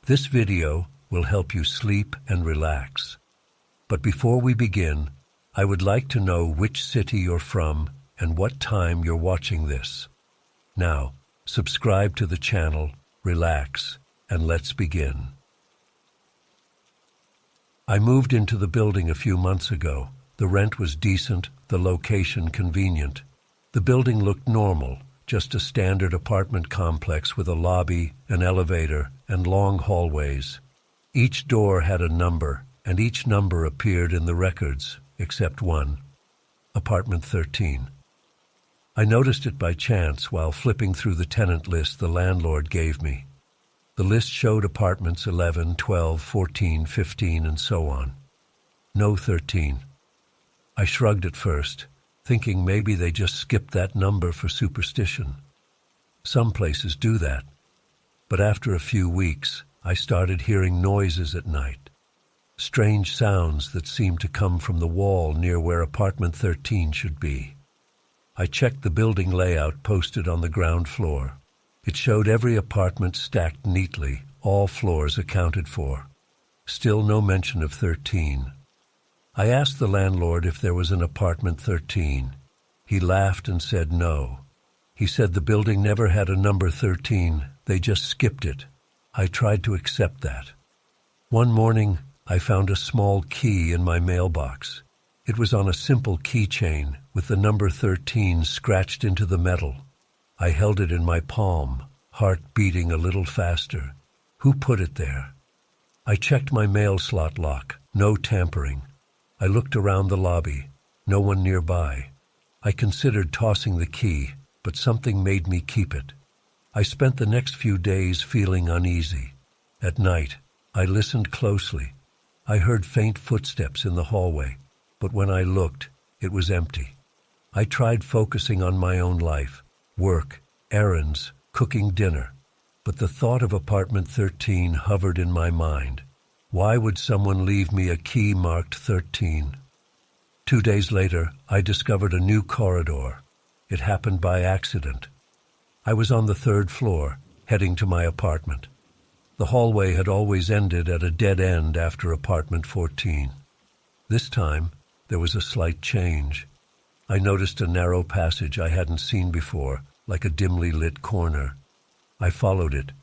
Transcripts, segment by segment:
This video will help you sleep and relax. But before we begin, I would like to know which city you're from and what time you're watching this. Now, subscribe to the channel, relax, and let's begin. I moved into the building a few months ago. The rent was decent, the location convenient. The building looked normal, just a standard apartment complex with a lobby, an elevator, and long hallways. Each door had a number, and each number appeared in the records, except one. Apartment 13. I noticed it by chance while flipping through the tenant list the landlord gave me. The list showed apartments 11, 12, 14, 15, and so on. No 13. I shrugged at first, thinking maybe they just skipped that number for superstition. Some places do that. But after a few weeks, I started hearing noises at night. Strange sounds that seemed to come from the wall near where apartment 13 should be. I checked the building layout posted on the ground floor. It showed every apartment stacked neatly, all floors accounted for. Still no mention of 13. I asked the landlord if there was an apartment 13. He laughed and said no. He said the building never had a number 13, they just skipped it. I tried to accept that. One morning, I found a small key in my mailbox. It was on a simple keychain with the number 13 scratched into the metal. I held it in my palm, heart beating a little faster. Who put it there? I checked my mail slot lock, no tampering. I looked around the lobby, no one nearby. I considered tossing the key, but something made me keep it. I spent the next few days feeling uneasy. At night, I listened closely. I heard faint footsteps in the hallway, but when I looked, it was empty. I tried focusing on my own life, work, errands, cooking dinner, but the thought of apartment 13 hovered in my mind. Why would someone leave me a key marked 13? 2 days later, I discovered a new corridor. It happened by accident. I was on the 3rd floor, heading to my apartment. The hallway had always ended at a dead end after apartment 14. This time, there was a slight change. I noticed a narrow passage I hadn't seen before, like a dimly lit corner. I followed it.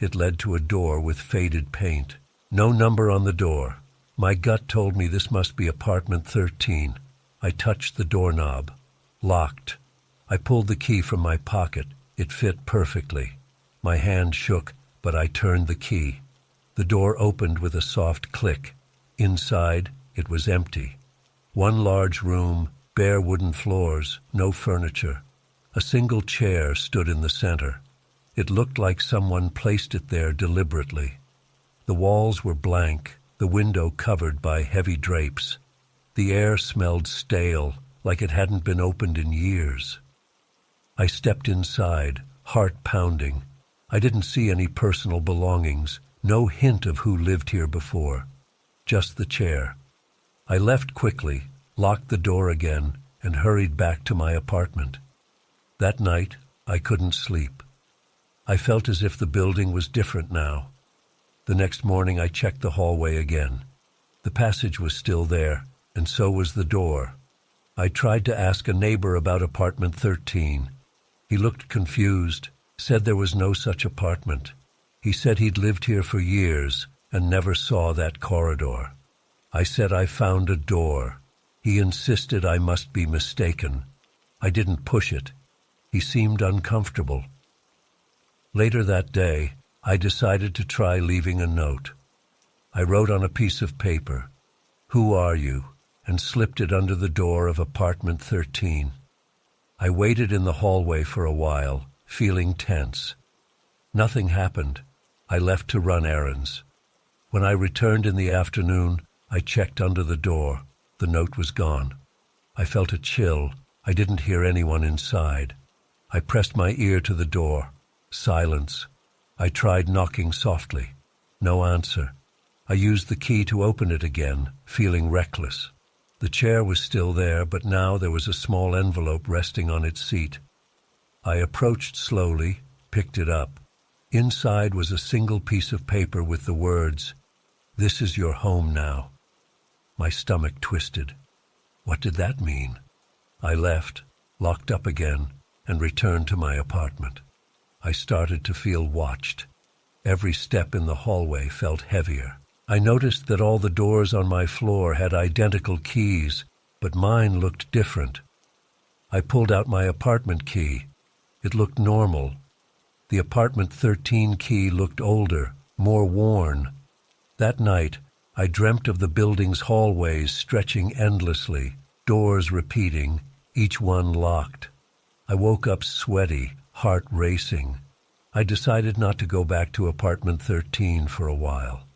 It led to a door with faded paint. No number on the door. My gut told me this must be apartment 13. I touched the doorknob. Locked. I pulled the key from my pocket. It fit perfectly. My hand shook, but I turned the key. The door opened with a soft click. Inside, it was empty. One large room, bare wooden floors, no furniture. A single chair stood in the center. It looked like someone placed it there deliberately. The walls were blank, the window covered by heavy drapes. The air smelled stale, like it hadn't been opened in years. I stepped inside, heart pounding. I didn't see any personal belongings, no hint of who lived here before. Just the chair. I left quickly, locked the door again, and hurried back to my apartment. That night, I couldn't sleep. I felt as if the building was different now. The next morning I checked the hallway again. The passage was still there, and so was the door. I tried to ask a neighbor about apartment 13. He looked confused, said there was no such apartment. He said he'd lived here for years and never saw that corridor. I said I found a door. He insisted I must be mistaken. I didn't push it. He seemed uncomfortable. Later that day, I decided to try leaving a note. I wrote on a piece of paper, "Who are you?" and slipped it under the door of apartment 13. I waited in the hallway for a while, feeling tense. Nothing happened. I left to run errands. When I returned in the afternoon, I checked under the door. The note was gone. I felt a chill. I didn't hear anyone inside. I pressed my ear to the door. Silence. I tried knocking softly. No answer. I used the key to open it again, feeling reckless. The chair was still there, but now there was a small envelope resting on its seat. I approached slowly, picked it up. Inside was a single piece of paper with the words, "This is your home now." My stomach twisted. What did that mean? I left, locked up again, and returned to my apartment. I started to feel watched. Every step in the hallway felt heavier. I noticed that all the doors on my floor had identical keys, but mine looked different. I pulled out my apartment key. It looked normal. The apartment 13 key looked older, more worn. That night, I dreamt of the building's hallways stretching endlessly, doors repeating, each one locked. I woke up sweaty, heart racing. I decided not to go back to apartment 13 for a while.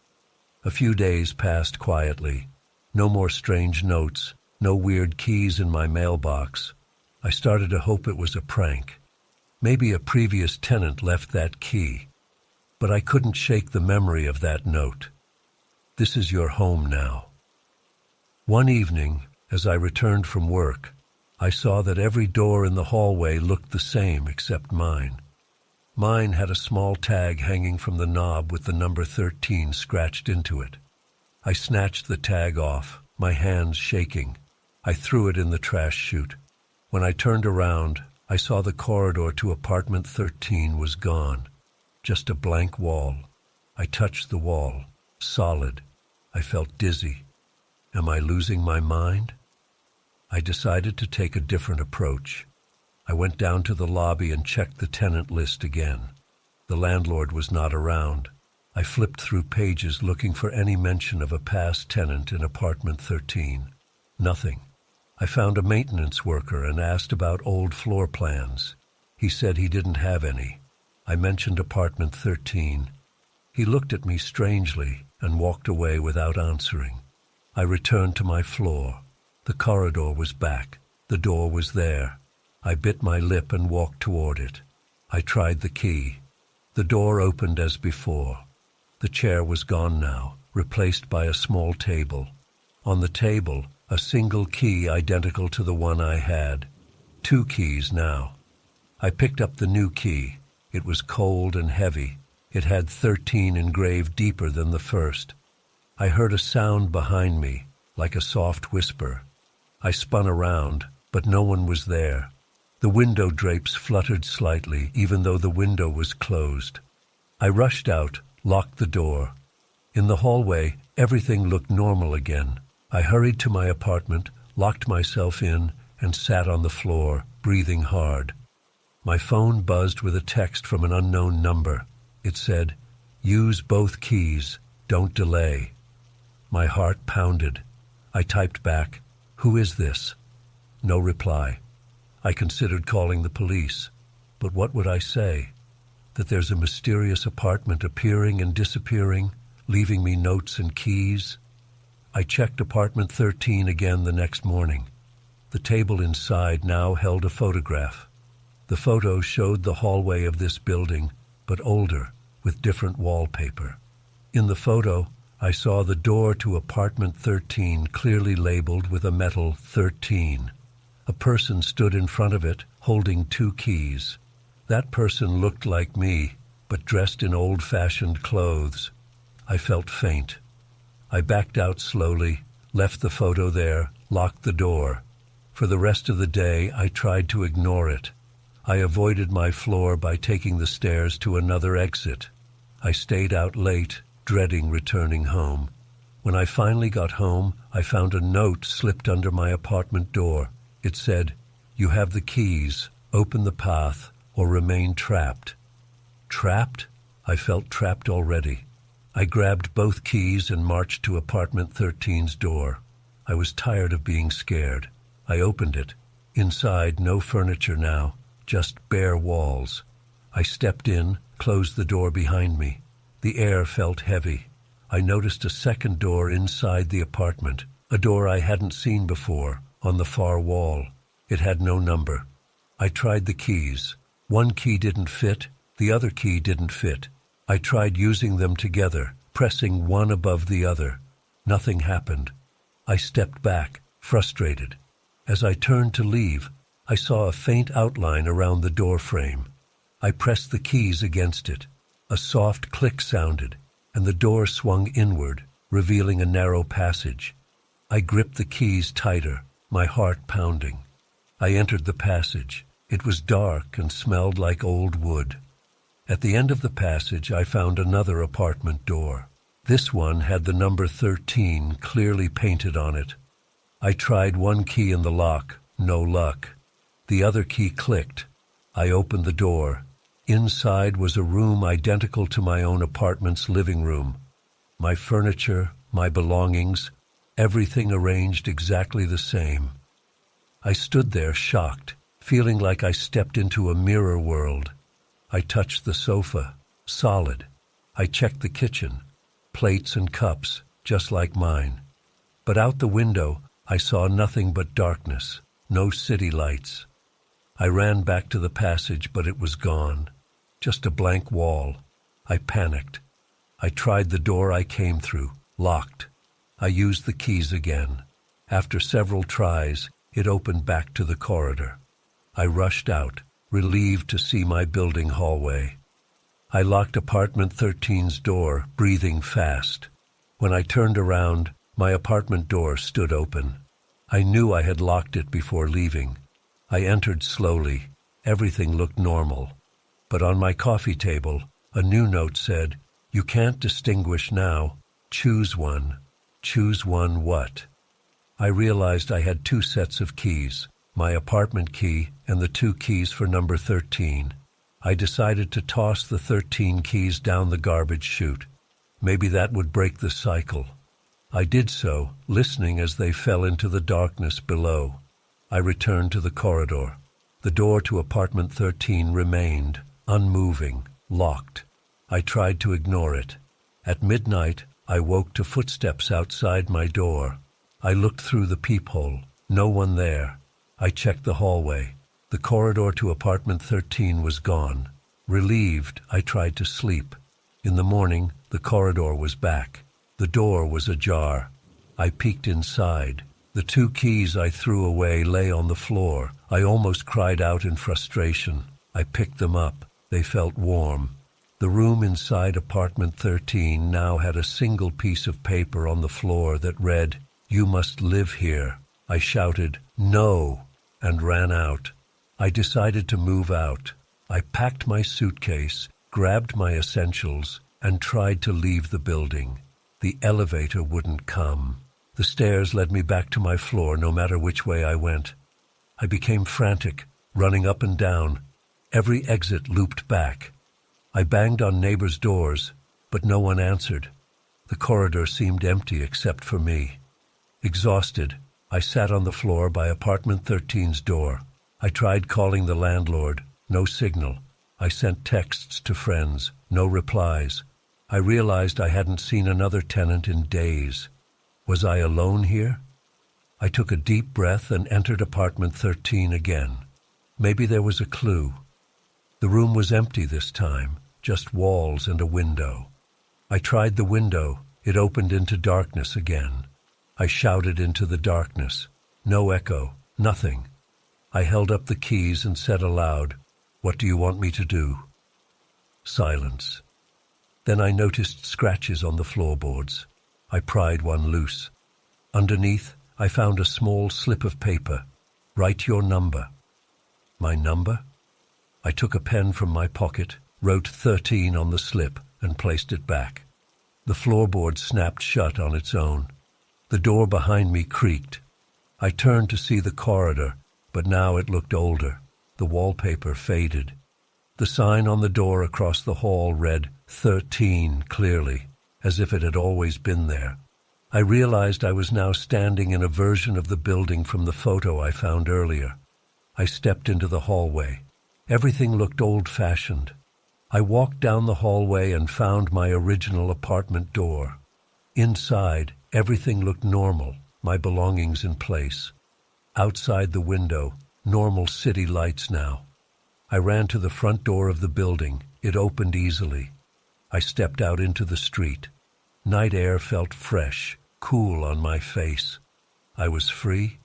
A few days passed quietly. No more strange notes, no weird keys in my mailbox. I started to hope it was a prank. Maybe a previous tenant left that key. But I couldn't shake the memory of that note. "This is your home now." One evening, as I returned from work, I saw that every door in the hallway looked the same except mine. Mine had a small tag hanging from the knob with the number 13 scratched into it. I snatched the tag off, my hands shaking. I threw it in the trash chute. When I turned around, I saw the corridor to apartment 13 was gone. Just a blank wall. I touched the wall. Solid. I felt dizzy. Am I losing my mind? I decided to take a different approach. I went down to the lobby and checked the tenant list again. The landlord was not around. I flipped through pages looking for any mention of a past tenant in apartment 13. Nothing. I found a maintenance worker and asked about old floor plans. He said he didn't have any. I mentioned apartment 13. He looked at me strangely and walked away without answering. I returned to my floor. The corridor was back. The door was there. I bit my lip and walked toward it. I tried the key. The door opened as before. The chair was gone now, replaced by a small table. On the table, a single key identical to the one I had. 2 keys now. I picked up the new key. It was cold and heavy. It had 13 engraved deeper than the first. I heard a sound behind me, like a soft whisper. I spun around, but no one was there. The window drapes fluttered slightly, even though the window was closed. I rushed out, locked the door. In the hallway, everything looked normal again. I hurried to my apartment, locked myself in, and sat on the floor, breathing hard. My phone buzzed with a text from an unknown number. It said, "Use both keys. Don't delay." My heart pounded. I typed back, "Who is this?" No reply. I considered calling the police. But what would I say? That there's a mysterious apartment appearing and disappearing, leaving me notes and keys? I checked apartment 13 again the next morning. The table inside now held a photograph. The photo showed the hallway of this building, but older, with different wallpaper. In the photo, I saw the door to apartment 13 clearly labeled with a metal 13. A person stood in front of it, holding 2 keys. That person looked like me, but dressed in old-fashioned clothes. I felt faint. I backed out slowly, left the photo there, locked the door. For the rest of the day, I tried to ignore it. I avoided my floor by taking the stairs to another exit. I stayed out late, dreading returning home. When I finally got home, I found a note slipped under my apartment door. It said, "You have the keys. Open the path or remain trapped." Trapped? I felt trapped already. I grabbed both keys and marched to apartment 13's door. I was tired of being scared. I opened it. Inside, no furniture now, just bare walls. I stepped in, closed the door behind me. The air felt heavy. I noticed a second door inside the apartment, a door I hadn't seen before, on the far wall. It had no number. I tried the keys. One key didn't fit, the other key didn't fit. I tried using them together, pressing one above the other. Nothing happened. I stepped back, frustrated. As I turned to leave, I saw a faint outline around the door frame. I pressed the keys against it. A soft click sounded, and the door swung inward, revealing a narrow passage. I gripped the keys tighter, my heart pounding. I entered the passage. It was dark and smelled like old wood. At the end of the passage, I found another apartment door. This one had the number 13 clearly painted on it. I tried one key in the lock, no luck. The other key clicked. I opened the door. Inside was a room identical to my own apartment's living room. My furniture, my belongings, everything arranged exactly the same. I stood there shocked, feeling like I stepped into a mirror world. I touched the sofa, solid. I checked the kitchen, plates and cups, just like mine. But out the window, I saw nothing but darkness, no city lights. I ran back to the passage, but it was gone. Just a blank wall. I panicked. I tried the door I came through, locked. I used the keys again. After several tries, it opened back to the corridor. I rushed out, relieved to see my building hallway. I locked apartment 13's door, breathing fast. When I turned around, my apartment door stood open. I knew I had locked it before leaving. I entered slowly. Everything looked normal. But on my coffee table, a new note said, "You can't distinguish now. Choose one." Choose one what? I realized I had two sets of keys, my apartment key and the two keys for number 13. I decided to toss the 13 keys down the garbage chute. Maybe that would break the cycle. I did so, listening as they fell into the darkness below. I returned to the corridor. The door to apartment 13 remained, unmoving, locked. I tried to ignore it. At midnight, I woke to footsteps outside my door. I looked through the peephole. No one there. I checked the hallway. The corridor to apartment 13 was gone. Relieved, I tried to sleep. In the morning, the corridor was back. The door was ajar. I peeked inside. The two keys I threw away lay on the floor. I almost cried out in frustration. I picked them up. They felt warm. The room inside apartment 13 now had a single piece of paper on the floor that read, "You must live here." I shouted, "No," and ran out. I decided to move out. I packed my suitcase, grabbed my essentials, and tried to leave the building. The elevator wouldn't come. The stairs led me back to my floor no matter which way I went. I became frantic, running up and down. Every exit looped back. I banged on neighbors' doors, but no one answered. The corridor seemed empty except for me. Exhausted, I sat on the floor by apartment 13's door. I tried calling the landlord, no signal. I sent texts to friends, no replies. I realized I hadn't seen another tenant in days. Was I alone here? I took a deep breath and entered apartment 13 again. Maybe there was a clue. The room was empty this time, just walls and a window. I tried the window. It opened into darkness again. I shouted into the darkness. No echo, nothing. I held up the keys and said aloud, "What do you want me to do?" Silence. Then I noticed scratches on the floorboards. I pried one loose. Underneath, I found a small slip of paper. "Write your number." My number? I took a pen from my pocket, wrote 13 on the slip, and placed it back. The floorboard snapped shut on its own. The door behind me creaked. I turned to see the corridor, but now it looked older. The wallpaper faded. The sign on the door across the hall read 13 clearly, as if it had always been there. I realized I was now standing in a version of the building from the photo I found earlier. I stepped into the hallway. Everything looked old-fashioned. I walked down the hallway and found my original apartment door. Inside, everything looked normal, my belongings in place. Outside the window, normal city lights now. I ran to the front door of the building. It opened easily. I stepped out into the street. Night air felt fresh, cool on my face. I was free.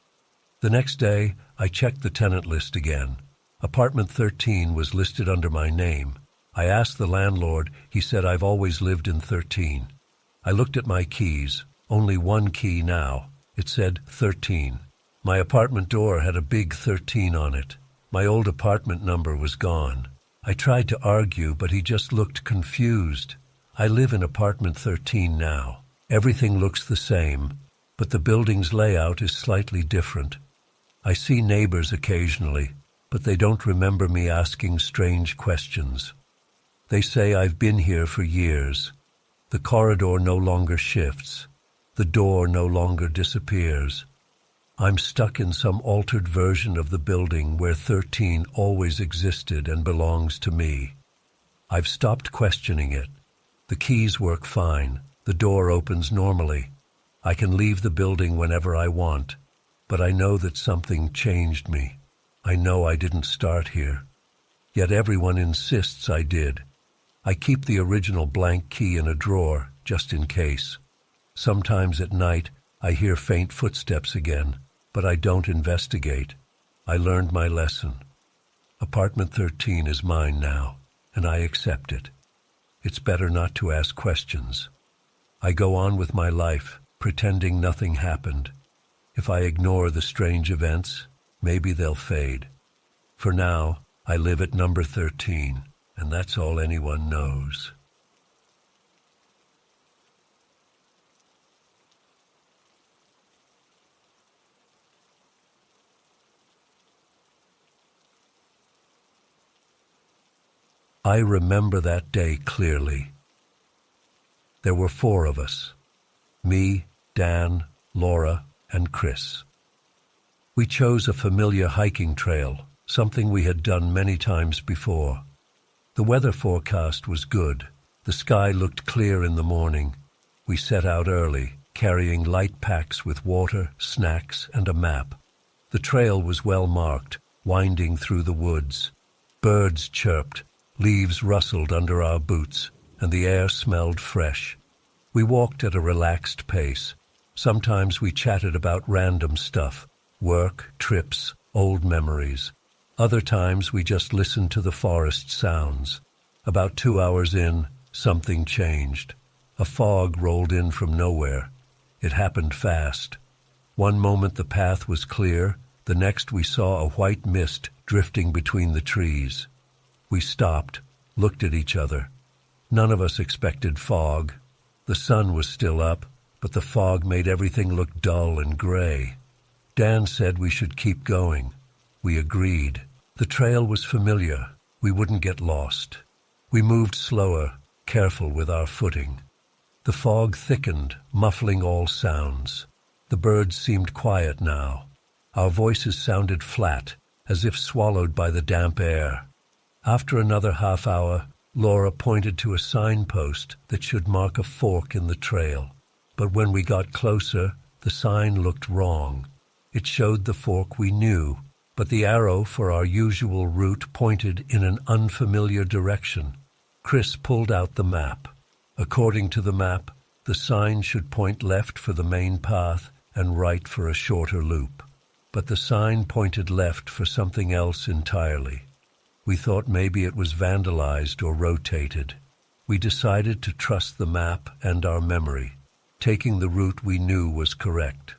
The next day, I checked the tenant list again. Apartment 13 was listed under my name. I asked the landlord. He said I've always lived in 13. I looked at my keys. Only one key now. It said 13. My apartment door had a big 13 on it. My old apartment number was gone. I tried to argue, but he just looked confused. I live in apartment 13 now. Everything looks the same, but the building's layout is slightly different. I see neighbors occasionally, but they don't remember me asking strange questions. They say I've been here for years. The corridor no longer shifts. The door no longer disappears. I'm stuck in some altered version of the building where 13 always existed and belongs to me. I've stopped questioning it. The keys work fine. The door opens normally. I can leave the building whenever I want, but I know that something changed me. I know I didn't start here. Yet everyone insists I did. I keep the original blank key in a drawer, just in case. Sometimes at night, I hear faint footsteps again, but I don't investigate. I learned my lesson. Apartment 13 is mine now, and I accept it. It's better not to ask questions. I go on with my life, pretending nothing happened. If I ignore the strange events, maybe they'll fade. For now, I live at number 13, and that's all anyone knows. I remember that day clearly. There were 4 of us. Me, Dan, Laura, and Chris. We chose a familiar hiking trail, something we had done many times before. The weather forecast was good. The sky looked clear in the morning. We set out early, carrying light packs with water, snacks, and a map. The trail was well marked, winding through the woods. Birds chirped. Leaves rustled under our boots, and the air smelled fresh. We walked at a relaxed pace. Sometimes we chatted about random stuff, work, trips, old memories. Other times we just listened to the forest sounds. About 2 hours in, something changed. A fog rolled in from nowhere. It happened fast. One moment the path was clear, the next we saw a white mist drifting between the trees. We stopped, looked at each other. None of us expected fog. The sun was still up, but the fog made everything look dull and gray. Dan said we should keep going. We agreed. The trail was familiar. We wouldn't get lost. We moved slower, careful with our footing. The fog thickened, muffling all sounds. The birds seemed quiet now. Our voices sounded flat, as if swallowed by the damp air. After another half hour, Laura pointed to a signpost that should mark a fork in the trail. But when we got closer, the sign looked wrong. It showed the fork we knew, but the arrow for our usual route pointed in an unfamiliar direction. Chris pulled out the map. According to the map, the sign should point left for the main path and right for a shorter loop. But the sign pointed left for something else entirely. We thought maybe it was vandalized or rotated. We decided to trust the map and our memory, taking the route we knew was correct.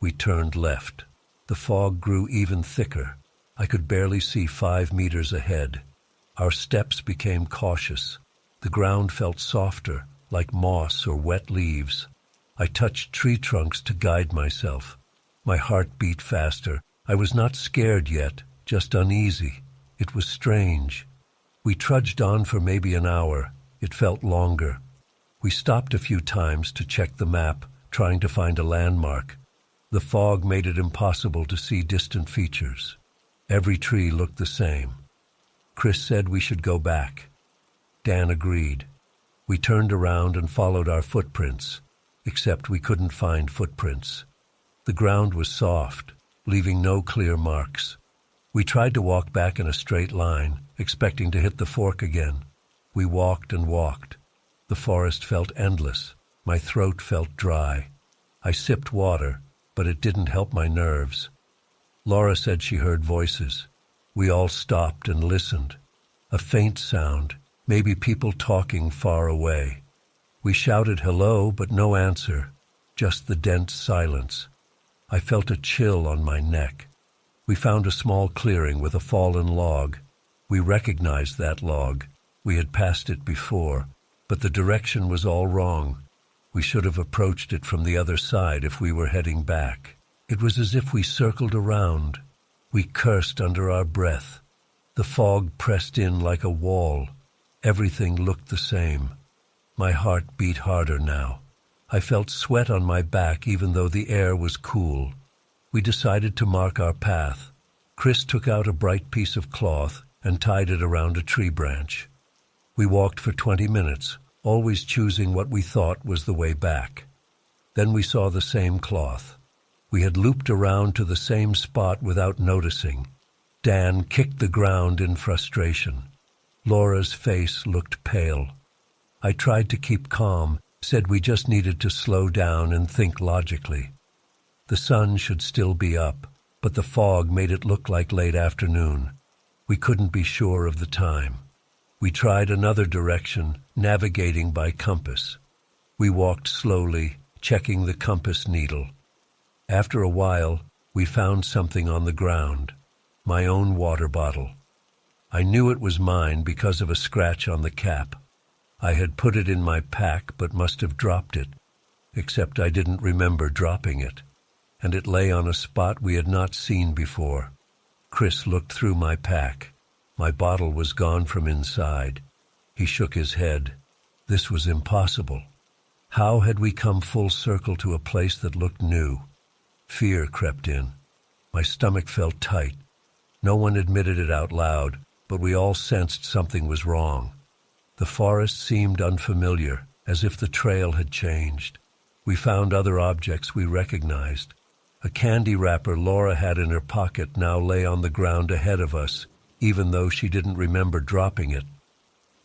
We turned left. The fog grew even thicker. I could barely see 5 meters ahead. Our steps became cautious. The ground felt softer, like moss or wet leaves. I touched tree trunks to guide myself. My heart beat faster. I was not scared yet, just uneasy. It was strange. We trudged on for maybe an hour. It felt longer. We stopped a few times to check the map, trying to find a landmark. The fog made it impossible to see distant features. Every tree looked the same. Chris said we should go back. Dan agreed. We turned around and followed our footprints, except we couldn't find footprints. The ground was soft, leaving no clear marks. We tried to walk back in a straight line, expecting to hit the fork again. We walked and walked. The forest felt endless. My throat felt dry. I sipped water, but it didn't help my nerves. Laura said she heard voices. We all stopped and listened. A faint sound, Maybe people talking far away. We shouted hello, but no answer, just the dense silence. I felt a chill on my neck. We found a small clearing with a fallen log. We recognized that log. We had passed it before, but the direction was all wrong. We should have approached it from the other side if we were heading back. It was as if we circled around. We cursed under our breath. The fog pressed in like a wall. Everything looked the same. My heart beat harder now. I felt sweat on my back even though the air was cool. We decided to mark our path. Chris took out a bright piece of cloth and tied it around a tree branch. We walked for 20 minutes, always choosing what we thought was the way back. Then we saw the same cloth. We had looped around to the same spot without noticing. Dan kicked the ground in frustration. Laura's face looked pale. I tried to keep calm, said we just needed to slow down and think logically. The sun should still be up, but the fog made it look like late afternoon. We couldn't be sure of the time. We tried another direction, navigating by compass. We walked slowly, checking the compass needle. After a while, we found something on the ground. My own water bottle. I knew it was mine because of a scratch on the cap. I had put it in my pack but must have dropped it, except I didn't remember dropping it, and it lay on a spot we had not seen before. Chris looked through my pack. My bottle was gone from inside. He shook his head. This was impossible. How had we come full circle to a place that looked new? Fear crept in. My stomach felt tight. No one admitted it out loud, but we all sensed something was wrong. The forest seemed unfamiliar, as if the trail had changed. We found other objects we recognized. A candy wrapper Laura had in her pocket now lay on the ground ahead of us, even though she didn't remember dropping it.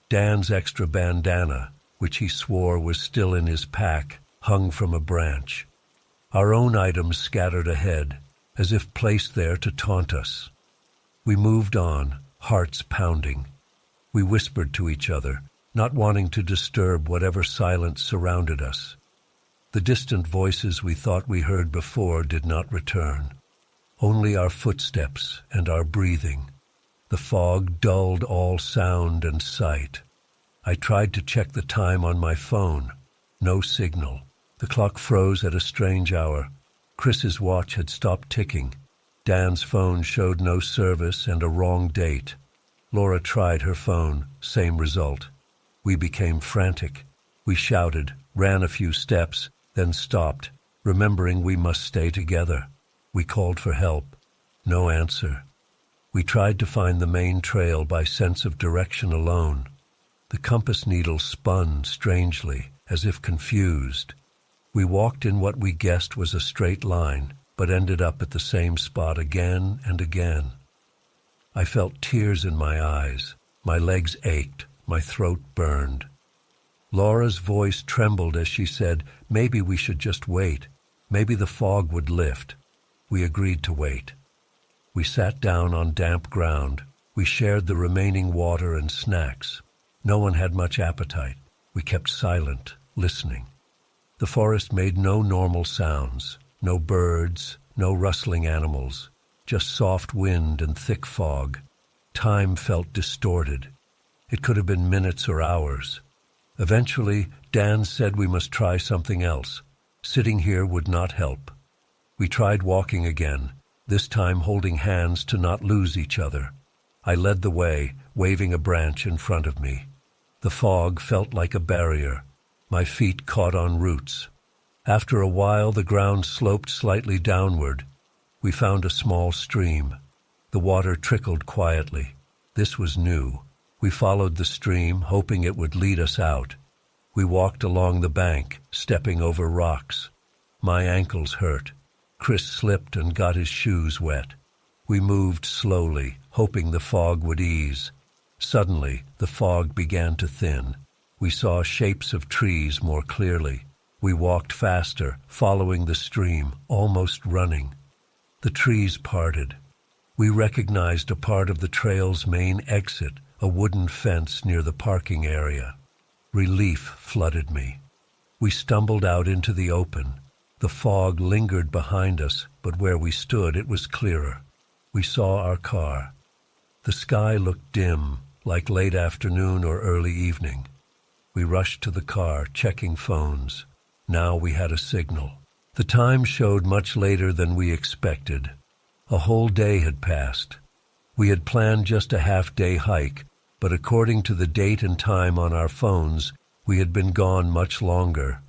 Dan's extra bandana, which he swore was still in his pack, hung from a branch. Our own items scattered ahead, as if placed there to taunt us. We moved on, hearts pounding. We whispered to each other, not wanting to disturb whatever silence surrounded us. The distant voices we thought we heard before did not return. Only our footsteps and our breathing. The fog dulled all sound and sight. I tried to check the time on my phone. No signal. The clock froze at a strange hour. Chris's watch had stopped ticking. Dan's phone showed no service and a wrong date. Laura tried her phone, same result. We became frantic. We shouted, ran a few steps, then stopped, remembering we must stay together. We called for help. No answer. We tried to find the main trail by sense of direction alone. The compass needle spun strangely, as if confused. We walked in what we guessed was a straight line, but ended up at the same spot again and again. I felt tears in my eyes. My legs ached. My throat burned. Laura's voice trembled as she said, maybe we should just wait. Maybe the fog would lift. We agreed to wait. We sat down on damp ground. We shared the remaining water and snacks. No one had much appetite. We kept silent, listening. The forest made no normal sounds. No birds, no rustling animals. Just soft wind and thick fog. Time felt distorted. It could have been minutes or hours. Eventually, Dan said we must try something else. Sitting here would not help. We tried walking again, this time holding hands to not lose each other. I led the way, waving a branch in front of me. The fog felt like a barrier. My feet caught on roots. After a while, the ground sloped slightly downward. We found a small stream. The water trickled quietly. This was new. We followed the stream, hoping it would lead us out. We walked along the bank, stepping over rocks. My ankles hurt. Chris slipped and got his shoes wet. We moved slowly, hoping the fog would ease. Suddenly, the fog began to thin. We saw shapes of trees more clearly. We walked faster, following the stream, almost running. The trees parted. We recognized a part of the trail's main exit, a wooden fence near the parking area. Relief flooded me. We stumbled out into the open. The fog lingered behind us, but where we stood it was clearer. We saw our car. The sky looked dim, like late afternoon or early evening. We rushed to the car, checking phones. Now we had a signal. The time showed much later than we expected. A whole day had passed. We had planned just a half-day hike, but according to the date and time on our phones, we had been gone much longer.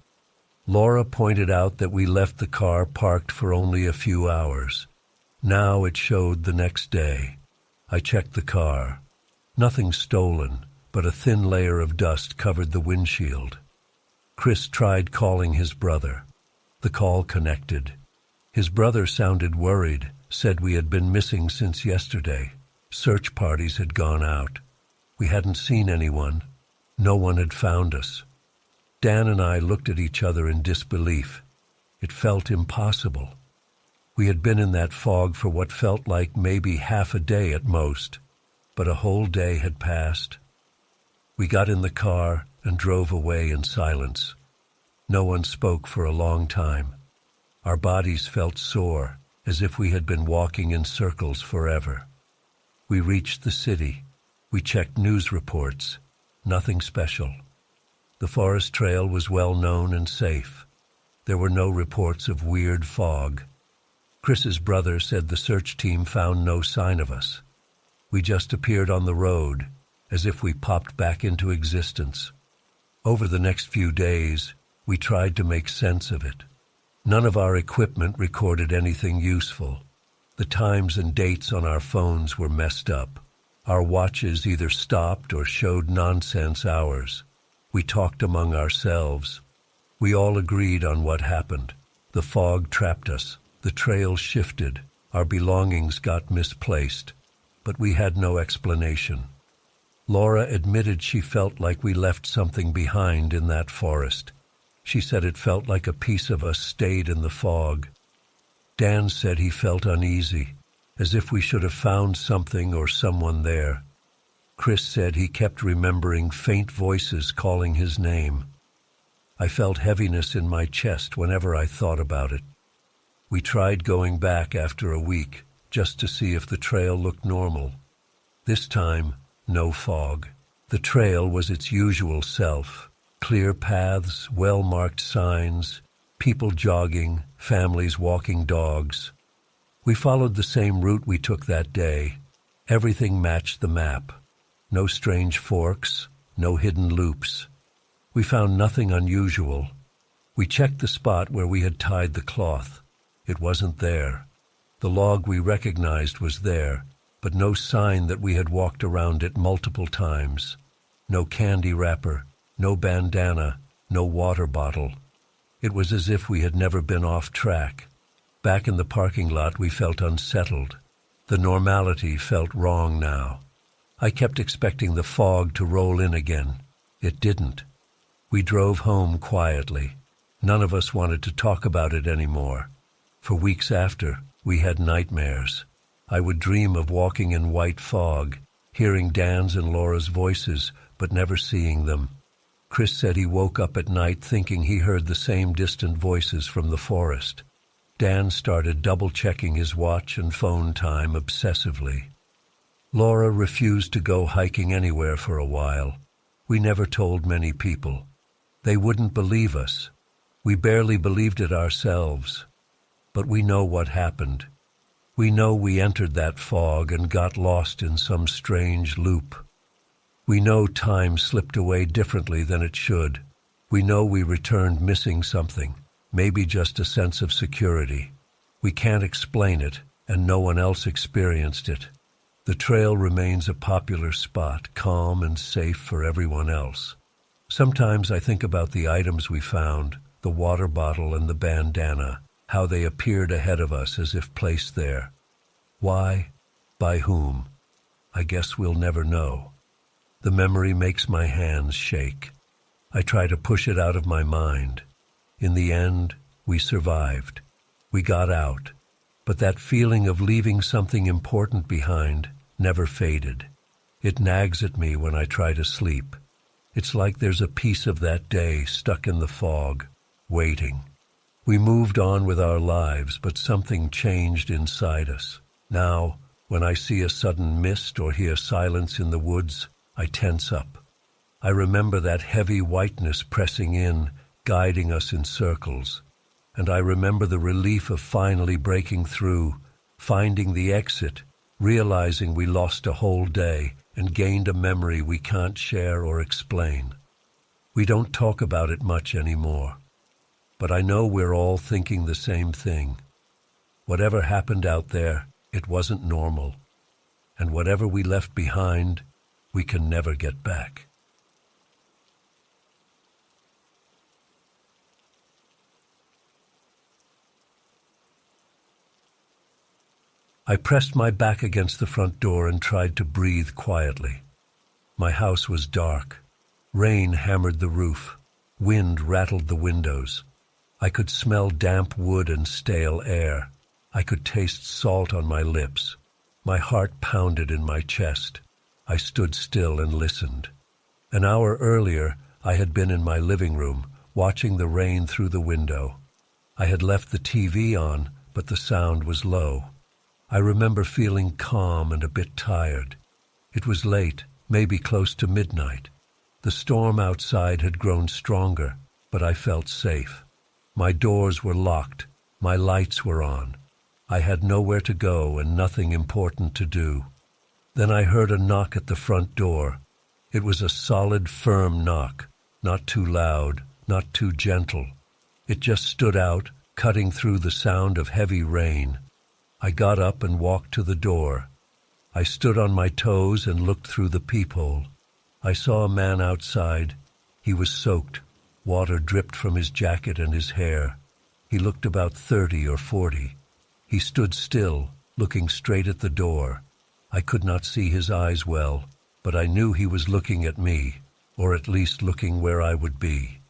Laura pointed out that we left the car parked for only a few hours. Now it showed the next day. I checked the car. Nothing stolen, but a thin layer of dust covered the windshield. Chris tried calling his brother. The call connected. His brother sounded worried, said we had been missing since yesterday. Search parties had gone out. We hadn't seen anyone. No one had found us. Dan and I looked at each other in disbelief. It felt impossible. We had been in that fog for what felt like maybe half a day at most, but a whole day had passed. We got in the car and drove away in silence. No one spoke for a long time. Our bodies felt sore, as if we had been walking in circles forever. We reached the city. We checked news reports. Nothing special. The forest trail was well known and safe. There were no reports of weird fog. Chris's brother said the search team found no sign of us. We just appeared on the road, as if we popped back into existence. Over the next few days, we tried to make sense of it. None of our equipment recorded anything useful. The times and dates on our phones were messed up. Our watches either stopped or showed nonsense hours. We talked among ourselves. We all agreed on what happened. The fog trapped us. The trail shifted. Our belongings got misplaced. But we had no explanation. Laura admitted she felt like we left something behind in that forest. She said it felt like a piece of us stayed in the fog. Dan said he felt uneasy, as if we should have found something or someone there. Chris said he kept remembering faint voices calling his name. I felt heaviness in my chest whenever I thought about it. We tried going back after a week, just to see if the trail looked normal. This time, no fog. The trail was its usual self. Clear paths, well-marked signs, people jogging, families walking dogs. We followed the same route we took that day. Everything matched the map. No strange forks, no hidden loops. We found nothing unusual. We checked the spot where we had tied the cloth. It wasn't there. The log we recognized was there, but no sign that we had walked around it multiple times. No candy wrapper, no bandana, no water bottle. It was as if we had never been off track. Back in the parking lot, we felt unsettled. The normality felt wrong now. I kept expecting the fog to roll in again. It didn't. We drove home quietly. None of us wanted to talk about it anymore. For weeks after, we had nightmares. I would dream of walking in white fog, hearing Dan's and Laura's voices, but never seeing them. Chris said he woke up at night thinking he heard the same distant voices from the forest. Dan started double-checking his watch and phone time obsessively. Laura refused to go hiking anywhere for a while. We never told many people. They wouldn't believe us. We barely believed it ourselves. But we know what happened. We know we entered that fog and got lost in some strange loop. We know time slipped away differently than it should. We know we returned missing something, maybe just a sense of security. We can't explain it, and no one else experienced it. The trail remains a popular spot, calm and safe for everyone else. Sometimes I think about the items we found, the water bottle and the bandana, how they appeared ahead of us as if placed there. Why? By whom? I guess we'll never know. The memory makes my hands shake. I try to push it out of my mind. In the end, we survived. We got out. But that feeling of leaving something important behind never faded. It nags at me when I try to sleep. It's like there's a piece of that day stuck in the fog, waiting. We moved on with our lives, but something changed inside us. Now, when I see a sudden mist or hear silence in the woods, I tense up. I remember that heavy whiteness pressing in, guiding us in circles. And I remember the relief of finally breaking through, finding the exit, realizing we lost a whole day and gained a memory we can't share or explain. We don't talk about it much anymore. But I know we're all thinking the same thing. Whatever happened out there, it wasn't normal. And whatever we left behind, we can never get back. I pressed my back against the front door and tried to breathe quietly. My house was dark. Rain hammered the roof. Wind rattled the windows. I could smell damp wood and stale air. I could taste salt on my lips. My heart pounded in my chest. I stood still and listened. An hour earlier, I had been in my living room, watching the rain through the window. I had left the TV on, but the sound was low. I remember feeling calm and a bit tired. It was late, maybe close to midnight. The storm outside had grown stronger, but I felt safe. My doors were locked. My lights were on. I had nowhere to go and nothing important to do. Then I heard a knock at the front door. It was a solid, firm knock, not too loud, not too gentle. It just stood out, cutting through the sound of heavy rain. I got up and walked to the door. I stood on my toes and looked through the peephole. I saw a man outside. He was soaked. Water dripped from his jacket and his hair. He looked about 30 or 40. He stood still, looking straight at the door. I could not see his eyes well, but I knew he was looking at me, or at least looking where I would be.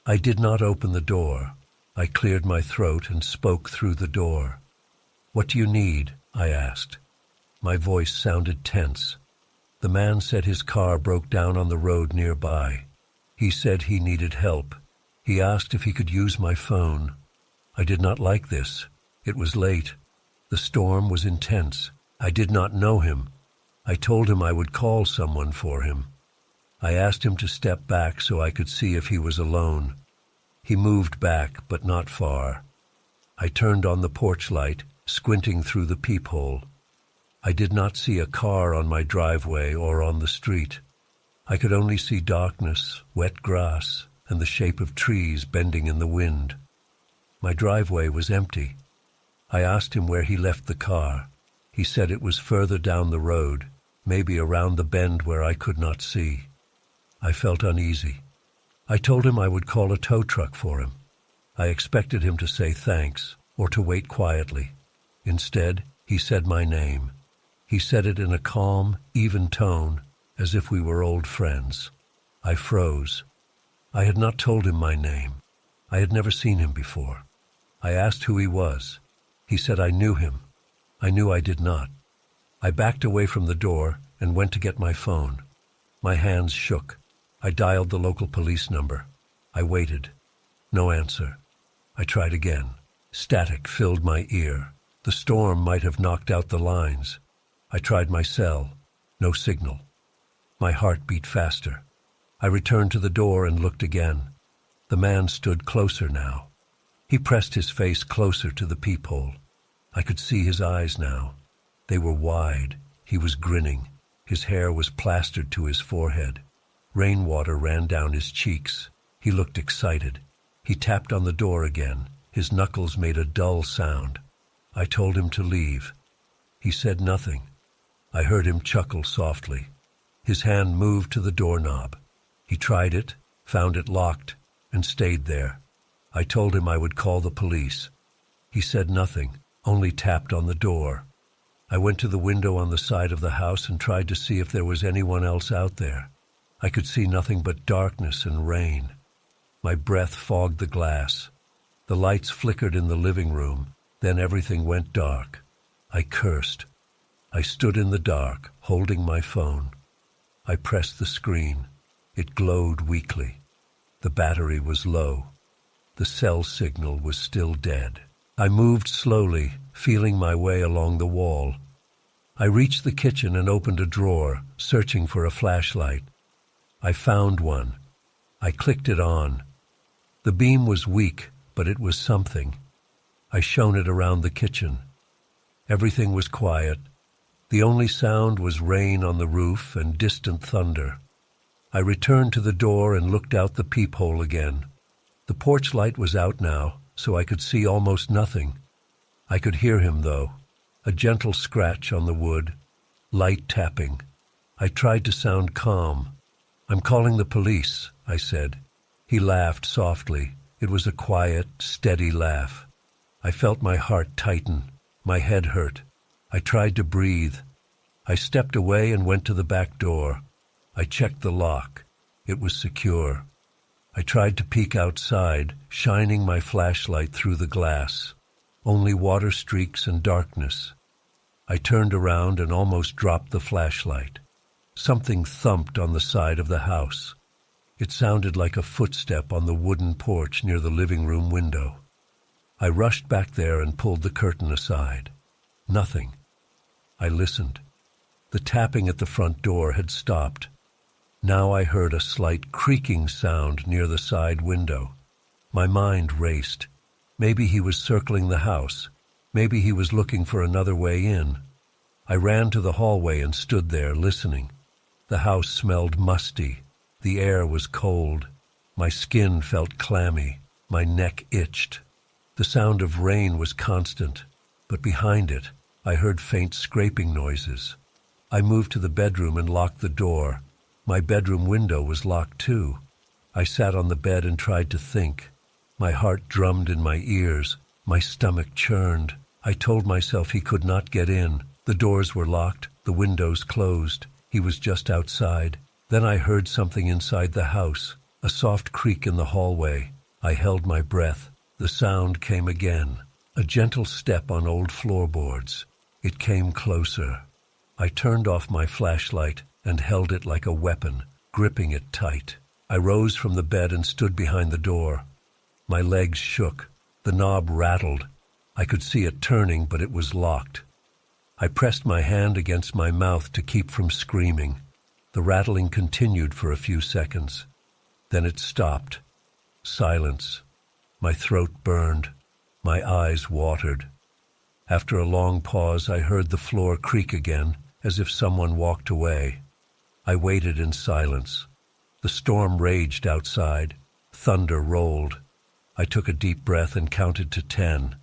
I did not open the door. I cleared my throat and spoke through the door. "What do you need?" I asked. My voice sounded tense. The man said his car broke down on the road nearby. He said he needed help. He asked if he could use my phone. I did not like this. It was late. The storm was intense. I did not know him. I told him I would call someone for him. I asked him to step back so I could see if he was alone. He moved back, but not far. I turned on the porch light, squinting through the peephole. I did not see a car on my driveway or on the street. I could only see darkness, wet grass, and the shape of trees bending in the wind. My driveway was empty. I asked him where he left the car. He said it was further down the road, maybe around the bend where I could not see. I felt uneasy. I told him I would call a tow truck for him. I expected him to say thanks or to wait quietly. Instead, he said my name. He said it in a calm, even tone, as if we were old friends. I froze. I had not told him my name. I had never seen him before. I asked who he was. He said I knew him. I knew I did not. I backed away from the door and went to get my phone. My hands shook. I dialed the local police number. I waited. No answer. I tried again. Static filled my ear. The storm might have knocked out the lines. I tried my cell. No signal. My heart beat faster. I returned to the door and looked again. The man stood closer now. He pressed his face closer to the peephole. I could see his eyes now. They were wide. He was grinning. His hair was plastered to his forehead. Rainwater ran down his cheeks. He looked excited. He tapped on the door again. His knuckles made a dull sound. I told him to leave. He said nothing. I heard him chuckle softly. His hand moved to the doorknob. He tried it, found it locked, and stayed there. I told him I would call the police. He said nothing, only tapped on the door. I went to the window on the side of the house and tried to see if there was anyone else out there. I could see nothing but darkness and rain. My breath fogged the glass. The lights flickered in the living room. Then everything went dark. I cursed. I stood in the dark, holding my phone. I pressed the screen. It glowed weakly. The battery was low. The cell signal was still dead. I moved slowly, feeling my way along the wall. I reached the kitchen and opened a drawer, searching for a flashlight. I found one. I clicked it on. The beam was weak, but it was something. I shone it around the kitchen. Everything was quiet. The only sound was rain on the roof and distant thunder. I returned to the door and looked out the peephole again. The porch light was out now, so I could see almost nothing. I could hear him, though. A gentle scratch on the wood. Light tapping. I tried to sound calm. "I'm calling the police," I said. He laughed softly. It was a quiet, steady laugh. I felt my heart tighten. My head hurt. I tried to breathe. I stepped away and went to the back door. I checked the lock. It was secure. I tried to peek outside, shining my flashlight through the glass. Only water streaks and darkness. I turned around and almost dropped the flashlight. Something thumped on the side of the house. It sounded like a footstep on the wooden porch near the living room window. I rushed back there and pulled the curtain aside. Nothing. I listened. The tapping at the front door had stopped. Now I heard a slight creaking sound near the side window. My mind raced. Maybe he was circling the house. Maybe he was looking for another way in. I ran to the hallway and stood there, listening. The house smelled musty. The air was cold. My skin felt clammy. My neck itched. The sound of rain was constant, but behind it, I heard faint scraping noises. I moved to the bedroom and locked the door. My bedroom window was locked too. I sat on the bed and tried to think. My heart drummed in my ears. My stomach churned. I told myself he could not get in. The doors were locked, the windows closed. He was just outside. Then I heard something inside the house, a soft creak in the hallway. I held my breath. The sound came again, a gentle step on old floorboards. It came closer. I turned off my flashlight and held it like a weapon, gripping it tight. I rose from the bed and stood behind the door. My legs shook. The knob rattled. I could see it turning, but it was locked. I pressed my hand against my mouth to keep from screaming. The rattling continued for a few seconds. Then it stopped. Silence. My throat burned. My eyes watered. After a long pause, I heard the floor creak again, as if someone walked away. I waited in silence. The storm raged outside. Thunder rolled. I took a deep breath and counted to 10.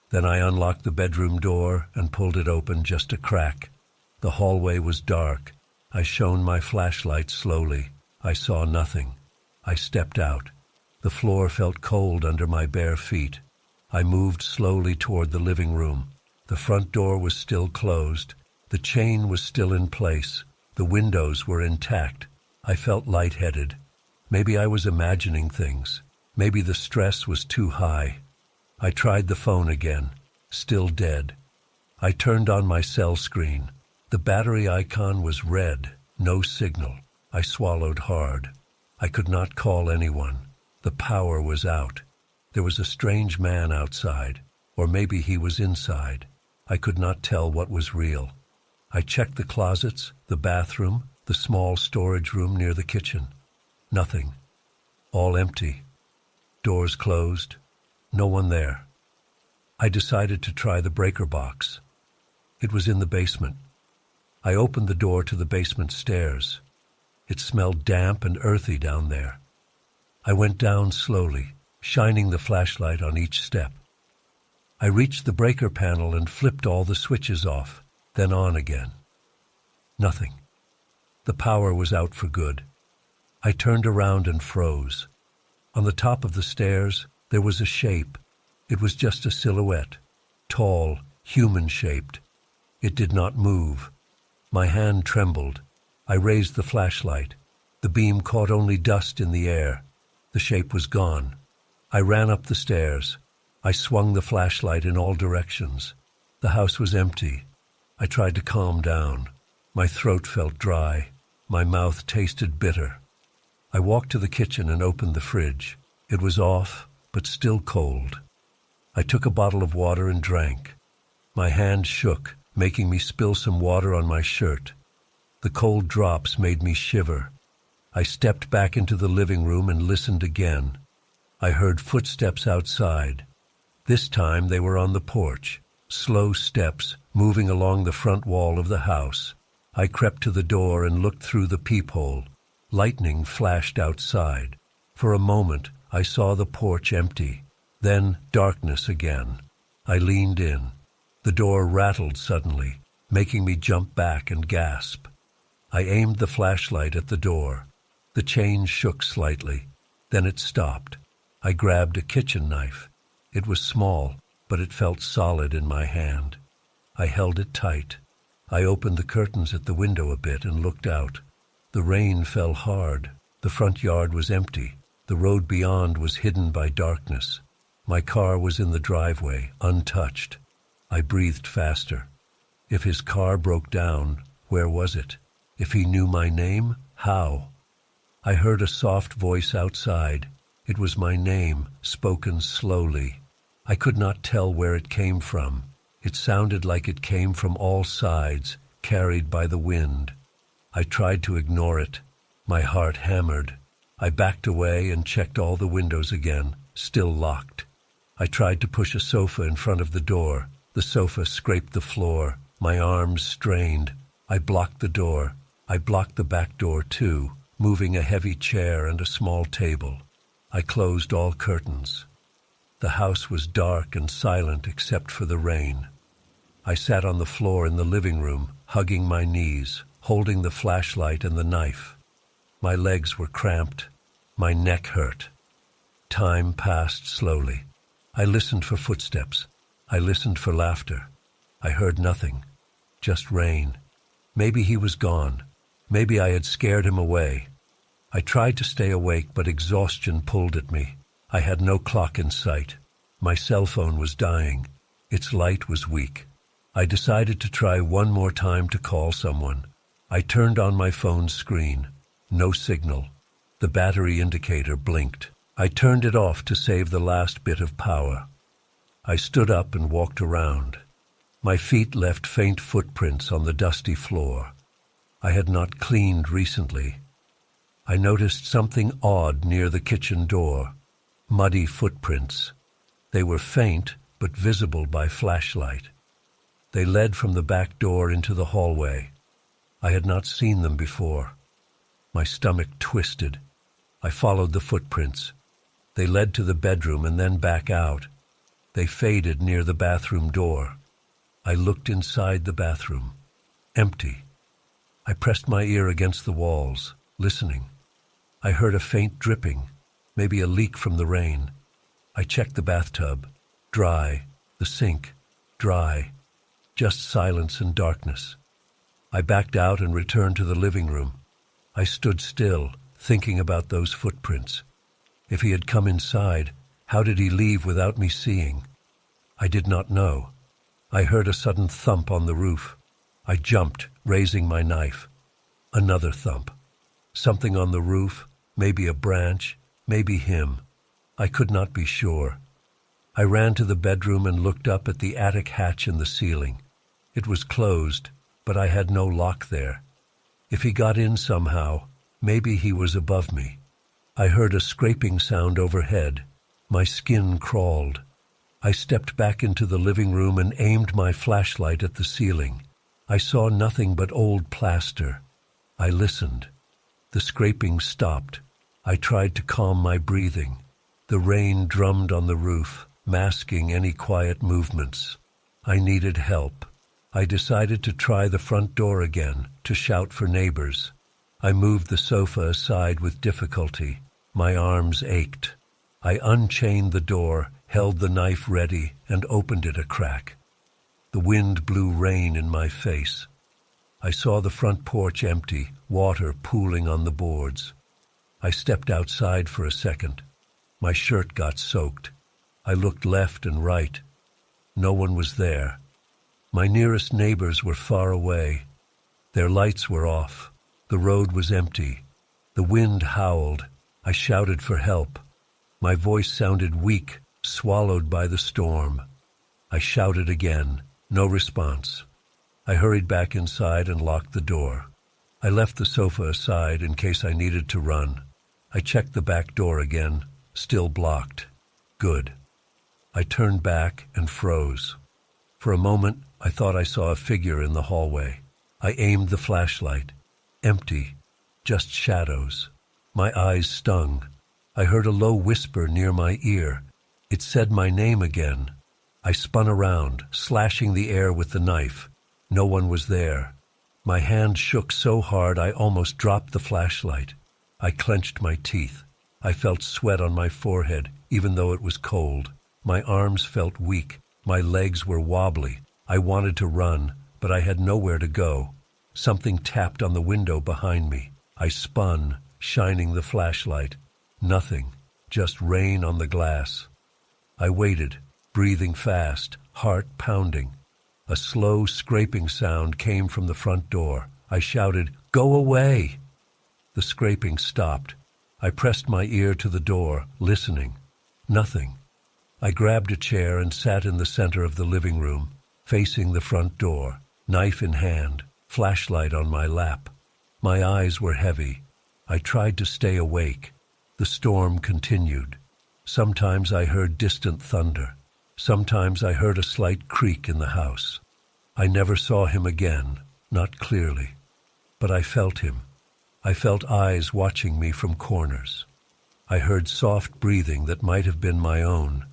Then I unlocked the bedroom door and pulled it open just a crack. The hallway was dark. I shone my flashlight slowly. I saw nothing. I stepped out. The floor felt cold under my bare feet. I moved slowly toward the living room. The front door was still closed. The chain was still in place. The windows were intact. I felt lightheaded. Maybe I was imagining things. Maybe the stress was too high. I tried the phone again. Still dead. I turned on my cell screen. The battery icon was red. No signal. I swallowed hard. I could not call anyone. The power was out. There was a strange man outside, or maybe he was inside. I could not tell what was real. I checked the closets, the bathroom, the small storage room near the kitchen. Nothing. All empty. Doors closed. No one there. I decided to try the breaker box. It was in the basement. I opened the door to the basement stairs. It smelled damp and earthy down there. I went down slowly, shining the flashlight on each step. I reached the breaker panel and flipped all the switches off, then on again. Nothing. The power was out for good. I turned around and froze. On the top of the stairs, there was a shape. It was just a silhouette, tall, human-shaped. It did not move. My hand trembled. I raised the flashlight. The beam caught only dust in the air. The shape was gone. I ran up the stairs. I swung the flashlight in all directions. The house was empty. I tried to calm down. My throat felt dry. My mouth tasted bitter. I walked to the kitchen and opened the fridge. It was off, but still cold. I took a bottle of water and drank. My hand shook, making me spill some water on my shirt. The cold drops made me shiver. I stepped back into the living room and listened again. I heard footsteps outside. This time they were on the porch, slow steps moving along the front wall of the house. I crept to the door and looked through the peephole. Lightning flashed outside. For a moment, I saw the porch empty. Then darkness again. I leaned in. The door rattled suddenly, making me jump back and gasp. I aimed the flashlight at the door. The chain shook slightly. Then it stopped. I grabbed a kitchen knife. It was small, but it felt solid in my hand. I held it tight. I opened the curtains at the window a bit and looked out. The rain fell hard. The front yard was empty. The road beyond was hidden by darkness. My car was in the driveway, untouched. I breathed faster. If his car broke down, where was it? If he knew my name, how? I heard a soft voice outside. It was my name, spoken slowly. I could not tell where it came from. It sounded like it came from all sides, carried by the wind. I tried to ignore it. My heart hammered. I backed away and checked all the windows again, still locked. I tried to push a sofa in front of the door. The sofa scraped the floor. My arms strained. I blocked the door. I blocked the back door too, moving a heavy chair and a small table. I closed all curtains. The house was dark and silent except for the rain. I sat on the floor in the living room, hugging my knees, holding the flashlight and the knife. My legs were cramped. My neck hurt. Time passed slowly. I listened for footsteps. I listened for laughter. I heard nothing. Just rain. Maybe he was gone. Maybe I had scared him away. I tried to stay awake, but exhaustion pulled at me. I had no clock in sight. My cell phone was dying. Its light was weak. I decided to try one more time to call someone. I turned on my phone's screen. No signal. The battery indicator blinked. I turned it off to save the last bit of power. I stood up and walked around. My feet left faint footprints on the dusty floor. I had not cleaned recently. I noticed something odd near the kitchen door. Muddy footprints. They were faint, but visible by flashlight. They led from the back door into the hallway. I had not seen them before. My stomach twisted. I followed the footprints. They led to the bedroom and then back out. They faded near the bathroom door. I looked inside the bathroom. Empty. I pressed my ear against the walls, listening. I heard a faint dripping, maybe a leak from the rain. I checked the bathtub. Dry. The sink. Dry. Just silence and darkness. I backed out and returned to the living room. I stood still, thinking about those footprints. If he had come inside, how did he leave without me seeing? I did not know. I heard a sudden thump on the roof. I jumped, raising my knife. Another thump. Something on the roof, maybe a branch, maybe him. I could not be sure. I ran to the bedroom and looked up at the attic hatch in the ceiling. It was closed, but I had no lock there. If he got in somehow, maybe he was above me. I heard a scraping sound overhead. My skin crawled. I stepped back into the living room and aimed my flashlight at the ceiling. I saw nothing but old plaster. I listened. The scraping stopped. I tried to calm my breathing. The rain drummed on the roof, masking any quiet movements. I needed help. I decided to try the front door again, to shout for neighbors. I moved the sofa aside with difficulty. My arms ached. I unchained the door, held the knife ready, and opened it a crack. The wind blew rain in my face. I saw the front porch empty, water pooling on the boards. I stepped outside for a second. My shirt got soaked. I looked left and right. No one was there. My nearest neighbors were far away. Their lights were off. The road was empty. The wind howled. I shouted for help. My voice sounded weak, swallowed by the storm. I shouted again. No response. I hurried back inside and locked the door. I left the sofa aside in case I needed to run. I checked the back door again. Still blocked. Good. I turned back and froze. For a moment, I thought I saw a figure in the hallway. I aimed the flashlight. Empty. Just shadows. My eyes stung. I heard a low whisper near my ear. It said my name again. I spun around, slashing the air with the knife. No one was there. My hand shook so hard I almost dropped the flashlight. I clenched my teeth. I felt sweat on my forehead, even though it was cold. My arms felt weak. My legs were wobbly. I wanted to run, but I had nowhere to go. Something tapped on the window behind me. I spun, shining the flashlight. Nothing, just rain on the glass. I waited, breathing fast, heart pounding. A slow scraping sound came from the front door. I shouted, "Go away!" The scraping stopped. I pressed my ear to the door, listening. Nothing. I grabbed a chair and sat in the center of the living room, facing the front door, knife in hand, flashlight on my lap. My eyes were heavy. I tried to stay awake. The storm continued. Sometimes I heard distant thunder. Sometimes I heard a slight creak in the house. I never saw him again, not clearly. But I felt him. I felt eyes watching me from corners. I heard soft breathing that might have been my own.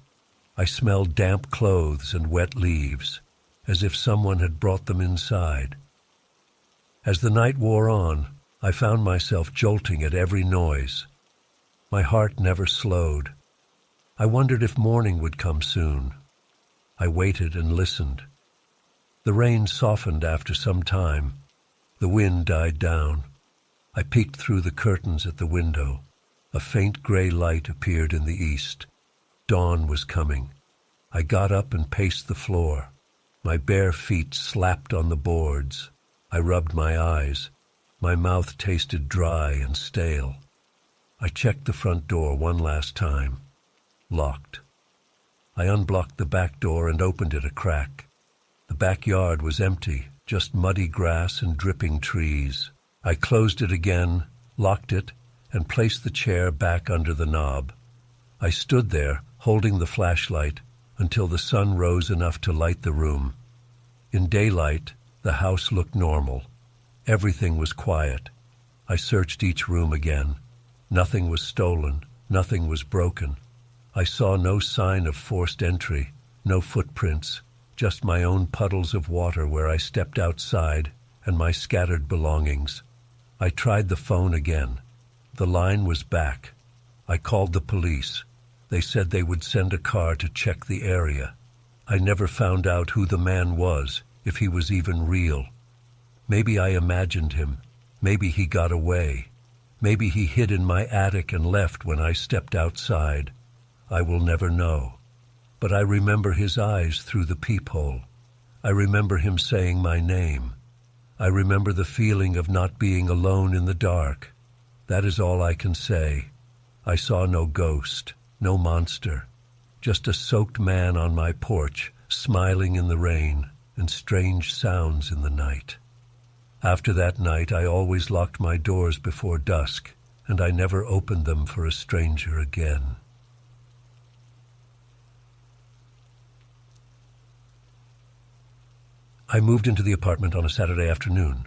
I smelled damp clothes and wet leaves, as if someone had brought them inside. As the night wore on, I found myself jolting at every noise. My heart never slowed. I wondered if morning would come soon. I waited and listened. The rain softened after some time. The wind died down. I peeked through the curtains at the window. A faint gray light appeared in the east. Dawn was coming. I got up and paced the floor. My bare feet slapped on the boards. I rubbed my eyes. My mouth tasted dry and stale. I checked the front door one last time. Locked. I unblocked the back door and opened it a crack. The backyard was empty, just muddy grass and dripping trees. I closed it again, locked it, and placed the chair back under the knob. I stood there, holding the flashlight, until the sun rose enough to light the room. In daylight, the house looked normal. Everything was quiet. I searched each room again. Nothing was stolen. Nothing was broken. I saw no sign of forced entry, no footprints, just my own puddles of water where I stepped outside and my scattered belongings. I tried the phone again. The line was back. I called the police. They said they would send a car to check the area. I never found out who the man was, if he was even real. Maybe I imagined him. Maybe he got away. Maybe he hid in my attic and left when I stepped outside. I will never know. But I remember his eyes through the peephole. I remember him saying my name. I remember the feeling of not being alone in the dark. That is all I can say. I saw no ghost, no monster, just a soaked man on my porch, smiling in the rain and strange sounds in the night. After that night, I always locked my doors before dusk, and I never opened them for a stranger again. I moved into the apartment on a Saturday afternoon.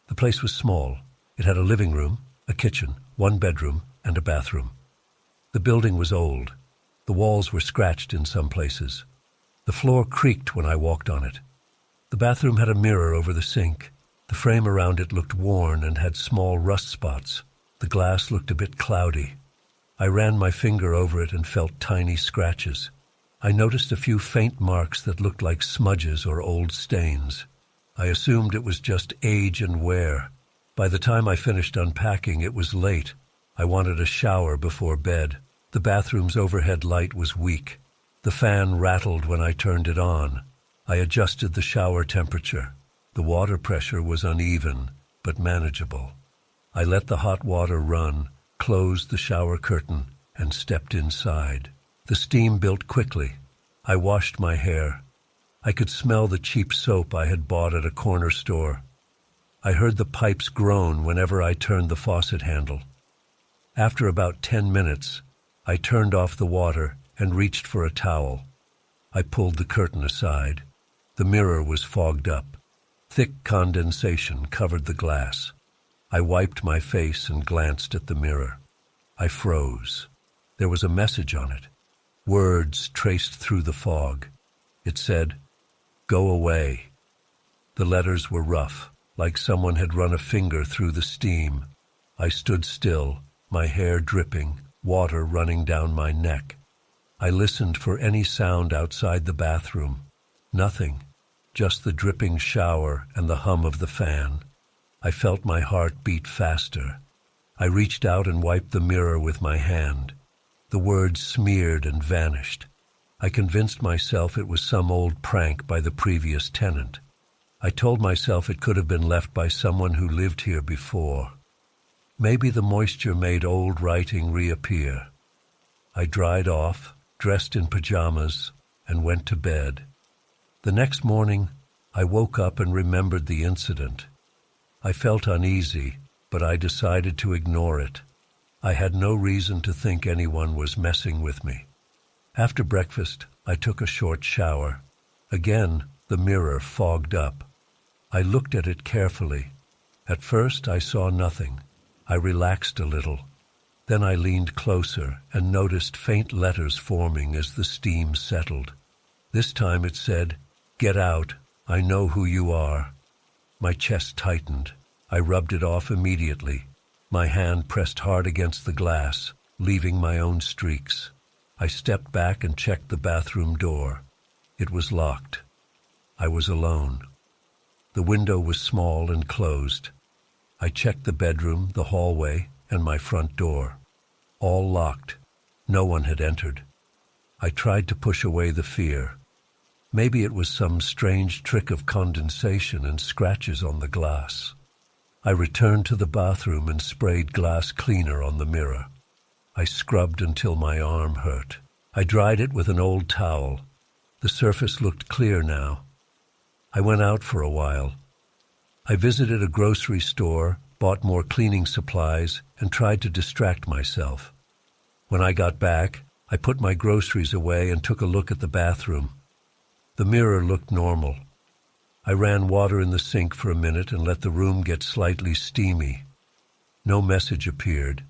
The place was small. It had a living room, a kitchen, one bedroom, and a bathroom. The building was old. The walls were scratched in some places. The floor creaked when I walked on it. The bathroom had a mirror over the sink. The frame around it looked worn and had small rust spots. The glass looked a bit cloudy. I ran my finger over it and felt tiny scratches. I noticed a few faint marks that looked like smudges or old stains. I assumed it was just age and wear. By the time I finished unpacking, it was late. I wanted a shower before bed. The bathroom's overhead light was weak. The fan rattled when I turned it on. I adjusted the shower temperature. The water pressure was uneven, but manageable. I let the hot water run, closed the shower curtain, and stepped inside. The steam built quickly. I washed my hair. I could smell the cheap soap I had bought at a corner store. I heard the pipes groan whenever I turned the faucet handle. After about 10 minutes, I turned off the water and reached for a towel. I pulled the curtain aside. The mirror was fogged up. Thick condensation covered the glass. I wiped my face and glanced at the mirror. I froze. There was a message on it. Words traced through the fog. It said, "Go away." The letters were rough, like someone had run a finger through the steam. I stood still, my hair dripping, water running down my neck. I listened for any sound outside the bathroom. Nothing, just the dripping shower and the hum of the fan. I felt my heart beat faster. I reached out and wiped the mirror with my hand. The words smeared and vanished. I convinced myself it was some old prank by the previous tenant. I told myself it could have been left by someone who lived here before. Maybe the moisture made old writing reappear. I dried off, dressed in pajamas, and went to bed. The next morning, I woke up and remembered the incident. I felt uneasy, but I decided to ignore it. I had no reason to think anyone was messing with me. After breakfast, I took a short shower. Again, the mirror fogged up. I looked at it carefully. At first, I saw nothing. I relaxed a little. Then I leaned closer and noticed faint letters forming as the steam settled. This time it said, "Get out, I know who you are." My chest tightened. I rubbed it off immediately. My hand pressed hard against the glass, leaving my own streaks. I stepped back and checked the bathroom door. It was locked. I was alone. The window was small and closed. I checked the bedroom, the hallway, and my front door. All locked. No one had entered. I tried to push away the fear. Maybe it was some strange trick of condensation and scratches on the glass. I returned to the bathroom and sprayed glass cleaner on the mirror. I scrubbed until my arm hurt. I dried it with an old towel. The surface looked clear now. I went out for a while. I visited a grocery store, bought more cleaning supplies, and tried to distract myself. When I got back, I put my groceries away and took a look at the bathroom. The mirror looked normal. I ran water in the sink for a minute and let the room get slightly steamy. No message appeared.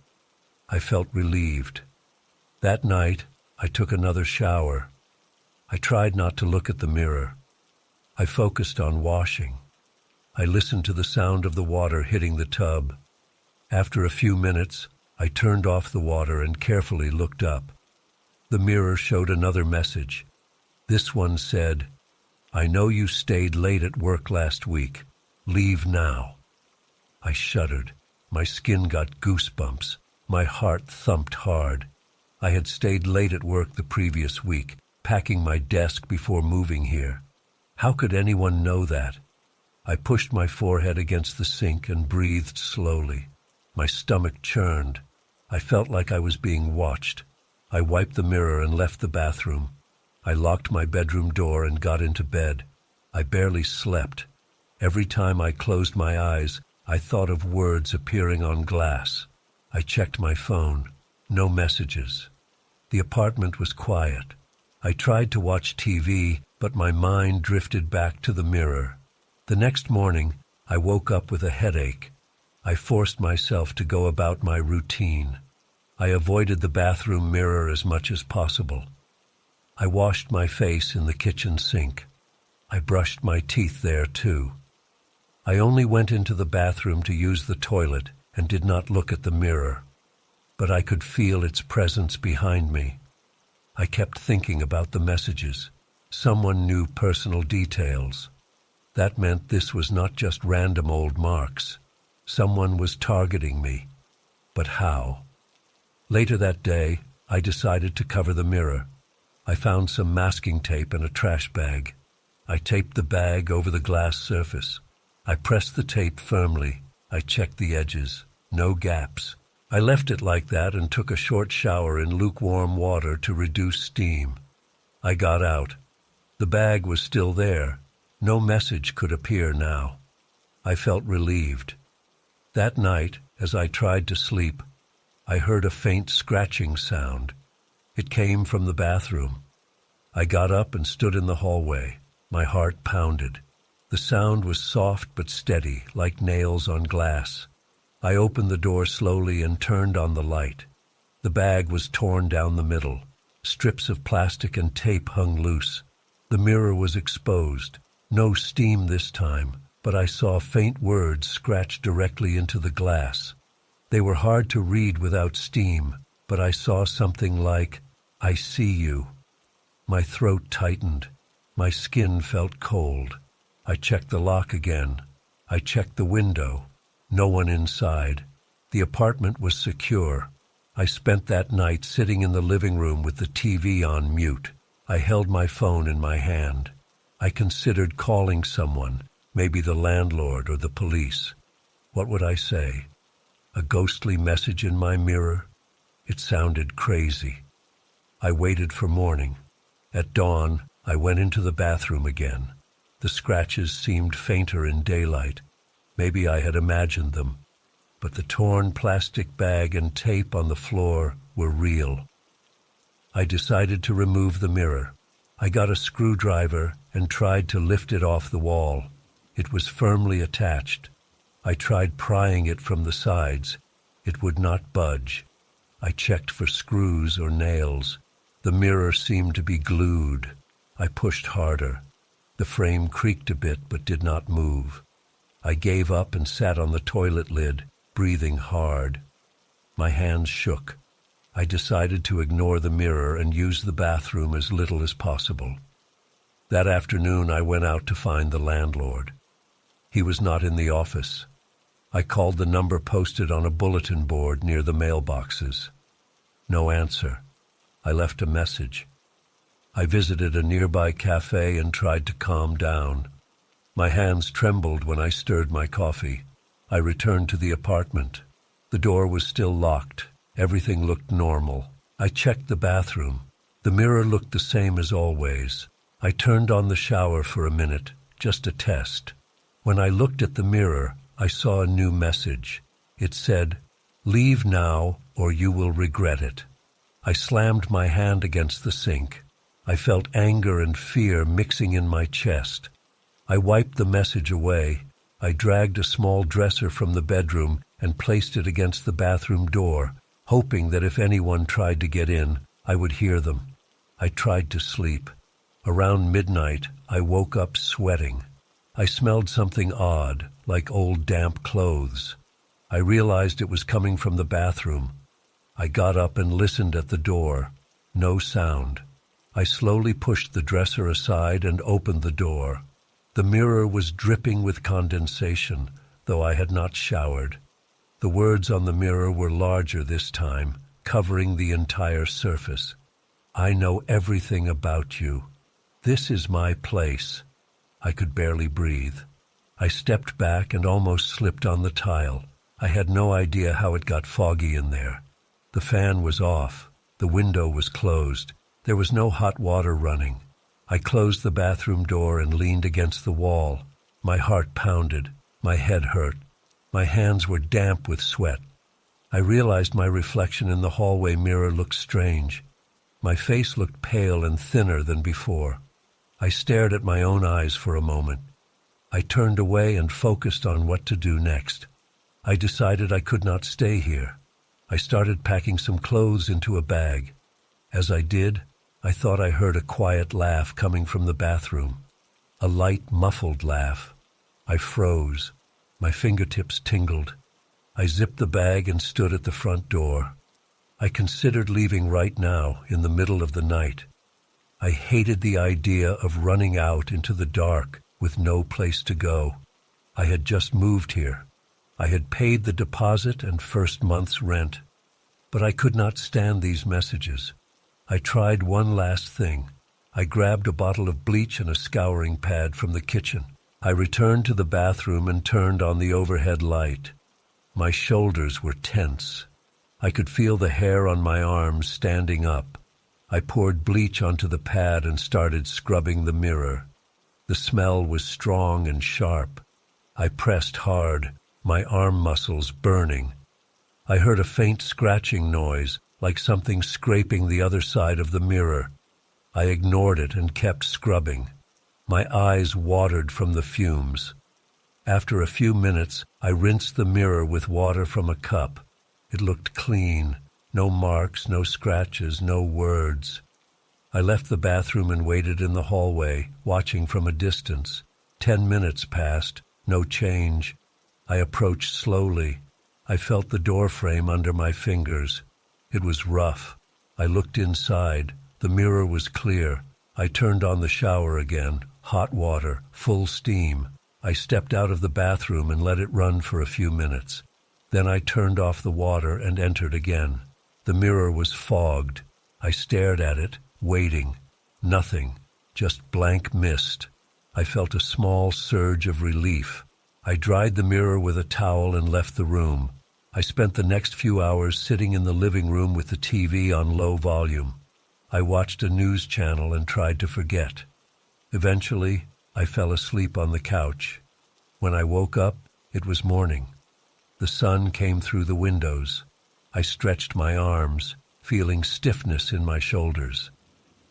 I felt relieved. That night, I took another shower. I tried not to look at the mirror. I focused on washing. I listened to the sound of the water hitting the tub. After a few minutes, I turned off the water and carefully looked up. The mirror showed another message. This one said, "I know you stayed late at work last week. Leave now." I shuddered. My skin got goosebumps. My heart thumped hard. I had stayed late at work the previous week, packing my desk before moving here. How could anyone know that? I pushed my forehead against the sink and breathed slowly. My stomach churned. I felt like I was being watched. I wiped the mirror and left the bathroom. I locked my bedroom door and got into bed. I barely slept. Every time I closed my eyes, I thought of words appearing on glass. I checked my phone. No messages. The apartment was quiet. I tried to watch TV, but my mind drifted back to the mirror. The next morning, I woke up with a headache. I forced myself to go about my routine. I avoided the bathroom mirror as much as possible. I washed my face in the kitchen sink. I brushed my teeth there too. I only went into the bathroom to use the toilet and did not look at the mirror. But I could feel its presence behind me. I kept thinking about the messages. Someone knew personal details. That meant this was not just random old marks. Someone was targeting me. But how? Later that day, I decided to cover the mirror. I found some masking tape and a trash bag. I taped the bag over the glass surface. I pressed the tape firmly. I checked the edges. no gaps. I left it like that and took a short shower in lukewarm water to reduce steam. I got out. The bag was still there. No message could appear now. I felt relieved. That night, as I tried to sleep, I heard a faint scratching sound. It came from the bathroom. I got up and stood in the hallway. My heart pounded. The sound was soft but steady, like nails on glass. I opened the door slowly and turned on the light. The bag was torn down the middle. Strips of plastic and tape hung loose. The mirror was exposed. No steam this time, but I saw faint words scratched directly into the glass. They were hard to read without steam, but I saw something like, "I see you." My throat tightened. My skin felt cold. I checked the lock again. I checked the window. No one inside. The apartment was secure. I spent that night sitting in the living room with the TV on mute. I held my phone in my hand. I considered calling someone, maybe the landlord or the police. What would I say? A ghostly message in my mirror? It sounded crazy. I waited for morning. At dawn, I went into the bathroom again. The scratches seemed fainter in daylight. Maybe I had imagined them. But the torn plastic bag and tape on the floor were real. I decided to remove the mirror. I got a screwdriver and tried to lift it off the wall. It was firmly attached. I tried prying it from the sides. It would not budge. I checked for screws or nails. The mirror seemed to be glued. I pushed harder. The frame creaked a bit but did not move. I gave up and sat on the toilet lid, breathing hard. My hands shook. I decided to ignore the mirror and use the bathroom as little as possible. That afternoon I went out to find the landlord. He was not in the office. I called the number posted on a bulletin board near the mailboxes. No answer. I left a message. I visited a nearby cafe and tried to calm down. My hands trembled when I stirred my coffee. I returned to the apartment. The door was still locked. Everything looked normal. I checked the bathroom. The mirror looked the same as always. I turned on the shower for a minute, just a test. When I looked at the mirror, I saw a new message. It said, "Leave now or you will regret it." I slammed my hand against the sink. I felt anger and fear mixing in my chest. I wiped the message away. I dragged a small dresser from the bedroom and placed it against the bathroom door, hoping that if anyone tried to get in, I would hear them. I tried to sleep. Around midnight, I woke up sweating. I smelled something odd, like old damp clothes. I realized it was coming from the bathroom. I got up and listened at the door. No sound. I slowly pushed the dresser aside and opened the door. The mirror was dripping with condensation, though I had not showered. The words on the mirror were larger this time, covering the entire surface. "I know everything about you. This is my place." I could barely breathe. I stepped back and almost slipped on the tile. I had no idea how it got foggy in there. The fan was off. The window was closed. There was no hot water running. I closed the bathroom door and leaned against the wall. My heart pounded. My head hurt. My hands were damp with sweat. I realized my reflection in the hallway mirror looked strange. My face looked pale and thinner than before. I stared at my own eyes for a moment. I turned away and focused on what to do next. I decided I could not stay here. I started packing some clothes into a bag. As I did, I thought I heard a quiet laugh coming from the bathroom. A light, muffled laugh. I froze. My fingertips tingled. I zipped the bag and stood at the front door. I considered leaving right now, in the middle of the night. I hated the idea of running out into the dark with no place to go. I had just moved here. I had paid the deposit and first month's rent. But I could not stand these messages. I tried one last thing. I grabbed a bottle of bleach and a scouring pad from the kitchen. I returned to the bathroom and turned on the overhead light. My shoulders were tense. I could feel the hair on my arms standing up. I poured bleach onto the pad and started scrubbing the mirror. The smell was strong and sharp. I pressed hard, my arm muscles burning. I heard a faint scratching noise, like something scraping the other side of the mirror. I ignored it and kept scrubbing. My eyes watered from the fumes. After a few minutes, I rinsed the mirror with water from a cup. It looked clean. No marks, no scratches, no words. I left the bathroom and waited in the hallway, watching from a distance. 10 minutes passed, no change. I approached slowly. I felt the door frame under my fingers. It was rough. I looked inside. The mirror was clear. I turned on the shower again. Hot water, full steam. I stepped out of the bathroom and let it run for a few minutes. Then I turned off the water and entered again. The mirror was fogged. I stared at it, waiting. Nothing, just blank mist. I felt a small surge of relief. I dried the mirror with a towel and left the room. I spent the next few hours sitting in the living room with the TV on low volume. I watched a news channel and tried to forget. Eventually, I fell asleep on the couch. When I woke up, it was morning. The sun came through the windows. I stretched my arms, feeling stiffness in my shoulders.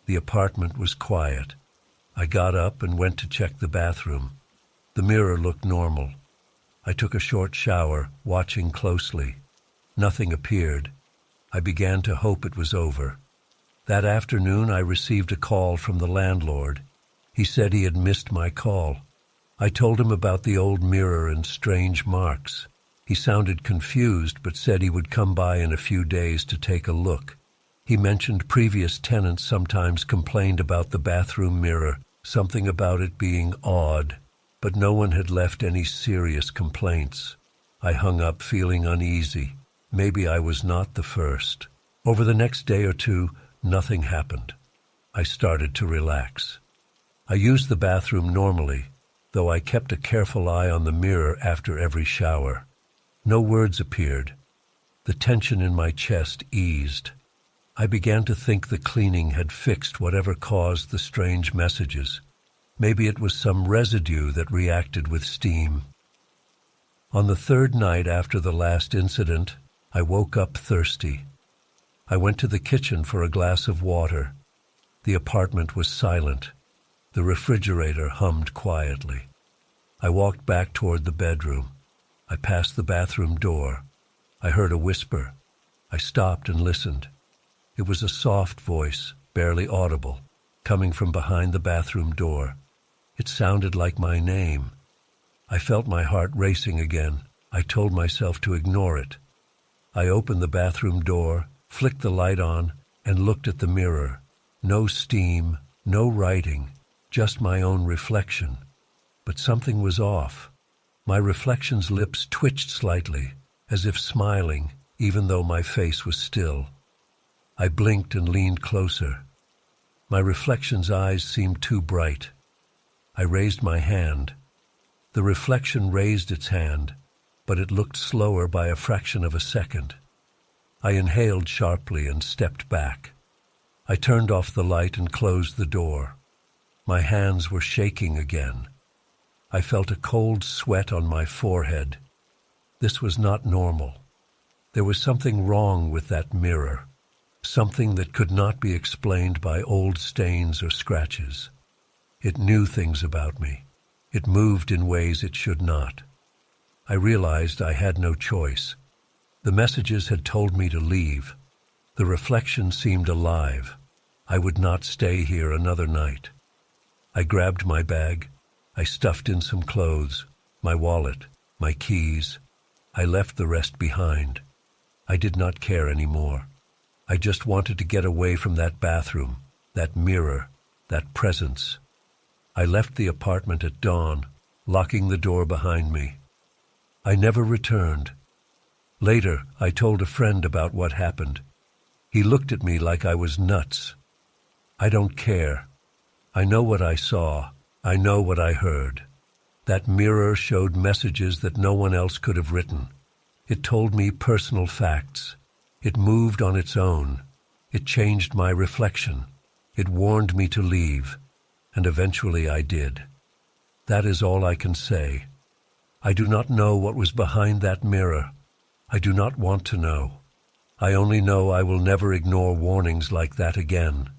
The apartment was quiet. I got up and went to check the bathroom. The mirror looked normal. I took a short shower, watching closely. Nothing appeared. I began to hope it was over. That afternoon, I received a call from the landlord. He said he had missed my call. I told him about the old mirror and strange marks. He sounded confused, but said he would come by in a few days to take a look. He mentioned previous tenants sometimes complained about the bathroom mirror, something about it being odd, but no one had left any serious complaints. I hung up feeling uneasy. Maybe I was not the first. Over the next day or two, nothing happened. I started to relax. I used the bathroom normally, though I kept a careful eye on the mirror after every shower. No words appeared. The tension in my chest eased. I began to think the cleaning had fixed whatever caused the strange messages. Maybe it was some residue that reacted with steam. On the third night after the last incident, I woke up thirsty. I went to the kitchen for a glass of water. The apartment was silent. The refrigerator hummed quietly. I walked back toward the bedroom. I passed the bathroom door. I heard a whisper. I stopped and listened. It was a soft voice, barely audible, coming from behind the bathroom door. It sounded like my name. I felt my heart racing again. I told myself to ignore it. I opened the bathroom door, flicked the light on, and looked at the mirror. No steam, no writing, just my own reflection. But something was off. My reflection's lips twitched slightly, as if smiling, even though my face was still. I blinked and leaned closer. My reflection's eyes seemed too bright. I raised my hand. The reflection raised its hand, but it looked slower by a fraction of a second. I inhaled sharply and stepped back. I turned off the light and closed the door. My hands were shaking again. I felt a cold sweat on my forehead. This was not normal. There was something wrong with that mirror, something that could not be explained by old stains or scratches. It knew things about me. It moved in ways it should not. I realized I had no choice. The messages had told me to leave. The reflection seemed alive. I would not stay here another night. I grabbed my bag. I stuffed in some clothes, my wallet, my keys. I left the rest behind. I did not care anymore. I just wanted to get away from that bathroom, that mirror, that presence. I left the apartment at dawn, locking the door behind me. I never returned. Later, I told a friend about what happened. He looked at me like I was nuts. I don't care. I know what I saw. I know what I heard. That mirror showed messages that no one else could have written. It told me personal facts. It moved on its own. It changed my reflection. It warned me to leave, and eventually I did. That is all I can say. I do not know what was behind that mirror. I do not want to know. I only know I will never ignore warnings like that again.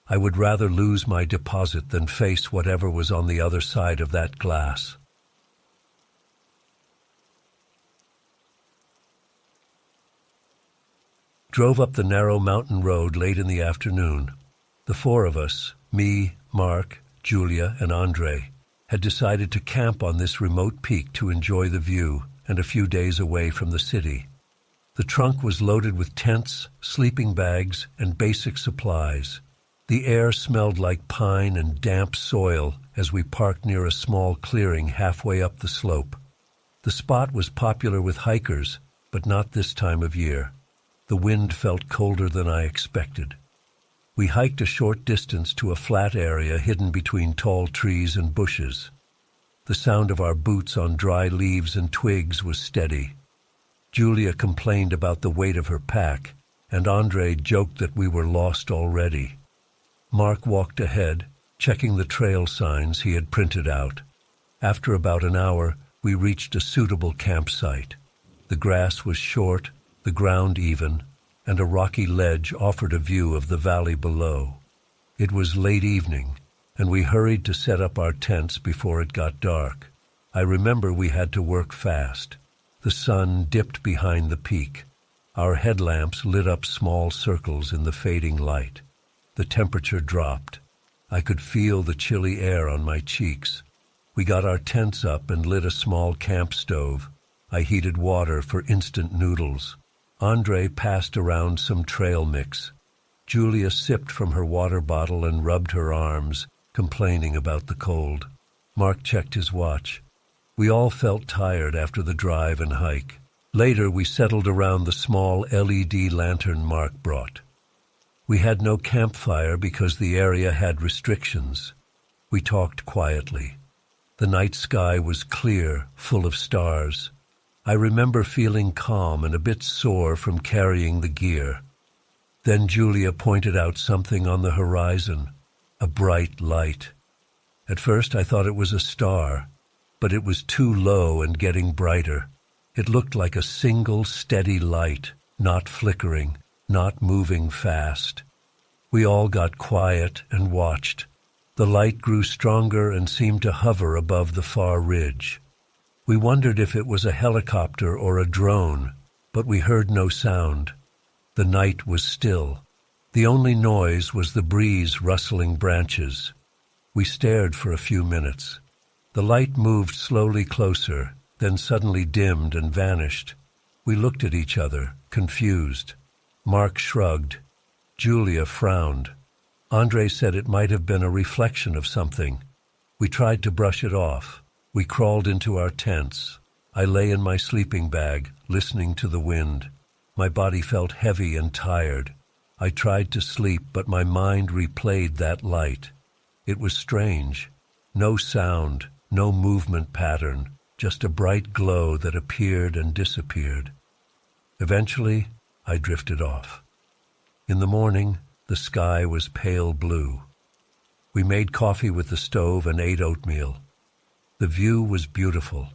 I would rather lose my deposit than face whatever was on the other side of that glass. Drove up the narrow mountain road late in the afternoon. The four of us, me, Mark, Julia, and Andre, had decided to camp on this remote peak to enjoy the view and a few days away from the city. The trunk was loaded with tents, sleeping bags, and basic supplies. The air smelled like pine and damp soil as we parked near a small clearing halfway up the slope. The spot was popular with hikers, but not this time of year. The wind felt colder than I expected. We hiked a short distance to a flat area hidden between tall trees and bushes. The sound of our boots on dry leaves and twigs was steady. Julia complained about the weight of her pack, and Andre joked that we were lost already. Mark walked ahead, checking the trail signs he had printed out. After about an hour, we reached a suitable campsite. The grass was short, the ground even, and a rocky ledge offered a view of the valley below. It was late evening, and we hurried to set up our tents before it got dark. I remember we had to work fast. The sun dipped behind the peak. Our headlamps lit up small circles in the fading light. The temperature dropped. I could feel the chilly air on my cheeks. We got our tents up and lit a small camp stove. I heated water for instant noodles. Andre passed around some trail mix. Julia sipped from her water bottle and rubbed her arms, complaining about the cold. Mark checked his watch. We all felt tired after the drive and hike. Later, we settled around the small LED lantern Mark brought. We had no campfire because the area had restrictions. We talked quietly. The night sky was clear, full of stars. I remember feeling calm and a bit sore from carrying the gear. Then Julia pointed out something on the horizon, a bright light. At first I thought it was a star, but it was too low and getting brighter. It looked like a single steady light, not flickering, not moving fast. We all got quiet and watched. The light grew stronger and seemed to hover above the far ridge. We wondered if it was a helicopter or a drone, but we heard no sound. The night was still. The only noise was the breeze rustling branches. We stared for a few minutes. The light moved slowly closer, then suddenly dimmed and vanished. We looked at each other, confused. Mark shrugged. Julia frowned. Andre said it might have been a reflection of something. We tried to brush it off. We crawled into our tents. I lay in my sleeping bag, listening to the wind. My body felt heavy and tired. I tried to sleep, but my mind replayed that light. It was strange. No sound, no movement pattern, just a bright glow that appeared and disappeared. Eventually, I drifted off. In the morning, the sky was pale blue. We made coffee with the stove and ate oatmeal. The view was beautiful.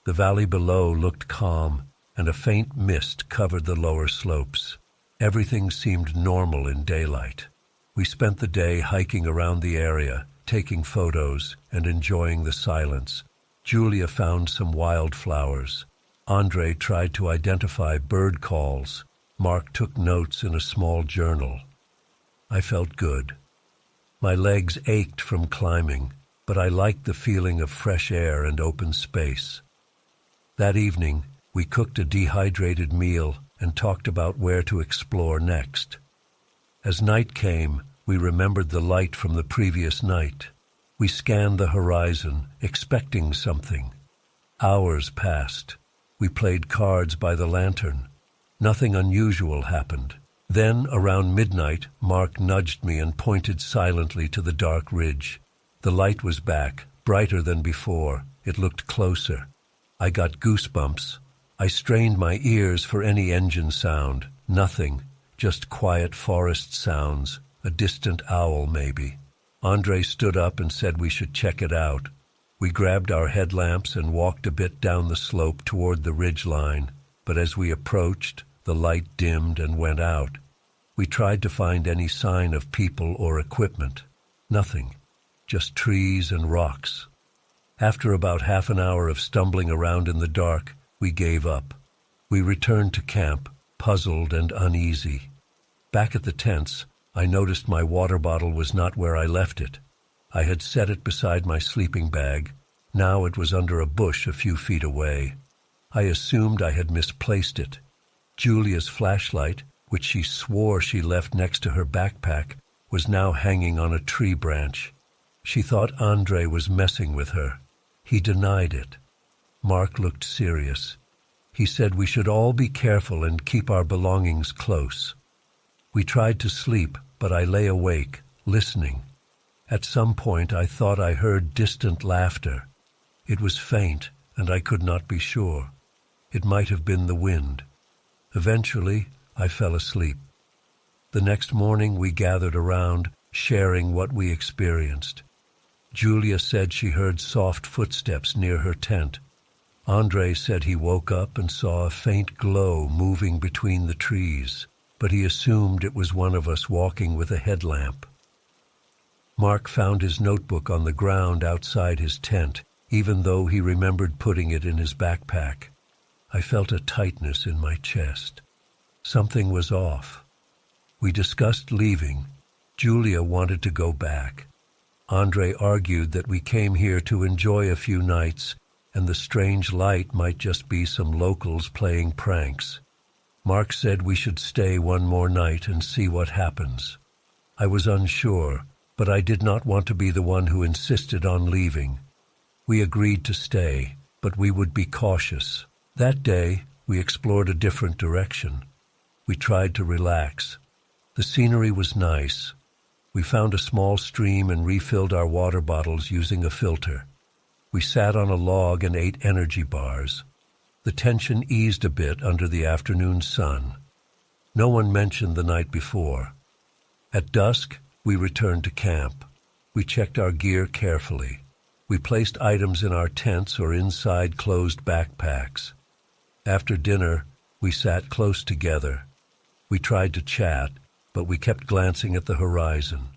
The valley below looked calm, and a faint mist covered the lower slopes. Everything seemed normal in daylight. We spent the day hiking around the area, taking photos and enjoying the silence. Julia found some wildflowers. Andre tried to identify bird calls. Mark took notes in a small journal. I felt good. My legs ached from climbing, but I liked the feeling of fresh air and open space. That evening, we cooked a dehydrated meal and talked about where to explore next. As night came, we remembered the light from the previous night. We scanned the horizon, expecting something. Hours passed. We played cards by the lantern. Nothing unusual happened. Then, around midnight, Mark nudged me and pointed silently to the dark ridge. The light was back, brighter than before. It looked closer. I got goosebumps. I strained my ears for any engine sound. Nothing, just quiet forest sounds, a distant owl maybe. Andre stood up and said we should check it out. We grabbed our headlamps and walked a bit down the slope toward the ridge line, but as we approached, the light dimmed and went out. We tried to find any sign of people or equipment. Nothing, just trees and rocks. After about half an hour of stumbling around in the dark, we gave up. We returned to camp, puzzled and uneasy. Back at the tents, I noticed my water bottle was not where I left it. I had set it beside my sleeping bag. Now it was under a bush a few feet away. I assumed I had misplaced it. Julia's flashlight, which she swore she left next to her backpack, was now hanging on a tree branch. She thought Andre was messing with her. He denied it. Mark looked serious. He said we should all be careful and keep our belongings close. We tried to sleep, but I lay awake, listening. At some point I thought I heard distant laughter. It was faint, and I could not be sure. It might have been the wind. Eventually, I fell asleep. The next morning we gathered around, sharing what we experienced. Julia said she heard soft footsteps near her tent. Andre said he woke up and saw a faint glow moving between the trees, but he assumed it was one of us walking with a headlamp. Mark found his notebook on the ground outside his tent, even though he remembered putting it in his backpack. I felt a tightness in my chest. Something was off. We discussed leaving. Julia wanted to go back. Andre argued that we came here to enjoy a few nights, and the strange light might just be some locals playing pranks. Mark said we should stay one more night and see what happens. I was unsure, but I did not want to be the one who insisted on leaving. We agreed to stay, but we would be cautious. That day, we explored a different direction. We tried to relax. The scenery was nice. We found a small stream and refilled our water bottles using a filter. We sat on a log and ate energy bars. The tension eased a bit under the afternoon sun. No one mentioned the night before. At dusk, we returned to camp. We checked our gear carefully. We placed items in our tents or inside closed backpacks. After dinner, we sat close together. We tried to chat, but we kept glancing at the horizon.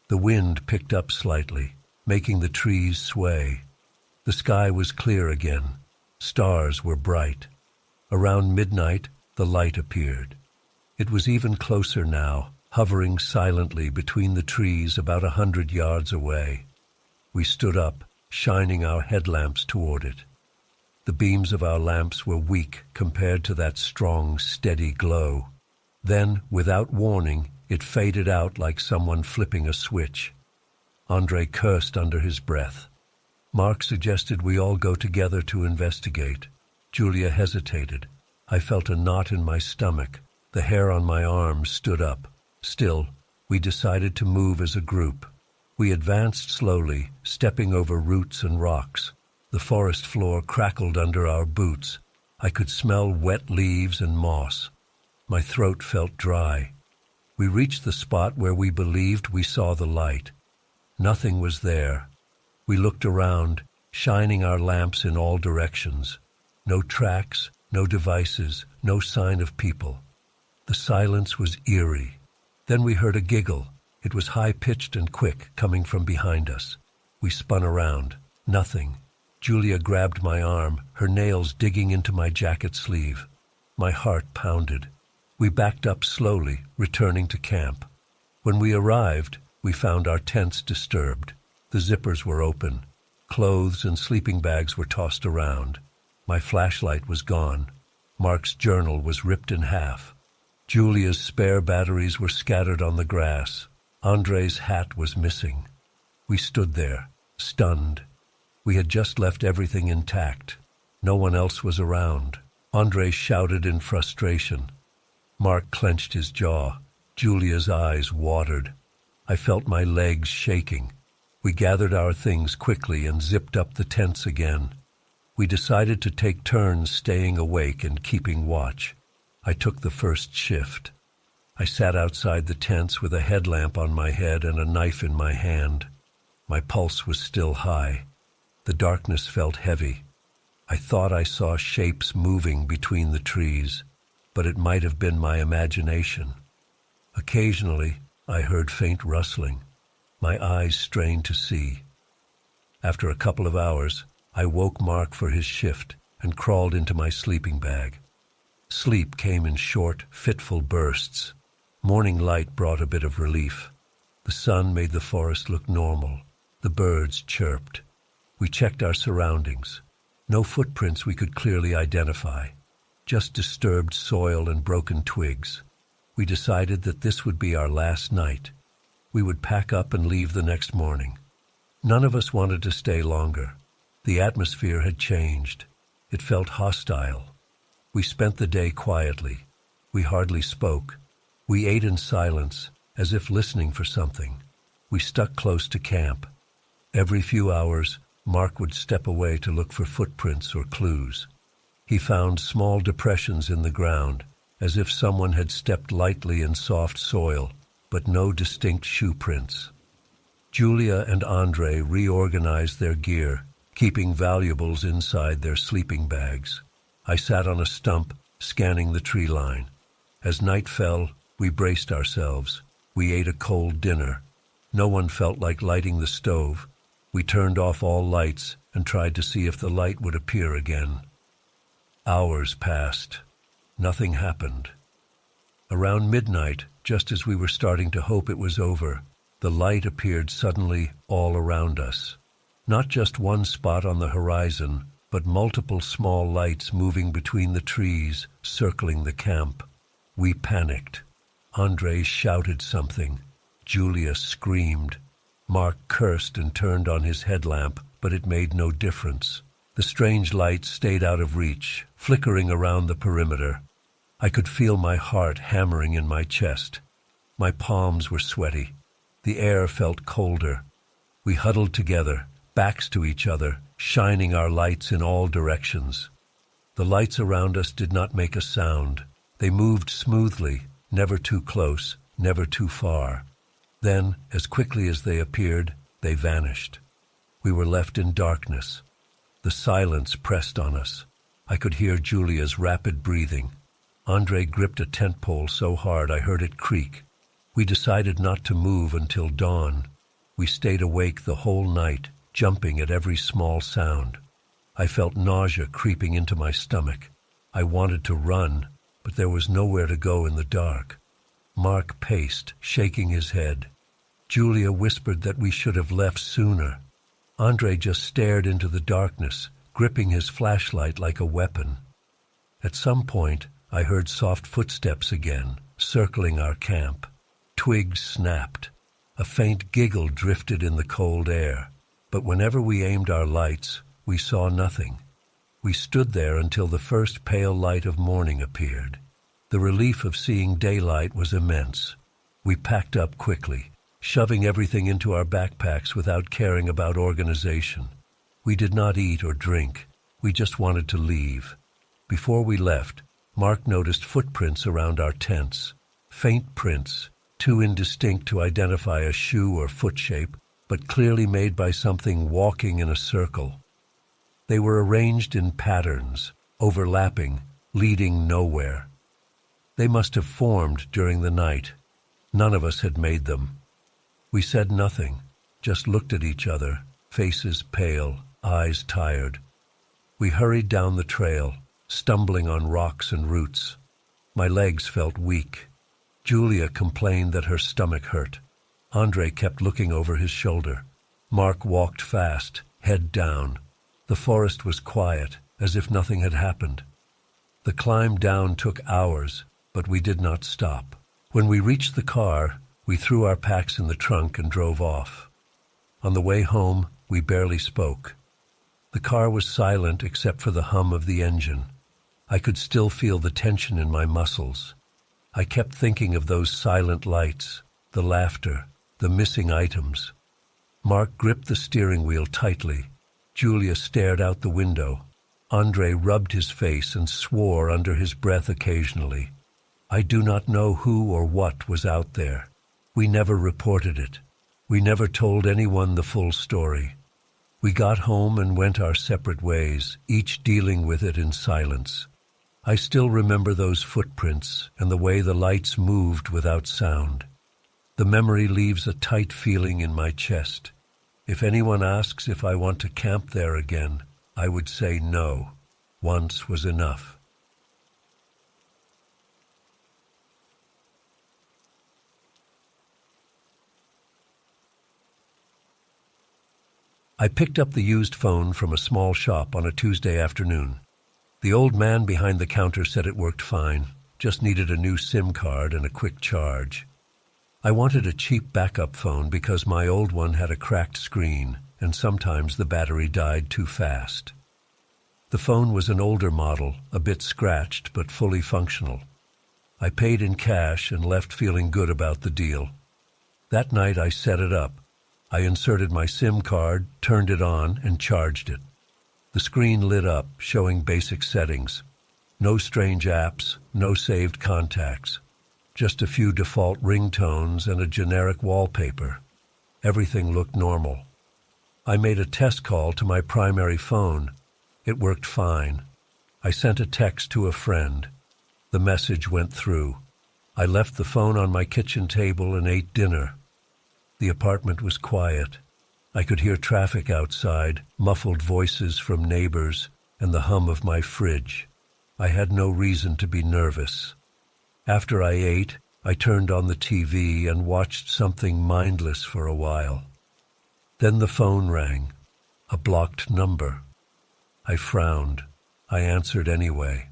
The wind picked up slightly, making the trees sway. The sky was clear again. Stars were bright. Around midnight, the light appeared. It was even closer now, hovering silently between the trees about 100 yards away. We stood up, shining our headlamps toward it. The beams of our lamps were weak compared to that strong, steady glow. Then, without warning, it faded out like someone flipping a switch. Andre cursed under his breath. Mark suggested we all go together to investigate. Julia hesitated. I felt a knot in my stomach. The hair on my arms stood up. Still, we decided to move as a group. We advanced slowly, stepping over roots and rocks. The forest floor crackled under our boots. I could smell wet leaves and moss. My throat felt dry. We reached the spot where we believed we saw the light. Nothing was there. We looked around, shining our lamps in all directions. No tracks, no devices, no sign of people. The silence was eerie. Then we heard a giggle. It was high-pitched and quick, coming from behind us. We spun around. Nothing. Julia grabbed my arm, her nails digging into my jacket sleeve. My heart pounded. We backed up slowly, returning to camp. When we arrived, we found our tents disturbed. The zippers were open. Clothes and sleeping bags were tossed around. My flashlight was gone. Mark's journal was ripped in half. Julia's spare batteries were scattered on the grass. Andre's hat was missing. We stood there, stunned. We had just left everything intact. No one else was around. Andre shouted in frustration. Mark clenched his jaw. Julia's eyes watered. I felt my legs shaking. We gathered our things quickly and zipped up the tents again. We decided to take turns staying awake and keeping watch. I took the first shift. I sat outside the tents with a headlamp on my head and a knife in my hand. My pulse was still high. The darkness felt heavy. I thought I saw shapes moving between the trees, but it might have been my imagination. Occasionally, I heard faint rustling. My eyes strained to see. After a couple of hours, I woke Mark for his shift and crawled into my sleeping bag. Sleep came in short, fitful bursts. Morning light brought a bit of relief. The sun made the forest look normal. The birds chirped. We checked our surroundings. No footprints we could clearly identify, just disturbed soil and broken twigs. We decided that this would be our last night. We would pack up and leave the next morning. None of us wanted to stay longer. The atmosphere had changed. It felt hostile. We spent the day quietly. We hardly spoke. We ate in silence, as if listening for something. We stuck close to camp. Every few hours, Mark would step away to look for footprints or clues. He found small depressions in the ground, as if someone had stepped lightly in soft soil, but no distinct shoe prints. Julia and Andre reorganized their gear, keeping valuables inside their sleeping bags. I sat on a stump, scanning the tree line. As night fell, we braced ourselves. We ate a cold dinner. No one felt like lighting the stove. We turned off all lights and tried to see if the light would appear again. Hours passed. Nothing happened. Around midnight, just as we were starting to hope it was over, the light appeared suddenly all around us. Not just one spot on the horizon, but multiple small lights moving between the trees, circling the camp. We panicked. Andre shouted something. Julia screamed. Mark cursed and turned on his headlamp, but it made no difference. The strange lights stayed out of reach, flickering around the perimeter. I could feel my heart hammering in my chest. My palms were sweaty. The air felt colder. We huddled together, backs to each other, shining our lights in all directions. The lights around us did not make a sound. They moved smoothly, never too close, never too far. Then, as quickly as they appeared, they vanished. We were left in darkness. The silence pressed on us. I could hear Julia's rapid breathing. Andre gripped a tent pole so hard I heard it creak. We decided not to move until dawn. We stayed awake the whole night, jumping at every small sound. I felt nausea creeping into my stomach. I wanted to run, but there was nowhere to go in the dark. Mark paced, shaking his head. Julia whispered that we should have left sooner. Andre just stared into the darkness, gripping his flashlight like a weapon. At some point, I heard soft footsteps again, circling our camp. Twigs snapped. A faint giggle drifted in the cold air. But whenever we aimed our lights, we saw nothing. We stood there until the first pale light of morning appeared. The relief of seeing daylight was immense. We packed up quickly, shoving everything into our backpacks without caring about organization. We did not eat or drink. We just wanted to leave. Before we left, Mark noticed footprints around our tents. Faint prints, too indistinct to identify a shoe or foot shape, but clearly made by something walking in a circle. They were arranged in patterns, overlapping, leading nowhere. They must have formed during the night. None of us had made them. We said nothing, just looked at each other, faces pale, eyes tired. We hurried down the trail, stumbling on rocks and roots. My legs felt weak. Julia complained that her stomach hurt. Andre kept looking over his shoulder. Mark walked fast, head down. The forest was quiet, as if nothing had happened. The climb down took hours, but we did not stop. When we reached the car, we threw our packs in the trunk and drove off. On the way home, we barely spoke. The car was silent except for the hum of the engine. I could still feel the tension in my muscles. I kept thinking of those silent lights, the laughter, the missing items. Mark gripped the steering wheel tightly. Julia stared out the window. Andre rubbed his face and swore under his breath occasionally. I do not know who or what was out there. We never reported it. We never told anyone the full story. We got home and went our separate ways, each dealing with it in silence. I still remember those footprints and the way the lights moved without sound. The memory leaves a tight feeling in my chest. If anyone asks if I want to camp there again, I would say no. Once was enough. I picked up the used phone from a small shop on a Tuesday afternoon. The old man behind the counter said it worked fine, just needed a new SIM card and a quick charge. I wanted a cheap backup phone because my old one had a cracked screen, and sometimes the battery died too fast. The phone was an older model, a bit scratched but fully functional. I paid in cash and left feeling good about the deal. That night I set it up. I inserted my SIM card, turned it on, and charged it. The screen lit up, showing basic settings. No strange apps, no saved contacts. Just a few default ringtones and a generic wallpaper. Everything looked normal. I made a test call to my primary phone. It worked fine. I sent a text to a friend. The message went through. I left the phone on my kitchen table and ate dinner. The apartment was quiet. I could hear traffic outside, muffled voices from neighbors, and the hum of my fridge. I had no reason to be nervous. After I ate, I turned on the TV and watched something mindless for a while. Then the phone rang. A blocked number. I frowned. I answered anyway.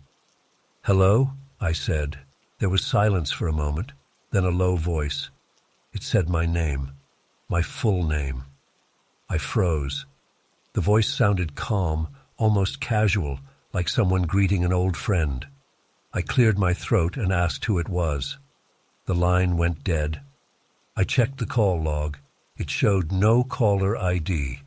"Hello?" I said. There was silence for a moment, then a low voice. It said my name, my full name. I froze. The voice sounded calm, almost casual, like someone greeting an old friend. I cleared my throat and asked who it was. The line went dead. I checked the call log. It showed no caller ID.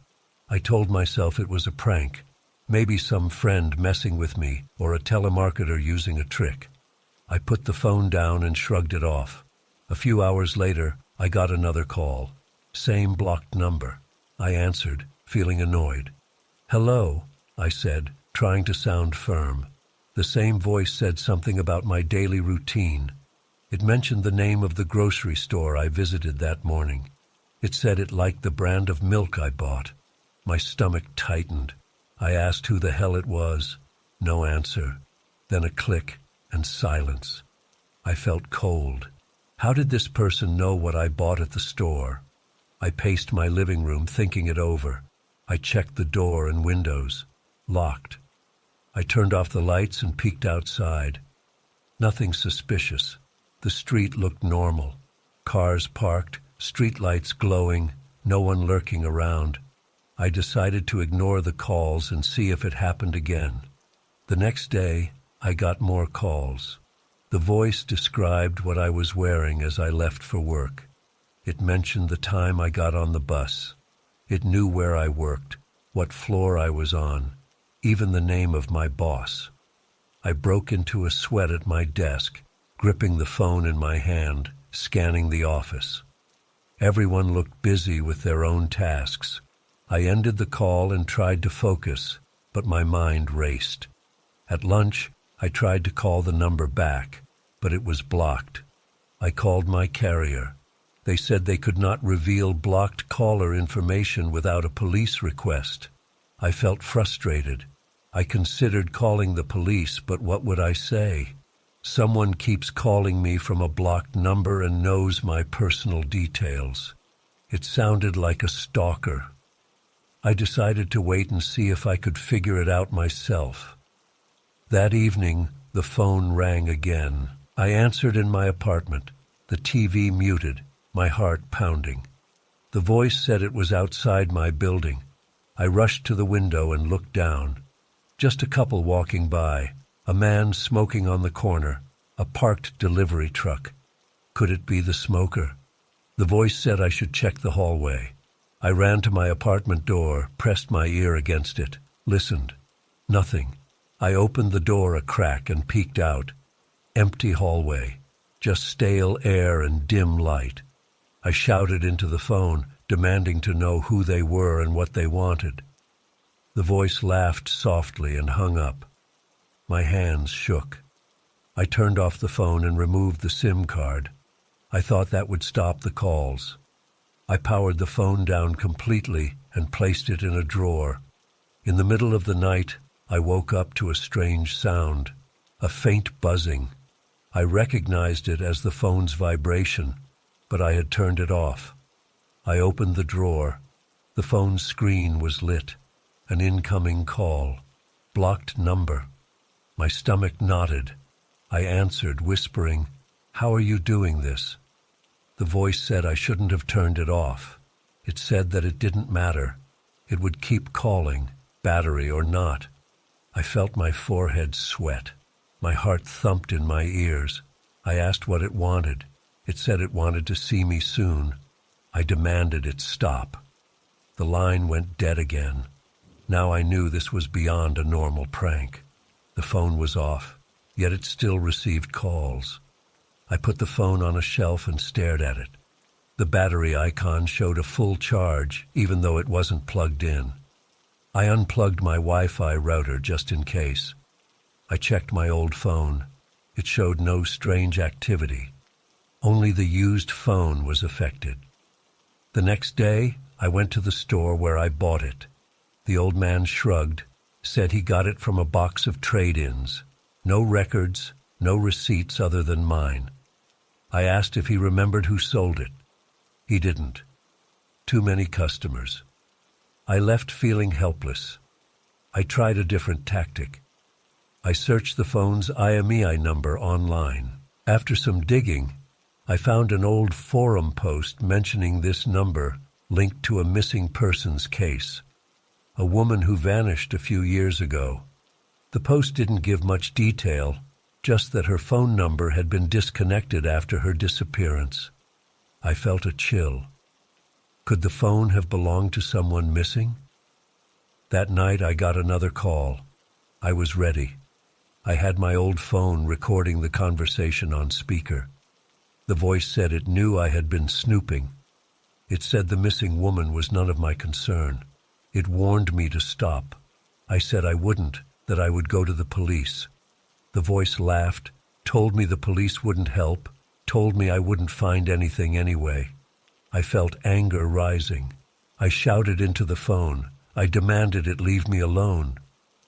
I told myself it was a prank, maybe some friend messing with me or a telemarketer using a trick. I put the phone down and shrugged it off. A few hours later, I got another call. Same blocked number. I answered, feeling annoyed. "Hello," I said, trying to sound firm. The same voice said something about my daily routine. It mentioned the name of the grocery store I visited that morning. It said it liked the brand of milk I bought. My stomach tightened. I asked who the hell it was. No answer. Then a click and silence. I felt cold. How did this person know what I bought at the store? I paced my living room, thinking it over. I checked the door and windows. Locked. I turned off the lights and peeked outside. Nothing suspicious. The street looked normal. Cars parked, streetlights glowing, no one lurking around. I decided to ignore the calls and see if it happened again. The next day, I got more calls. The voice described what I was wearing as I left for work. It mentioned the time I got on the bus. It knew where I worked, what floor I was on, even the name of my boss. I broke into a sweat at my desk, gripping the phone in my hand, scanning the office. Everyone looked busy with their own tasks. I ended the call and tried to focus, but my mind raced. At lunch, I tried to call the number back, but it was blocked. I called my carrier. They said they could not reveal blocked caller information without a police request. I felt frustrated. I considered calling the police, but what would I say? Someone keeps calling me from a blocked number and knows my personal details. It sounded like a stalker. I decided to wait and see if I could figure it out myself. That evening, the phone rang again. I answered in my apartment, the TV muted, my heart pounding. The voice said it was outside my building. I rushed to the window and looked down. Just a couple walking by, a man smoking on the corner, a parked delivery truck. Could it be the smoker? The voice said I should check the hallway. I ran to my apartment door, pressed my ear against it, listened. Nothing. I opened the door a crack and peeked out. Empty hallway. Just stale air and dim light. I shouted into the phone, demanding to know who they were and what they wanted. The voice laughed softly and hung up. My hands shook. I turned off the phone and removed the SIM card. I thought that would stop the calls. I powered the phone down completely and placed it in a drawer. In the middle of the night, I woke up to a strange sound, a faint buzzing. I recognized it as the phone's vibration, but I had turned it off. I opened the drawer. The phone's screen was lit. An incoming call. Blocked number. My stomach knotted. I answered, whispering, "How are you doing this?" The voice said I shouldn't have turned it off. It said that it didn't matter. It would keep calling, battery or not. I felt my forehead sweat. My heart thumped in my ears. I asked what it wanted. It said it wanted to see me soon. I demanded it stop. The line went dead again. Now I knew this was beyond a normal prank. The phone was off, yet it still received calls. I put the phone on a shelf and stared at it. The battery icon showed a full charge, even though it wasn't plugged in. I unplugged my Wi-Fi router just in case. I checked my old phone. It showed no strange activity. Only the used phone was affected. The next day, I went to the store where I bought it. The old man shrugged, said he got it from a box of trade-ins. No records, no receipts other than mine. I asked if he remembered who sold it. He didn't. Too many customers. I left feeling helpless. I tried a different tactic. I searched the phone's IMEI number online. After some digging, I found an old forum post mentioning this number linked to a missing persons case, a woman who vanished a few years ago. The post didn't give much detail, just that her phone number had been disconnected after her disappearance. I felt a chill. Could the phone have belonged to someone missing? That night I got another call. I was ready. I had my old phone recording the conversation on speaker. The voice said it knew I had been snooping. It said the missing woman was none of my concern. It warned me to stop. I said I wouldn't, that I would go to the police. The voice laughed, told me the police wouldn't help, told me I wouldn't find anything anyway. I felt anger rising. I shouted into the phone. I demanded it leave me alone.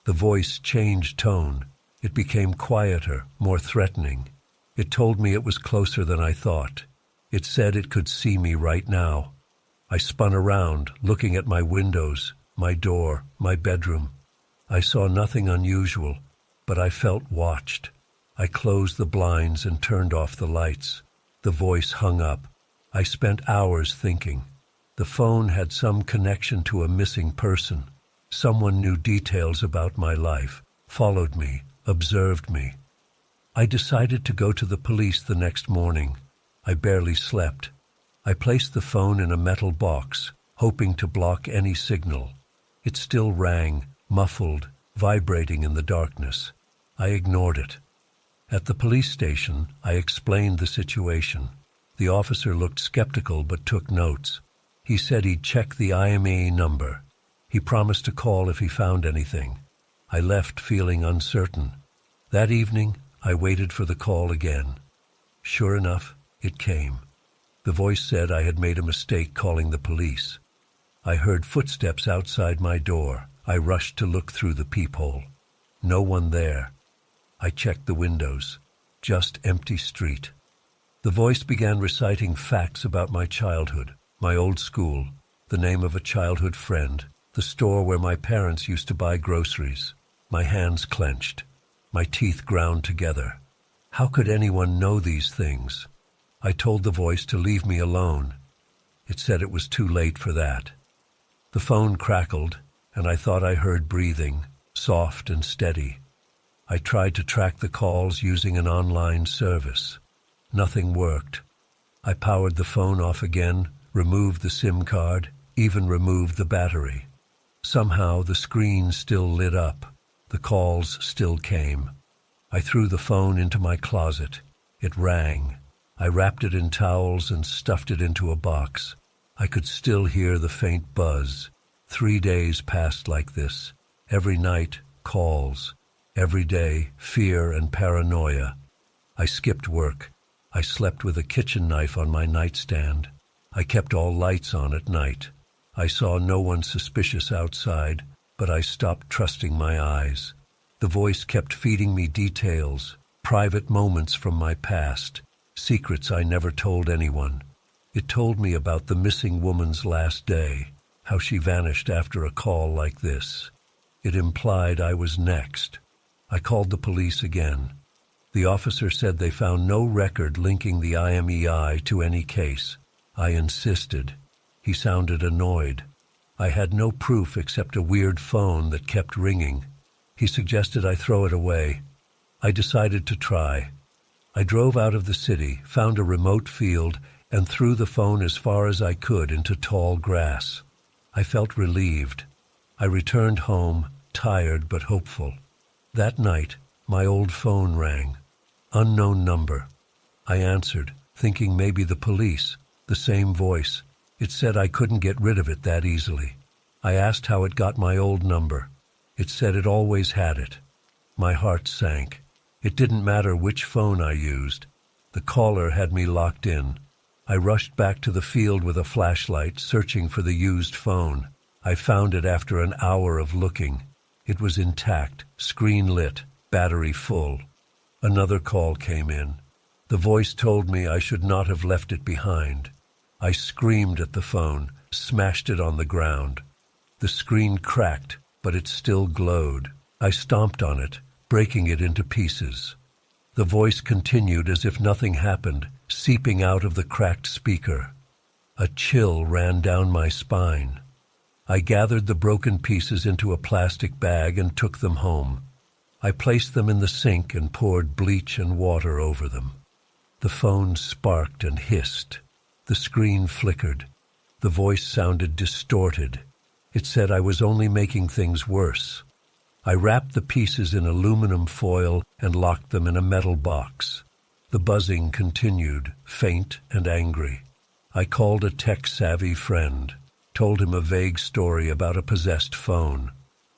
The voice changed tone. It became quieter, more threatening. It told me it was closer than I thought. It said it could see me right now. I spun around, looking at my windows, my door, my bedroom. I saw nothing unusual, but I felt watched. I closed the blinds and turned off the lights. The voice hung up. I spent hours thinking. The phone had some connection to a missing person. Someone knew details about my life, followed me, observed me. I decided to go to the police the next morning. I barely slept. I placed the phone in a metal box, hoping to block any signal. It still rang, muffled, vibrating in the darkness. I ignored it. At the police station, I explained the situation. The officer looked skeptical but took notes. He said he'd check the IMEI number. He promised to call if he found anything. I left feeling uncertain. That evening, I waited for the call again. Sure enough, it came. The voice said I had made a mistake calling the police. I heard footsteps outside my door. I rushed to look through the peephole. No one there. I checked the windows. Just empty street. The voice began reciting facts about my childhood, my old school, the name of a childhood friend, the store where my parents used to buy groceries. My hands clenched. My teeth ground together. How could anyone know these things? I told the voice to leave me alone. It said it was too late for that. The phone crackled, and I thought I heard breathing, soft and steady. I tried to track the calls using an online service. Nothing worked. I powered the phone off again, removed the SIM card, even removed the battery. Somehow the screen still lit up. The calls still came. I threw the phone into my closet. It rang. I wrapped it in towels and stuffed it into a box. I could still hear the faint buzz. 3 days passed like this. Every night, calls. Every day, fear and paranoia. I skipped work. I slept with a kitchen knife on my nightstand. I kept all lights on at night. I saw no one suspicious outside, but I stopped trusting my eyes. The voice kept feeding me details, private moments from my past, secrets I never told anyone. It told me about the missing woman's last day, how she vanished after a call like this. It implied I was next. I called the police again. The officer said they found no record linking the IMEI to any case. I insisted. He sounded annoyed. I had no proof except a weird phone that kept ringing. He suggested I throw it away. I decided to try. I drove out of the city, found a remote field, and threw the phone as far as I could into tall grass. I felt relieved. I returned home, tired but hopeful. That night, my old phone rang. Unknown number. I answered, thinking maybe the police. The same voice. It said I couldn't get rid of it that easily. I asked how it got my old number. It said it always had it. My heart sank. It didn't matter which phone I used. The caller had me locked in. I rushed back to the field with a flashlight, searching for the used phone. I found it after an hour of looking. It was intact, screen lit, battery full. Another call came in. The voice told me I should not have left it behind. I screamed at the phone, smashed it on the ground. The screen cracked, but it still glowed. I stomped on it, breaking it into pieces. The voice continued as if nothing happened, seeping out of the cracked speaker. A chill ran down my spine. I gathered the broken pieces into a plastic bag and took them home. I placed them in the sink and poured bleach and water over them. The phone sparked and hissed. The screen flickered. The voice sounded distorted. It said I was only making things worse. I wrapped the pieces in aluminum foil and locked them in a metal box. The buzzing continued, faint and angry. I called a tech-savvy friend, told him a vague story about a possessed phone.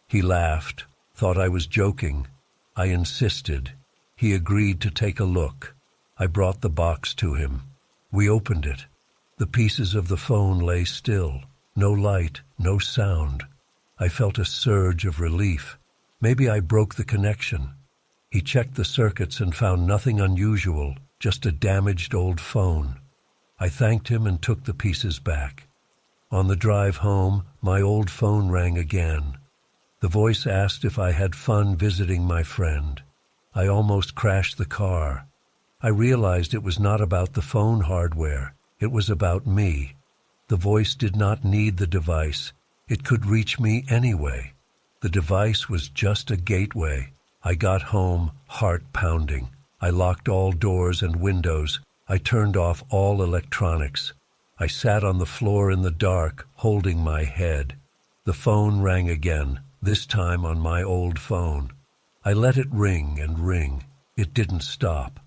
He laughed, thought I was joking. I insisted. He agreed to take a look. I brought the box to him. We opened it. The pieces of the phone lay still. No light, no sound. I felt a surge of relief. Maybe I broke the connection. He checked the circuits and found nothing unusual, just a damaged old phone. I thanked him and took the pieces back. On the drive home, my old phone rang again. The voice asked if I had fun visiting my friend. I almost crashed the car. I realized it was not about the phone hardware. It was about me. The voice did not need the device. It could reach me anyway. The device was just a gateway. I got home, heart pounding. I locked all doors and windows. I turned off all electronics. I sat on the floor in the dark, holding my head. The phone rang again, this time on my old phone. I let it ring and ring. It didn't stop.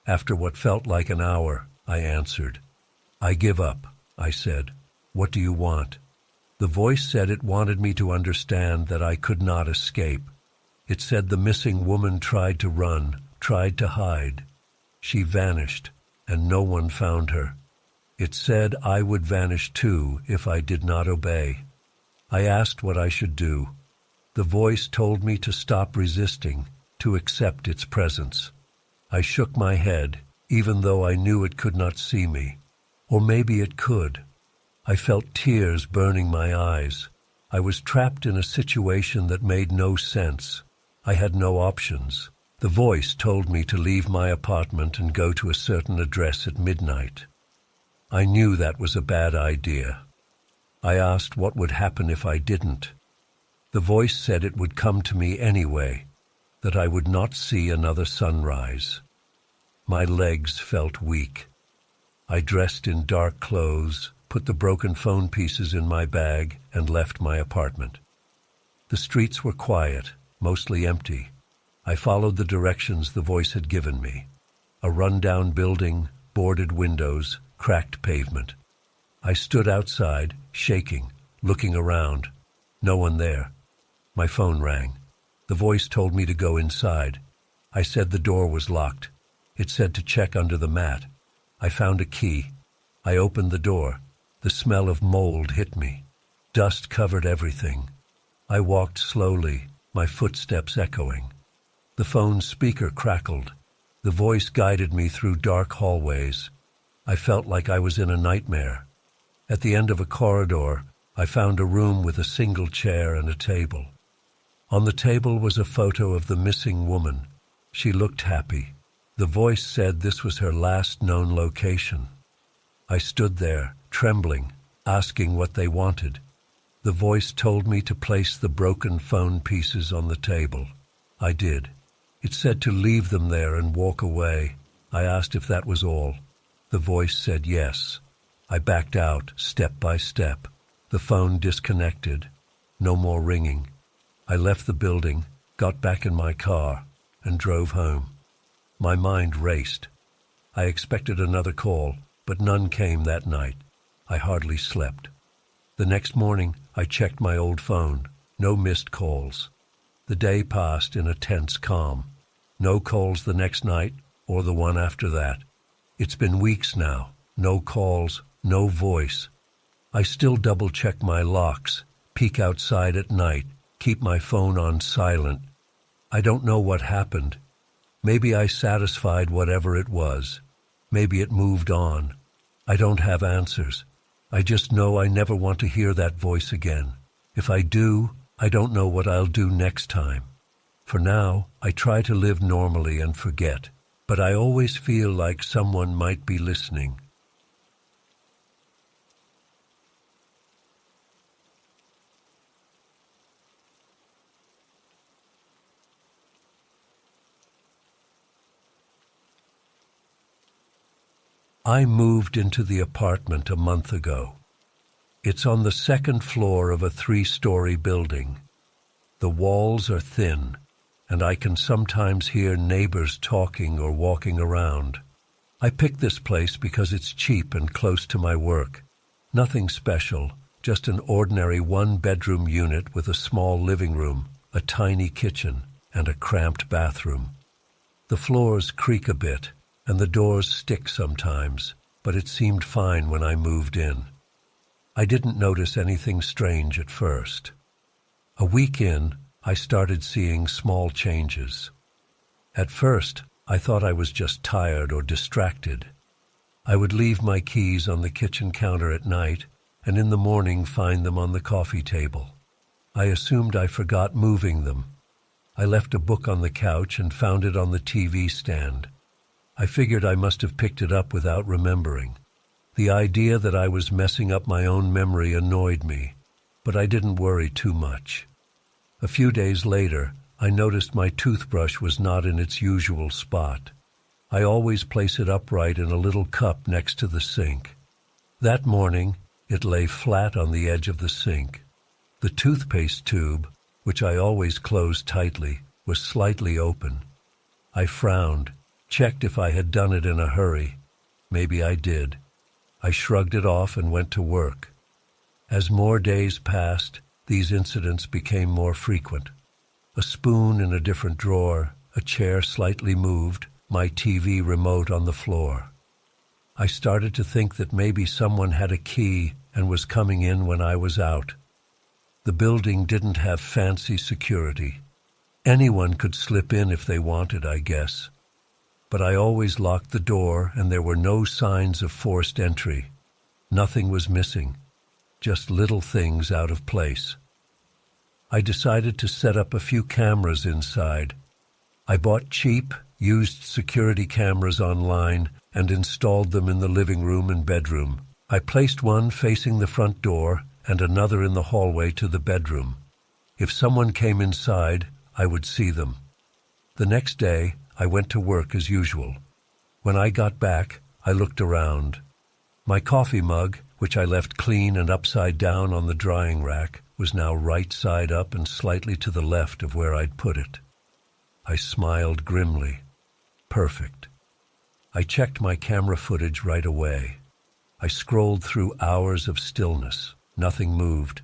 After what felt like an hour, I answered. "I give up," I said. "What do you want?" The voice said it wanted me to understand that I could not escape. It said the missing woman tried to run, tried to hide. She vanished, and no one found her. It said I would vanish too if I did not obey. I asked what I should do. The voice told me to stop resisting, to accept its presence. I shook my head, even though I knew it could not see me. Or maybe it could. I felt tears burning my eyes. I was trapped in a situation that made no sense. I had no options. The voice told me to leave my apartment and go to a certain address at midnight. I knew that was a bad idea. I asked what would happen if I didn't. The voice said it would come to me anyway, that I would not see another sunrise. My legs felt weak. I dressed in dark clothes, put the broken phone pieces in my bag, and left my apartment. The streets were quiet. mostly empty. I followed the directions the voice had given me. A run-down building, boarded windows, cracked pavement. I stood outside, shaking, looking around. No one there. My phone rang. The voice told me to go inside. I said the door was locked. It said to check under the mat. I found a key. I opened the door. The smell of mold hit me. Dust covered everything. I walked slowly, my footsteps echoing. The phone's speaker crackled. The voice guided me through dark hallways. I felt like I was in a nightmare. At the end of a corridor, I found a room with a single chair and a table. On the table was a photo of the missing woman. She looked happy. The voice said this was her last known location. I stood there, trembling, asking what they wanted. The voice told me to place the broken phone pieces on the table. I did. It said to leave them there and walk away. I asked if that was all. The voice said yes. I backed out, step by step. The phone disconnected. No more ringing. I left the building, got back in my car, and drove home. My mind raced. I expected another call, but none came that night. I hardly slept. The next morning, I checked my old phone. No missed calls. The day passed in a tense calm. No calls the next night or the one after that. It's been weeks now. No calls, no voice. I still double-check my locks, peek outside at night, keep my phone on silent. I don't know what happened. Maybe I satisfied whatever it was. Maybe it moved on. I don't have answers. I just know I never want to hear that voice again. If I do, I don't know what I'll do next time. For now, I try to live normally and forget, but I always feel like someone might be listening. I moved into the apartment a month ago. It's on the second floor of a 3-story building. The walls are thin, and I can sometimes hear neighbors talking or walking around. I picked this place because it's cheap and close to my work. Nothing special, just an ordinary 1-bedroom unit with a small living room, a tiny kitchen, and a cramped bathroom. The floors creak a bit, and the doors stick sometimes, but it seemed fine when I moved in. I didn't notice anything strange at first. A week in, I started seeing small changes. At first, I thought I was just tired or distracted. I would leave my keys on the kitchen counter at night, and in the morning find them on the coffee table. I assumed I forgot moving them. I left a book on the couch and found it on the TV stand. I figured I must have picked it up without remembering. The idea that I was messing up my own memory annoyed me, but I didn't worry too much. A few days later, I noticed my toothbrush was not in its usual spot. I always place it upright in a little cup next to the sink. That morning, it lay flat on the edge of the sink. The toothpaste tube, which I always close tightly, was slightly open. I frowned, checked if I had done it in a hurry. Maybe I did. I shrugged it off and went to work. As more days passed, these incidents became more frequent. A spoon in a different drawer, a chair slightly moved, my TV remote on the floor. I started to think that maybe someone had a key and was coming in when I was out. The building didn't have fancy security. Anyone could slip in if they wanted, I guess. But I always locked the door, and there were no signs of forced entry. Nothing was missing, just little things out of place. I decided to set up a few cameras inside. I bought cheap, used security cameras online and installed them in the living room and bedroom. I placed one facing the front door and another in the hallway to the bedroom. If someone came inside, I would see them. The next day, I went to work as usual. When I got back, I looked around. My coffee mug, which I left clean and upside down on the drying rack, was now right side up and slightly to the left of where I'd put it. I smiled grimly. Perfect. I checked my camera footage right away. I scrolled through hours of stillness. Nothing moved.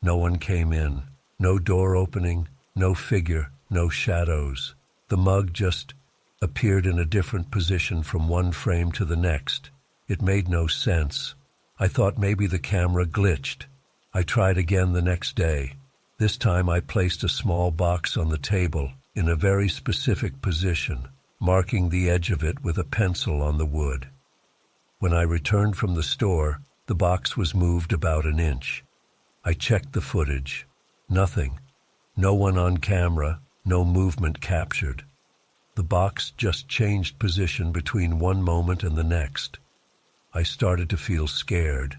No one came in. No door opening, no figure, no shadows. The mug just appeared in a different position from one frame to the next. It made no sense. I thought maybe the camera glitched. I tried again the next day. This time I placed a small box on the table in a very specific position, marking the edge of it with a pencil on the wood. When I returned from the store, the box was moved about an inch. I checked the footage. Nothing. No one on camera, no movement captured. The box just changed position between one moment and the next. I started to feel scared.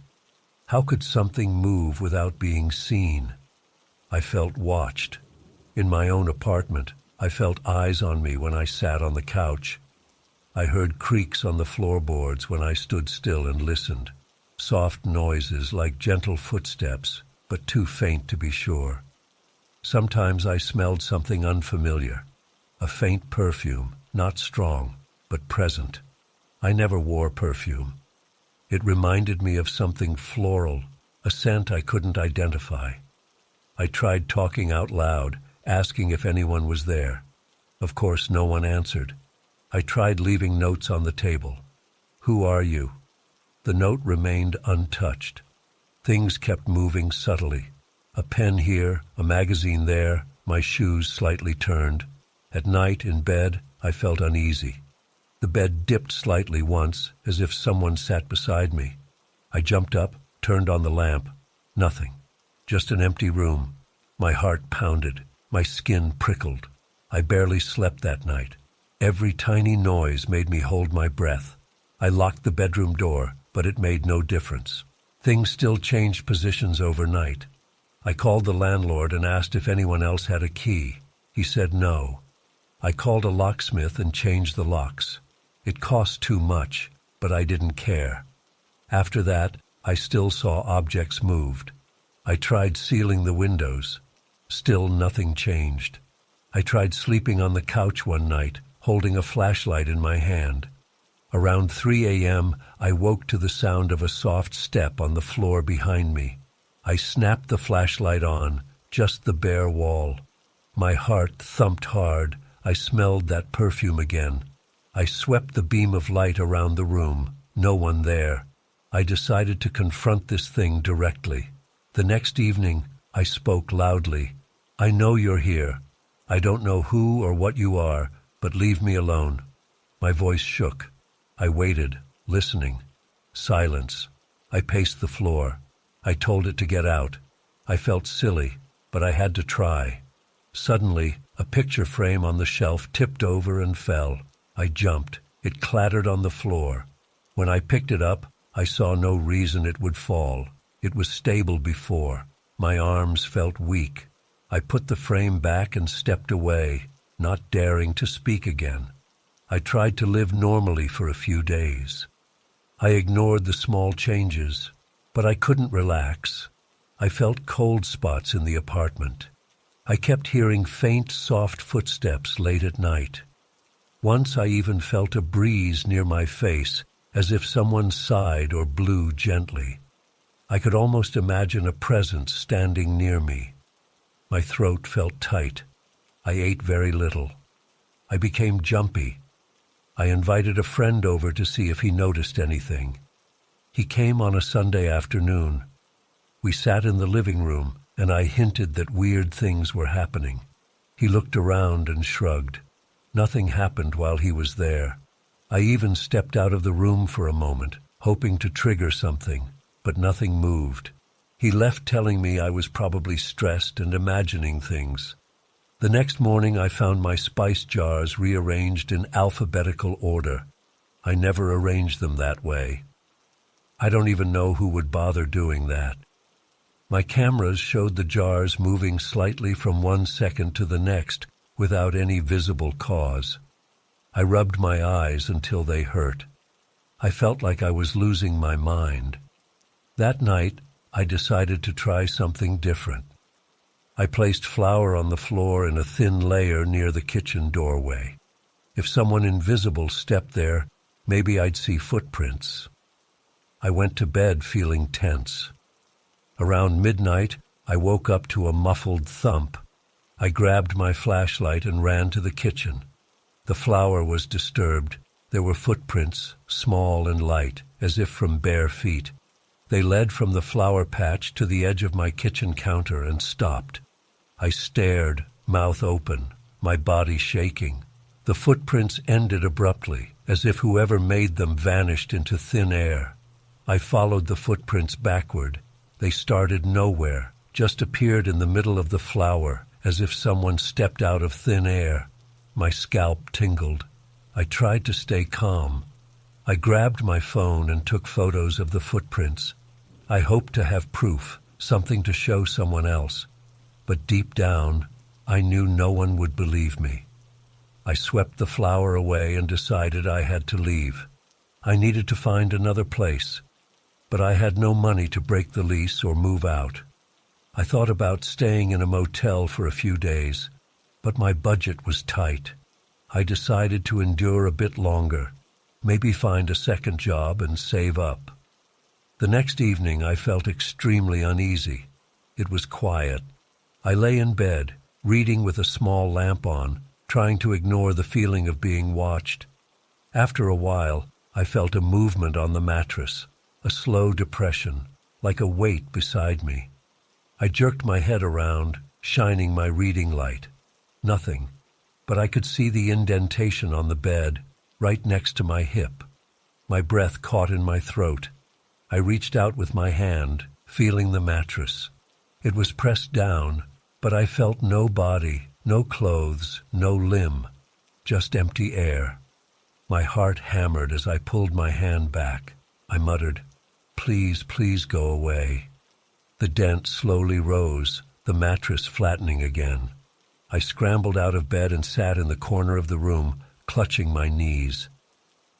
How could something move without being seen? I felt watched. In my own apartment, I felt eyes on me when I sat on the couch. I heard creaks on the floorboards when I stood still and listened. Soft noises like gentle footsteps, but too faint to be sure. Sometimes I smelled something unfamiliar. A faint perfume, not strong, but present. I never wore perfume. It reminded me of something floral, a scent I couldn't identify. I tried talking out loud, asking if anyone was there. Of course, no one answered. I tried leaving notes on the table. "Who are you?" The note remained untouched. Things kept moving subtly. A pen here, a magazine there, my shoes slightly turned. At night, in bed, I felt uneasy. The bed dipped slightly once, as if someone sat beside me. I jumped up, turned on the lamp. Nothing. Just an empty room. My heart pounded. My skin prickled. I barely slept that night. Every tiny noise made me hold my breath. I locked the bedroom door, but it made no difference. Things still changed positions overnight. I called the landlord and asked if anyone else had a key. He said no. I called a locksmith and changed the locks. It cost too much, but I didn't care. After that, I still saw objects moved. I tried sealing the windows. Still nothing changed. I tried sleeping on the couch one night, holding a flashlight in my hand. Around 3 a.m., I woke to the sound of a soft step on the floor behind me. I snapped the flashlight on, just the bare wall. My heart thumped hard. I smelled that perfume again. I swept the beam of light around the room. No one there. I decided to confront this thing directly. The next evening, I spoke loudly. "I know you're here. I don't know who or what you are, but leave me alone." My voice shook. I waited, listening. Silence. I paced the floor. I told it to get out. I felt silly, but I had to try. Suddenly, a picture frame on the shelf tipped over and fell. I jumped. It clattered on the floor. When I picked it up, I saw no reason it would fall. It was stable before. My arms felt weak. I put the frame back and stepped away, not daring to speak again. I tried to live normally for a few days. I ignored the small changes, but I couldn't relax. I felt cold spots in the apartment. I kept hearing faint, soft footsteps late at night. Once I even felt a breeze near my face, as if someone sighed or blew gently. I could almost imagine a presence standing near me. My throat felt tight. I ate very little. I became jumpy. I invited a friend over to see if he noticed anything. He came on a Sunday afternoon. We sat in the living room, and I hinted that weird things were happening. He looked around and shrugged. Nothing happened while he was there. I even stepped out of the room for a moment, hoping to trigger something, but nothing moved. He left telling me I was probably stressed and imagining things. The next morning I found my spice jars rearranged in alphabetical order. I never arranged them that way. I don't even know who would bother doing that. My cameras showed the jars moving slightly from one second to the next without any visible cause. I rubbed my eyes until they hurt. I felt like I was losing my mind. That night, I decided to try something different. I placed flour on the floor in a thin layer near the kitchen doorway. If someone invisible stepped there, maybe I'd see footprints. I went to bed feeling tense. Around midnight, I woke up to a muffled thump. I grabbed my flashlight and ran to the kitchen. The flour was disturbed. There were footprints, small and light, as if from bare feet. They led from the flour patch to the edge of my kitchen counter and stopped. I stared, mouth open, my body shaking. The footprints ended abruptly, as if whoever made them vanished into thin air. I followed the footprints backward. They started nowhere, just appeared in the middle of the flour, as if someone stepped out of thin air. My scalp tingled. I tried to stay calm. I grabbed my phone and took photos of the footprints. I hoped to have proof, something to show someone else. But deep down, I knew no one would believe me. I swept the flour away and decided I had to leave. I needed to find another place, but I had no money to break the lease or move out. I thought about staying in a motel for a few days, but my budget was tight. I decided to endure a bit longer, maybe find a second job and save up. The next evening I felt extremely uneasy. It was quiet. I lay in bed, reading with a small lamp on, trying to ignore the feeling of being watched. After a while, I felt a movement on the mattress, a slow depression, like a weight beside me. I jerked my head around, shining my reading light. Nothing, but I could see the indentation on the bed, right next to my hip. My breath caught in my throat. I reached out with my hand, feeling the mattress. It was pressed down, but I felt no body, no clothes, no limb, just empty air. My heart hammered as I pulled my hand back. I muttered, "Please, please go away." The dent slowly rose, the mattress flattening again. I scrambled out of bed and sat in the corner of the room, clutching my knees.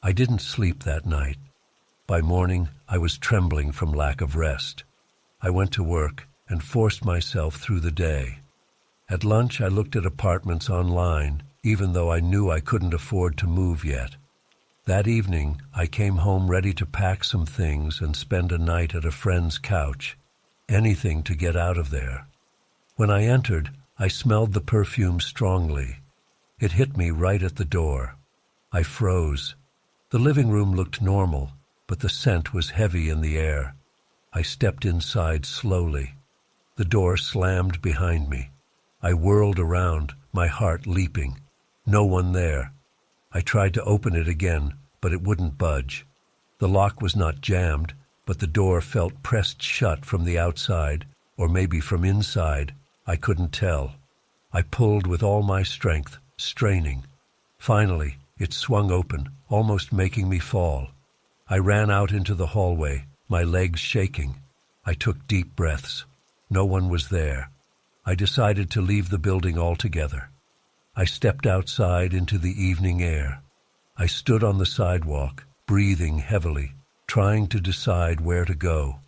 I didn't sleep that night. By morning, I was trembling from lack of rest. I went to work and forced myself through the day. At lunch, I looked at apartments online, even though I knew I couldn't afford to move yet. That evening, I came home ready to pack some things and spend a night at a friend's couch. Anything to get out of there. When I entered, I smelled the perfume strongly. It hit me right at the door. I froze. The living room looked normal, but the scent was heavy in the air. I stepped inside slowly. The door slammed behind me. I whirled around, my heart leaping. No one there. I tried to open it again, but it wouldn't budge. The lock was not jammed, but the door felt pressed shut from the outside, or maybe from inside. I couldn't tell. I pulled with all my strength, straining. Finally, it swung open, almost making me fall. I ran out into the hallway, my legs shaking. I took deep breaths. No one was there. I decided to leave the building altogether. I stepped outside into the evening air. I stood on the sidewalk, breathing heavily, trying to decide where to go.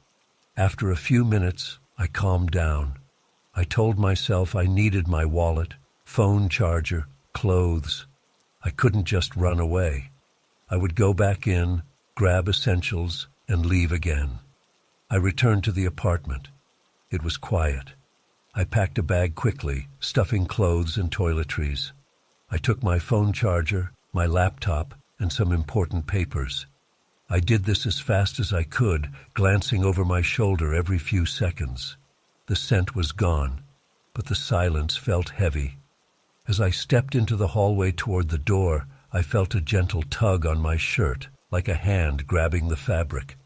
After a few minutes, I calmed down. I told myself I needed my wallet, phone charger, clothes. I couldn't just run away. I would go back in, grab essentials, and leave again. I returned to the apartment. It was quiet. I packed a bag quickly, stuffing clothes and toiletries. I took my phone charger, my laptop, and some important papers. I did this as fast as I could, glancing over my shoulder every few seconds. The scent was gone, but the silence felt heavy. As I stepped into the hallway toward the door, I felt a gentle tug on my shirt, like a hand grabbing the fabric.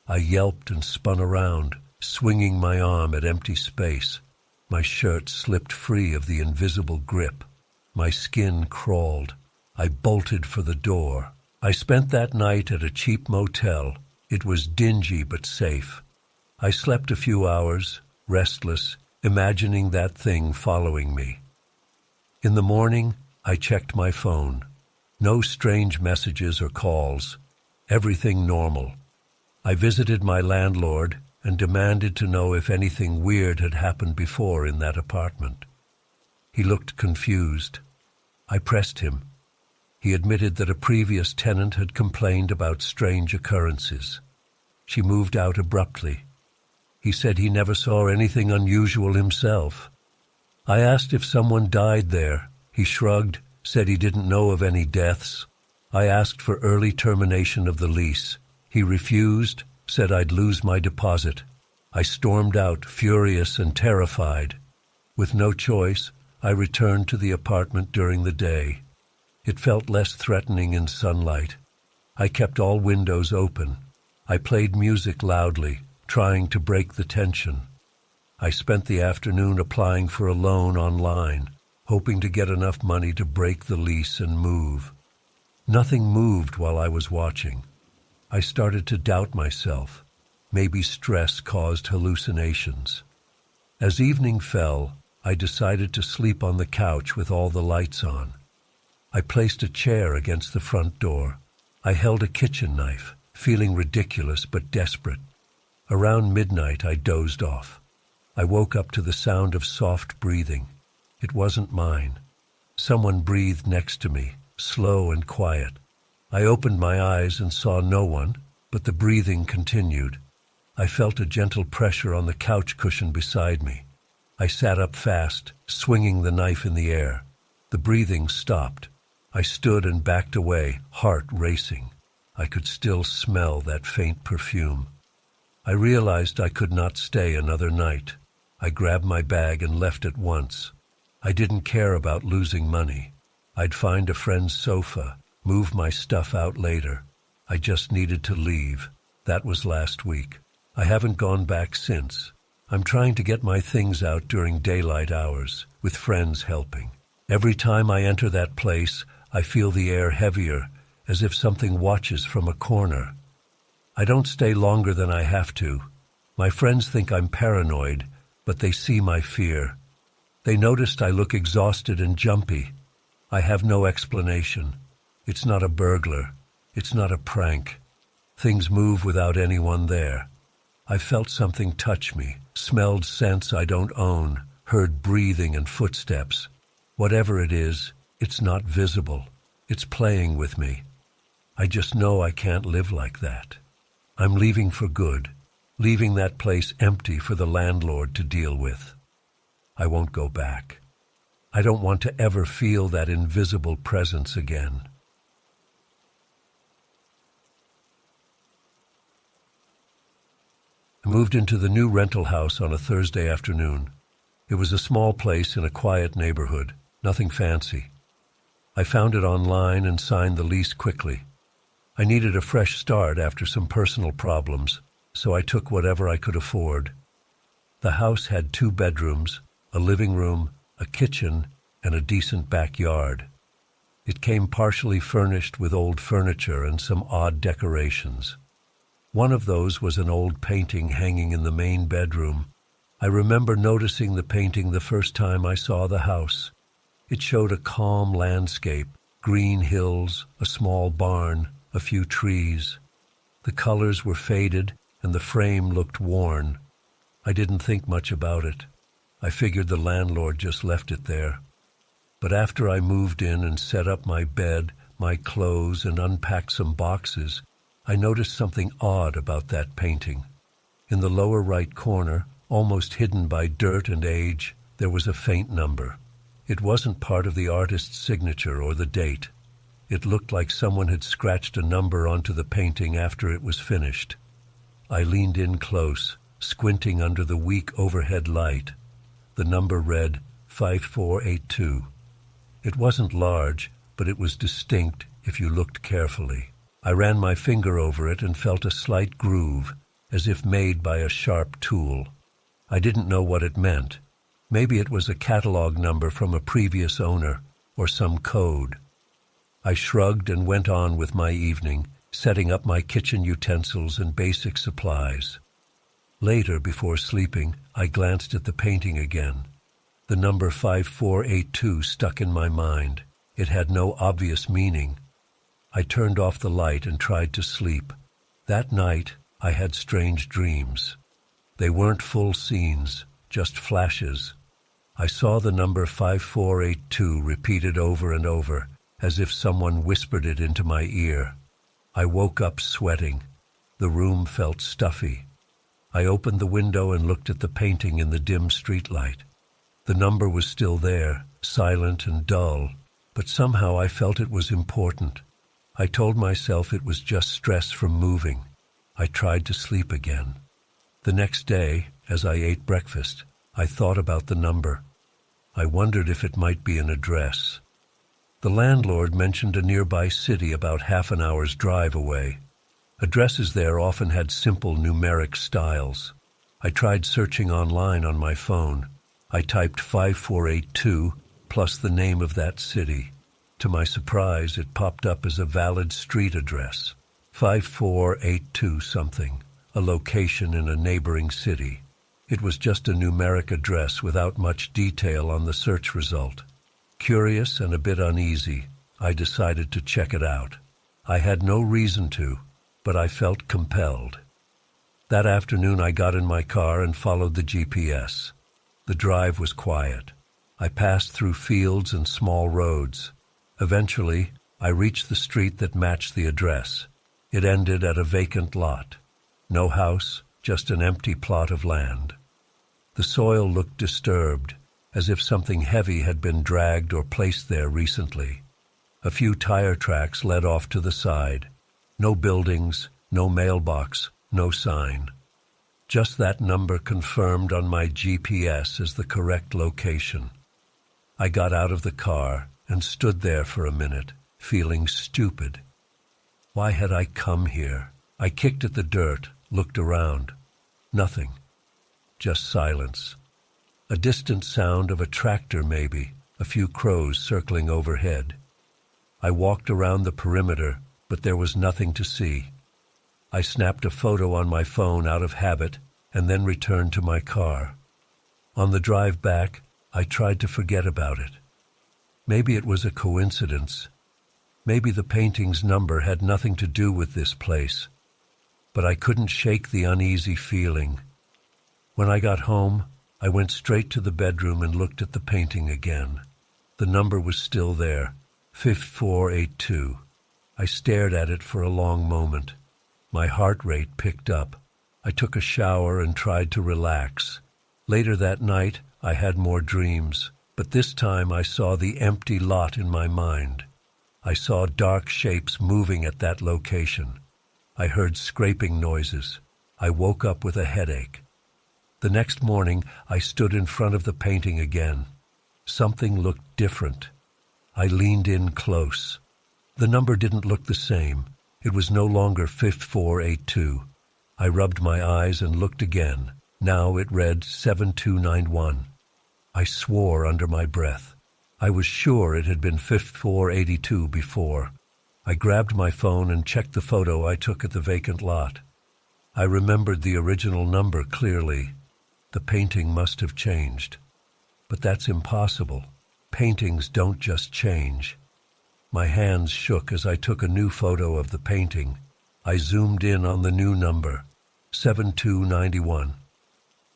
I yelped and spun around, swinging my arm at empty space. My shirt slipped free of the invisible grip. My skin crawled. I bolted for the door. I spent that night at a cheap motel. It was dingy but safe. I slept a few hours, restless, imagining that thing following me. In the morning, I checked my phone. No strange messages or calls. Everything normal. I visited my landlord, and demanded to know if anything weird had happened before in that apartment. He looked confused. I pressed him. He admitted that a previous tenant had complained about strange occurrences. She moved out abruptly. He said he never saw anything unusual himself. I asked if someone died there. He shrugged, said he didn't know of any deaths. I asked for early termination of the lease. He refused, said I'd lose my deposit. I stormed out, furious and terrified. With no choice, I returned to the apartment during the day. It felt less threatening in sunlight. I kept all windows open. I played music loudly, trying to break the tension. I spent the afternoon applying for a loan online, hoping to get enough money to break the lease and move. Nothing moved while I was watching. I started to doubt myself. Maybe stress caused hallucinations. As evening fell, I decided to sleep on the couch with all the lights on. I placed a chair against the front door. I held a kitchen knife, feeling ridiculous but desperate. Around midnight, I dozed off. I woke up to the sound of soft breathing. It wasn't mine. Someone breathed next to me, slow and quiet. I opened my eyes and saw no one, but the breathing continued. I felt a gentle pressure on the couch cushion beside me. I sat up fast, swinging the knife in the air. The breathing stopped. I stood and backed away, heart racing. I could still smell that faint perfume. I realized I could not stay another night. I grabbed my bag and left at once. I didn't care about losing money. I'd find a friend's sofa, move my stuff out later. I just needed to leave. That was last week. I haven't gone back since. I'm trying to get my things out during daylight hours, with friends helping. Every time I enter that place, I feel the air heavier, as if something watches from a corner. I don't stay longer than I have to. My friends think I'm paranoid, but they see my fear. They noticed I look exhausted and jumpy. I have no explanation. It's not a burglar. It's not a prank. Things move without anyone there. I felt something touch me, smelled scents I don't own, heard breathing and footsteps. Whatever it is, it's not visible. It's playing with me. I just know I can't live like that. I'm leaving for good, leaving that place empty for the landlord to deal with. I won't go back. I don't want to ever feel that invisible presence again. I moved into the new rental house on a Thursday afternoon. It was a small place in a quiet neighborhood, nothing fancy. I found it online and signed the lease quickly. I needed a fresh start after some personal problems, so I took whatever I could afford. The house had 2 bedrooms, a living room, a kitchen, and a decent backyard. It came partially furnished with old furniture and some odd decorations. One of those was an old painting hanging in the main bedroom. I remember noticing the painting the first time I saw the house. It showed a calm landscape, green hills, a small barn, a few trees. The colors were faded and the frame looked worn. I didn't think much about it. I figured the landlord just left it there. But after I moved in and set up my bed, my clothes, and unpacked some boxes, I noticed something odd about that painting. In the lower right corner, almost hidden by dirt and age, there was a faint number. It wasn't part of the artist's signature or the date. It looked like someone had scratched a number onto the painting after it was finished. I leaned in close, squinting under the weak overhead light. The number read 5482. It wasn't large, but it was distinct if you looked carefully. I ran my finger over it and felt a slight groove, as if made by a sharp tool. I didn't know what it meant. Maybe it was a catalog number from a previous owner, or some code. I shrugged and went on with my evening, setting up my kitchen utensils and basic supplies. Later, before sleeping, I glanced at the painting again. The number 5482 stuck in my mind. It had no obvious meaning. I turned off the light and tried to sleep. That night, I had strange dreams. They weren't full scenes, just flashes. I saw the number 5482 repeated over and over, as if someone whispered it into my ear. I woke up sweating. The room felt stuffy. I opened the window and looked at the painting in the dim streetlight. The number was still there, silent and dull, but somehow I felt it was important. I told myself it was just stress from moving. I tried to sleep again. The next day, as I ate breakfast, I thought about the number. I wondered if it might be an address. The landlord mentioned a nearby city about half an hour's drive away. Addresses there often had simple numeric styles. I tried searching online on my phone. I typed 5482 plus the name of that city. To my surprise, it popped up as a valid street address. 5482 something, a location in a neighboring city. It was just a numeric address without much detail on the search result. Curious and a bit uneasy, I decided to check it out. I had no reason to, but I felt compelled. That afternoon I got in my car and followed the GPS. The drive was quiet. I passed through fields and small roads. Eventually, I reached the street that matched the address. It ended at a vacant lot. No house, just an empty plot of land. The soil looked disturbed, as if something heavy had been dragged or placed there recently. A few tire tracks led off to the side. No buildings, no mailbox, no sign. Just that number confirmed on my GPS as the correct location. I got out of the car and stood there for a minute, feeling stupid. Why had I come here? I kicked at the dirt, looked around. Nothing. Just silence. A distant sound of a tractor maybe, a few crows circling overhead. I walked around the perimeter, but there was nothing to see. I snapped a photo on my phone out of habit and then returned to my car. On the drive back, I tried to forget about it. Maybe it was a coincidence. Maybe the painting's number had nothing to do with this place. But I couldn't shake the uneasy feeling. When I got home, I went straight to the bedroom and looked at the painting again. The number was still there, 5482. I stared at it for a long moment. My heart rate picked up. I took a shower and tried to relax. Later that night, I had more dreams, but this time I saw the empty lot in my mind. I saw dark shapes moving at that location. I heard scraping noises. I woke up with a headache. The next morning, I stood in front of the painting again. Something looked different. I leaned in close. The number didn't look the same. It was no longer 5482. I rubbed my eyes and looked again. Now it read 7291. I swore under my breath. I was sure it had been 5482 before. I grabbed my phone and checked the photo I took at the vacant lot. I remembered the original number clearly. The painting must have changed. But that's impossible. Paintings don't just change. My hands shook as I took a new photo of the painting. I zoomed in on the new number, 7291.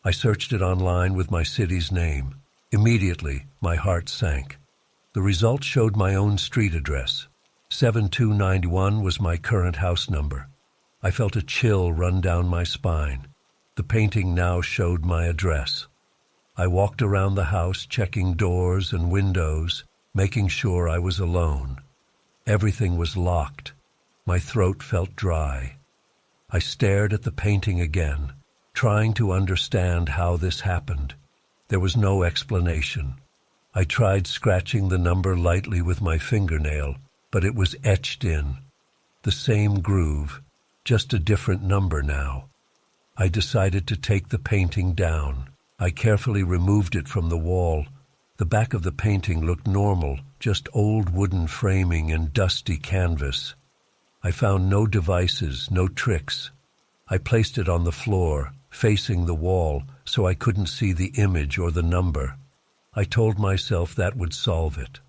I searched it online with my city's name. Immediately, my heart sank. The result showed my own street address. 7291 was my current house number. I felt a chill run down my spine. The painting now showed my address. I walked around the house, checking doors and windows, making sure I was alone. Everything was locked. My throat felt dry. I stared at the painting again, trying to understand how this happened. There was no explanation. I tried scratching the number lightly with my fingernail, but it was etched in. The same groove, just a different number now. I decided to take the painting down. I carefully removed it from the wall. The back of the painting looked normal, just old wooden framing and dusty canvas. I found no devices, no tricks. I placed it on the floor, facing the wall, so I couldn't see the image or the number. I told myself that would solve it.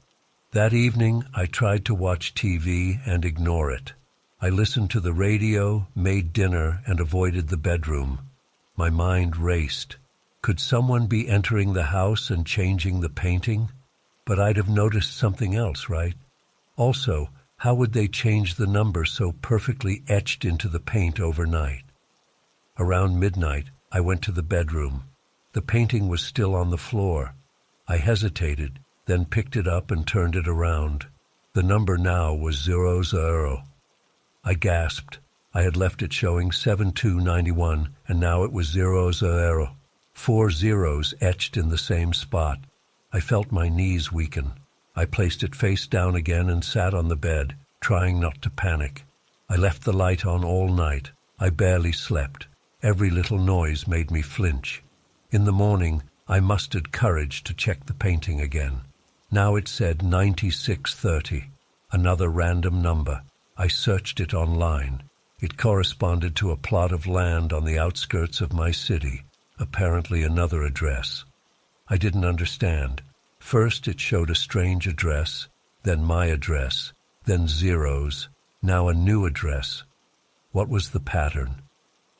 That evening, I tried to watch TV and ignore it. I listened to the radio, made dinner, and avoided the bedroom. My mind raced. Could someone be entering the house and changing the painting? But I'd have noticed something else, right? Also, how would they change the number so perfectly etched into the paint overnight? Around midnight, I went to the bedroom. The painting was still on the floor. I hesitated, then picked it up and turned it around. The number now was 00. I gasped. I had left it showing 7291, and now it was 00. 4 zeros etched in the same spot. I felt my knees weaken. I placed it face down again and sat on the bed, trying not to panic. I left the light on all night. I barely slept. Every little noise made me flinch. In the morning, I mustered courage to check the painting again. Now it said 9630, another random number. I searched it online. It corresponded to a plot of land on the outskirts of my city, apparently another address. I didn't understand. First it showed a strange address, then my address, then zeros, now a new address. What was the pattern?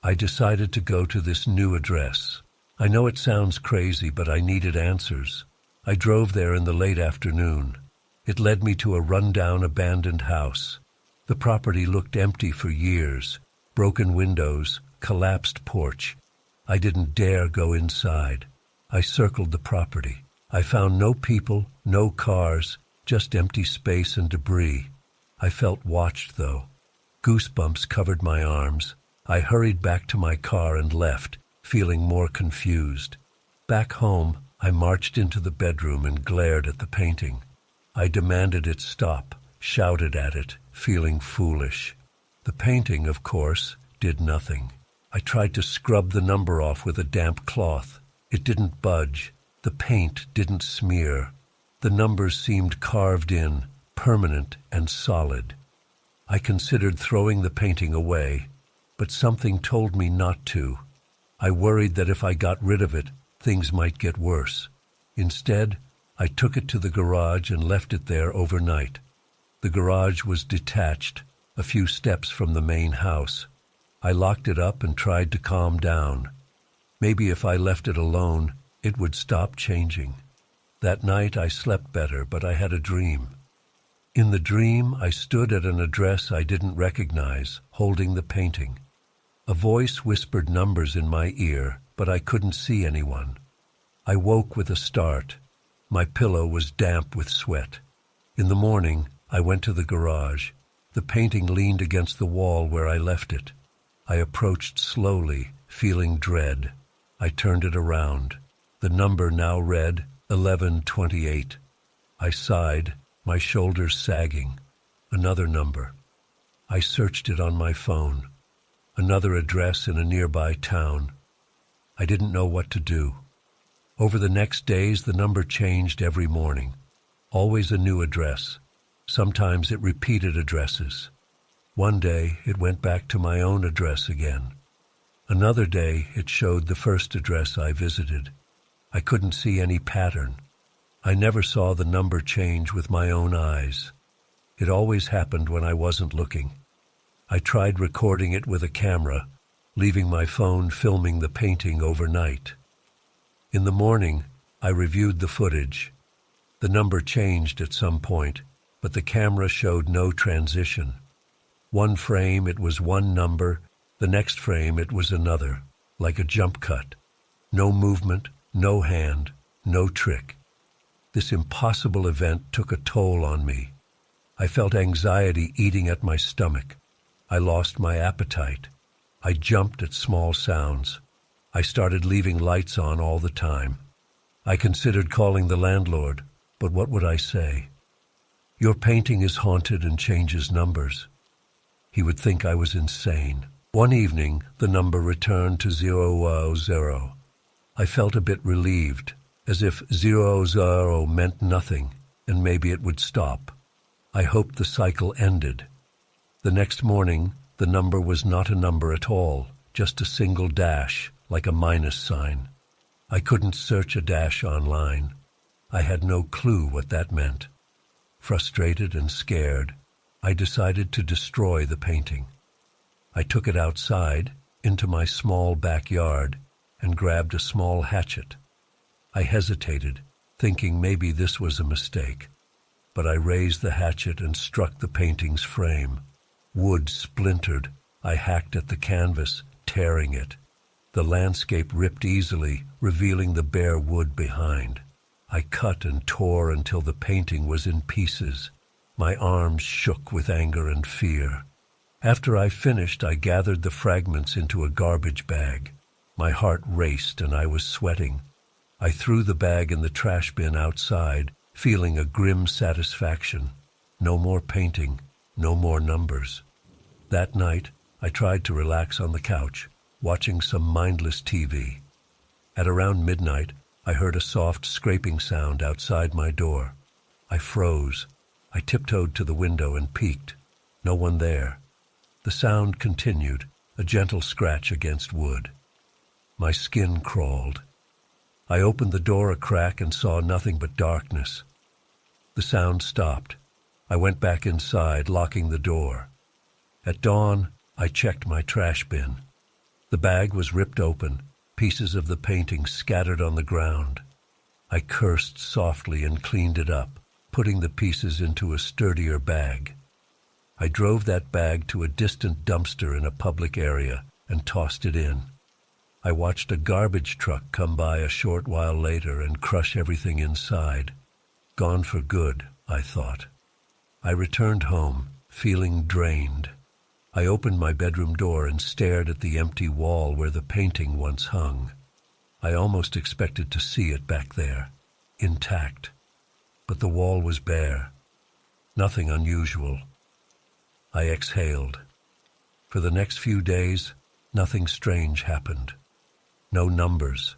I decided to go to this new address. I know it sounds crazy, but I needed answers. I drove there in the late afternoon. It led me to a rundown abandoned house. The property looked empty for years. Broken windows, collapsed porch. I didn't dare go inside. I circled the property. I found no people, no cars, just empty space and debris. I felt watched, though. Goosebumps covered my arms. I hurried back to my car and left, feeling more confused. Back home, I marched into the bedroom and glared at the painting. I demanded it stop, shouted at it, feeling foolish. The painting, of course, did nothing. I tried to scrub the number off with a damp cloth. It didn't budge. The paint didn't smear. The numbers seemed carved in, permanent and solid. I considered throwing the painting away, but something told me not to. I worried that if I got rid of it, things might get worse. Instead, I took it to the garage and left it there overnight. The garage was detached, a few steps from the main house. I locked it up and tried to calm down. Maybe if I left it alone, it would stop changing. That night I slept better, but I had a dream. In the dream, I stood at an address I didn't recognize, holding the painting. A voice whispered numbers in my ear, but I couldn't see anyone. I woke with a start. My pillow was damp with sweat. In the morning, I went to the garage. The painting leaned against the wall where I left it. I approached slowly, feeling dread. I turned it around. The number now read 1128. I sighed, my shoulders sagging. Another number. I searched it on my phone. Another address in a nearby town. I didn't know what to do. Over the next days, the number changed every morning. Always a new address. Sometimes it repeated addresses. One day, it went back to my own address again. Another day, it showed the first address I visited. I couldn't see any pattern. I never saw the number change with my own eyes. It always happened when I wasn't looking. I tried recording it with a camera, leaving my phone filming the painting overnight. In the morning, I reviewed the footage. The number changed at some point, but the camera showed no transition. One frame it was one number, the next frame it was another, like a jump cut. No movement, no hand, no trick. This impossible event took a toll on me. I felt anxiety eating at my stomach. I lost my appetite. I jumped at small sounds. I started leaving lights on all the time. I considered calling the landlord, but what would I say? "Your painting is haunted and changes numbers." He would think I was insane. One evening, the number returned to 000. I felt a bit relieved, as if 00 meant nothing, and maybe it would stop. I hoped the cycle ended. The next morning, the number was not a number at all, just a single dash, like a minus sign. I couldn't search a dash online. I had no clue what that meant. Frustrated and scared, I decided to destroy the painting. I took it outside, into my small backyard and grabbed a small hatchet. I hesitated, thinking maybe this was a mistake, but I raised the hatchet and struck the painting's frame. Wood splintered. I hacked at the canvas, tearing it. The landscape ripped easily, revealing the bare wood behind. I cut and tore until the painting was in pieces. My arms shook with anger and fear. After I finished, I gathered the fragments into a garbage bag. My heart raced and I was sweating. I threw the bag in the trash bin outside, feeling a grim satisfaction. No more painting, no more numbers. That night, I tried to relax on the couch, watching some mindless TV. At around midnight, I heard a soft scraping sound outside my door. I froze. I tiptoed to the window and peeked. No one there. The sound continued, a gentle scratch against wood. My skin crawled. I opened the door a crack and saw nothing but darkness. The sound stopped. I went back inside, locking the door. At dawn, I checked my trash bin. The bag was ripped open, pieces of the painting scattered on the ground. I cursed softly and cleaned it up, putting the pieces into a sturdier bag. I drove that bag to a distant dumpster in a public area and tossed it in. I watched a garbage truck come by a short while later and crush everything inside. Gone for good, I thought. I returned home, feeling drained. I opened my bedroom door and stared at the empty wall where the painting once hung. I almost expected to see it back there, intact. But the wall was bare. Nothing unusual. I exhaled. For the next few days, nothing strange happened. No numbers,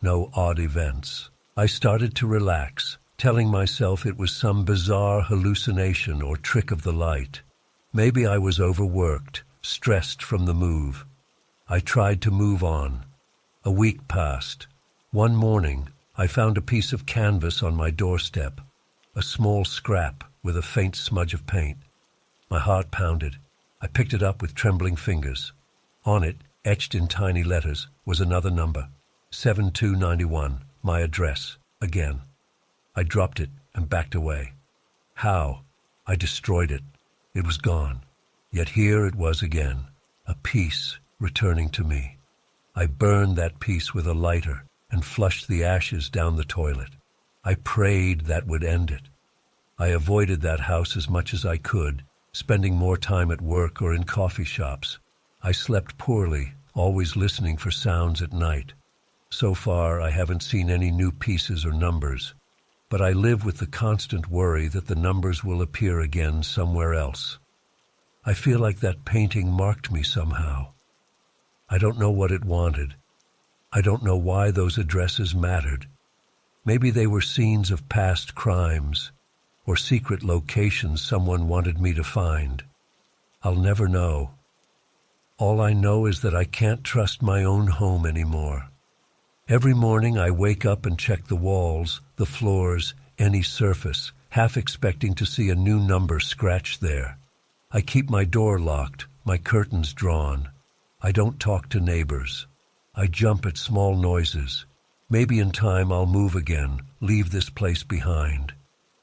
no odd events. I started to relax, telling myself it was some bizarre hallucination or trick of the light. Maybe I was overworked, stressed from the move. I tried to move on. A week passed. One morning, I found a piece of canvas on my doorstep, a small scrap with a faint smudge of paint. My heart pounded. I picked it up with trembling fingers. On it, etched in tiny letters, was another number, 7291, my address, again. I dropped it and backed away. How? I destroyed it. It was gone. Yet here it was again, a piece returning to me. I burned that piece with a lighter and flushed the ashes down the toilet. I prayed that would end it. I avoided that house as much as I could, spending more time at work or in coffee shops. I slept poorly, always listening for sounds at night. So far, I haven't seen any new pieces or numbers, but I live with the constant worry that the numbers will appear again somewhere else. I feel like that painting marked me somehow. I don't know what it wanted. I don't know why those addresses mattered. Maybe they were scenes of past crimes, or secret locations someone wanted me to find. I'll never know. All I know is that I can't trust my own home anymore. Every morning I wake up and check the walls, the floors, any surface, half expecting to see a new number scratched there. I keep my door locked, my curtains drawn. I don't talk to neighbors. I jump at small noises. Maybe in time I'll move again, leave this place behind.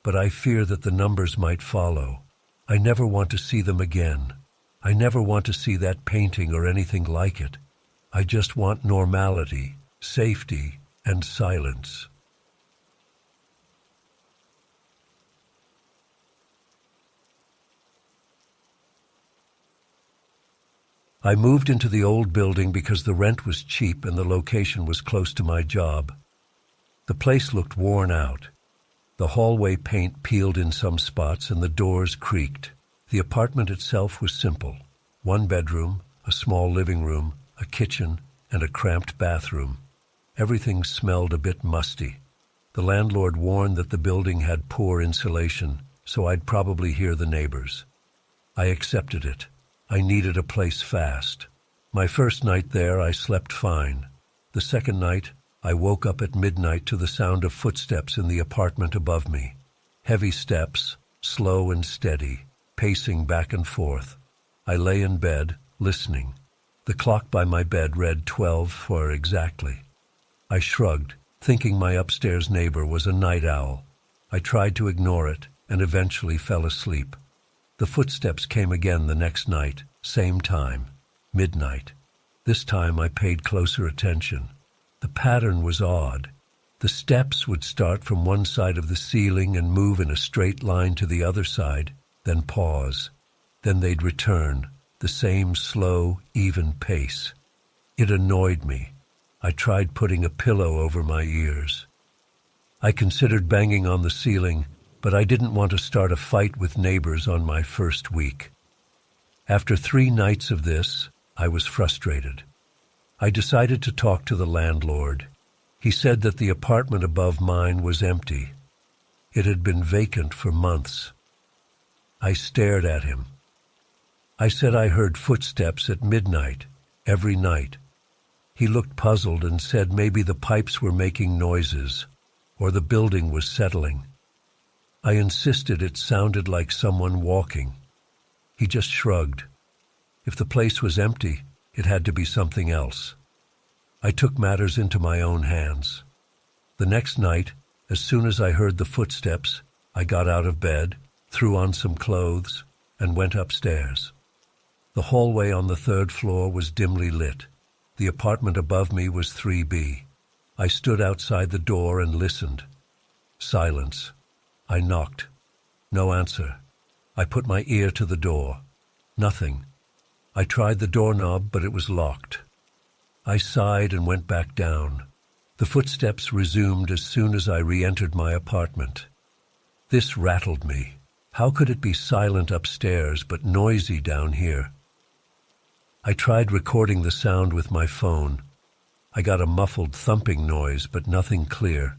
But I fear that the numbers might follow. I never want to see them again. I never want to see that painting or anything like it. I just want normality, safety, and silence. I moved into the old building because the rent was cheap and the location was close to my job. The place looked worn out. The hallway paint peeled in some spots and the doors creaked. The apartment itself was simple. One bedroom, a small living room, a kitchen, and a cramped bathroom. Everything smelled a bit musty. The landlord warned that the building had poor insulation, so I'd probably hear the neighbors. I accepted it. I needed a place fast. My first night there, I slept fine. The second night, I woke up at midnight to the sound of footsteps in the apartment above me. Heavy steps, slow and steady, pacing back and forth. I lay in bed, listening. The clock by my bed read 12 for exactly. I shrugged, thinking my upstairs neighbor was a night owl. I tried to ignore it and eventually fell asleep. The footsteps came again the next night, same time, midnight. This time I paid closer attention. The pattern was odd. The steps would start from one side of the ceiling and move in a straight line to the other side, then pause. Then they'd return, the same slow, even pace. It annoyed me. I tried putting a pillow over my ears. I considered banging on the ceiling, but I didn't want to start a fight with neighbors on my first week. After 3 nights of this, I was frustrated. I decided to talk to the landlord. He said that the apartment above mine was empty. It had been vacant for months. I stared at him. I said I heard footsteps at midnight, every night. He looked puzzled and said maybe the pipes were making noises, or the building was settling. I insisted it sounded like someone walking. He just shrugged. If the place was empty, it had to be something else. I took matters into my own hands. The next night, as soon as I heard the footsteps, I got out of bed, threw on some clothes, and went upstairs. The hallway on the 3rd floor was dimly lit. The apartment above me was 3B. I stood outside the door and listened. Silence. I knocked. No answer. I put my ear to the door. Nothing. I tried the doorknob, but it was locked. I sighed and went back down. The footsteps resumed as soon as I re-entered my apartment. This rattled me. How could it be silent upstairs but noisy down here? I tried recording the sound with my phone. I got a muffled thumping noise, but nothing clear.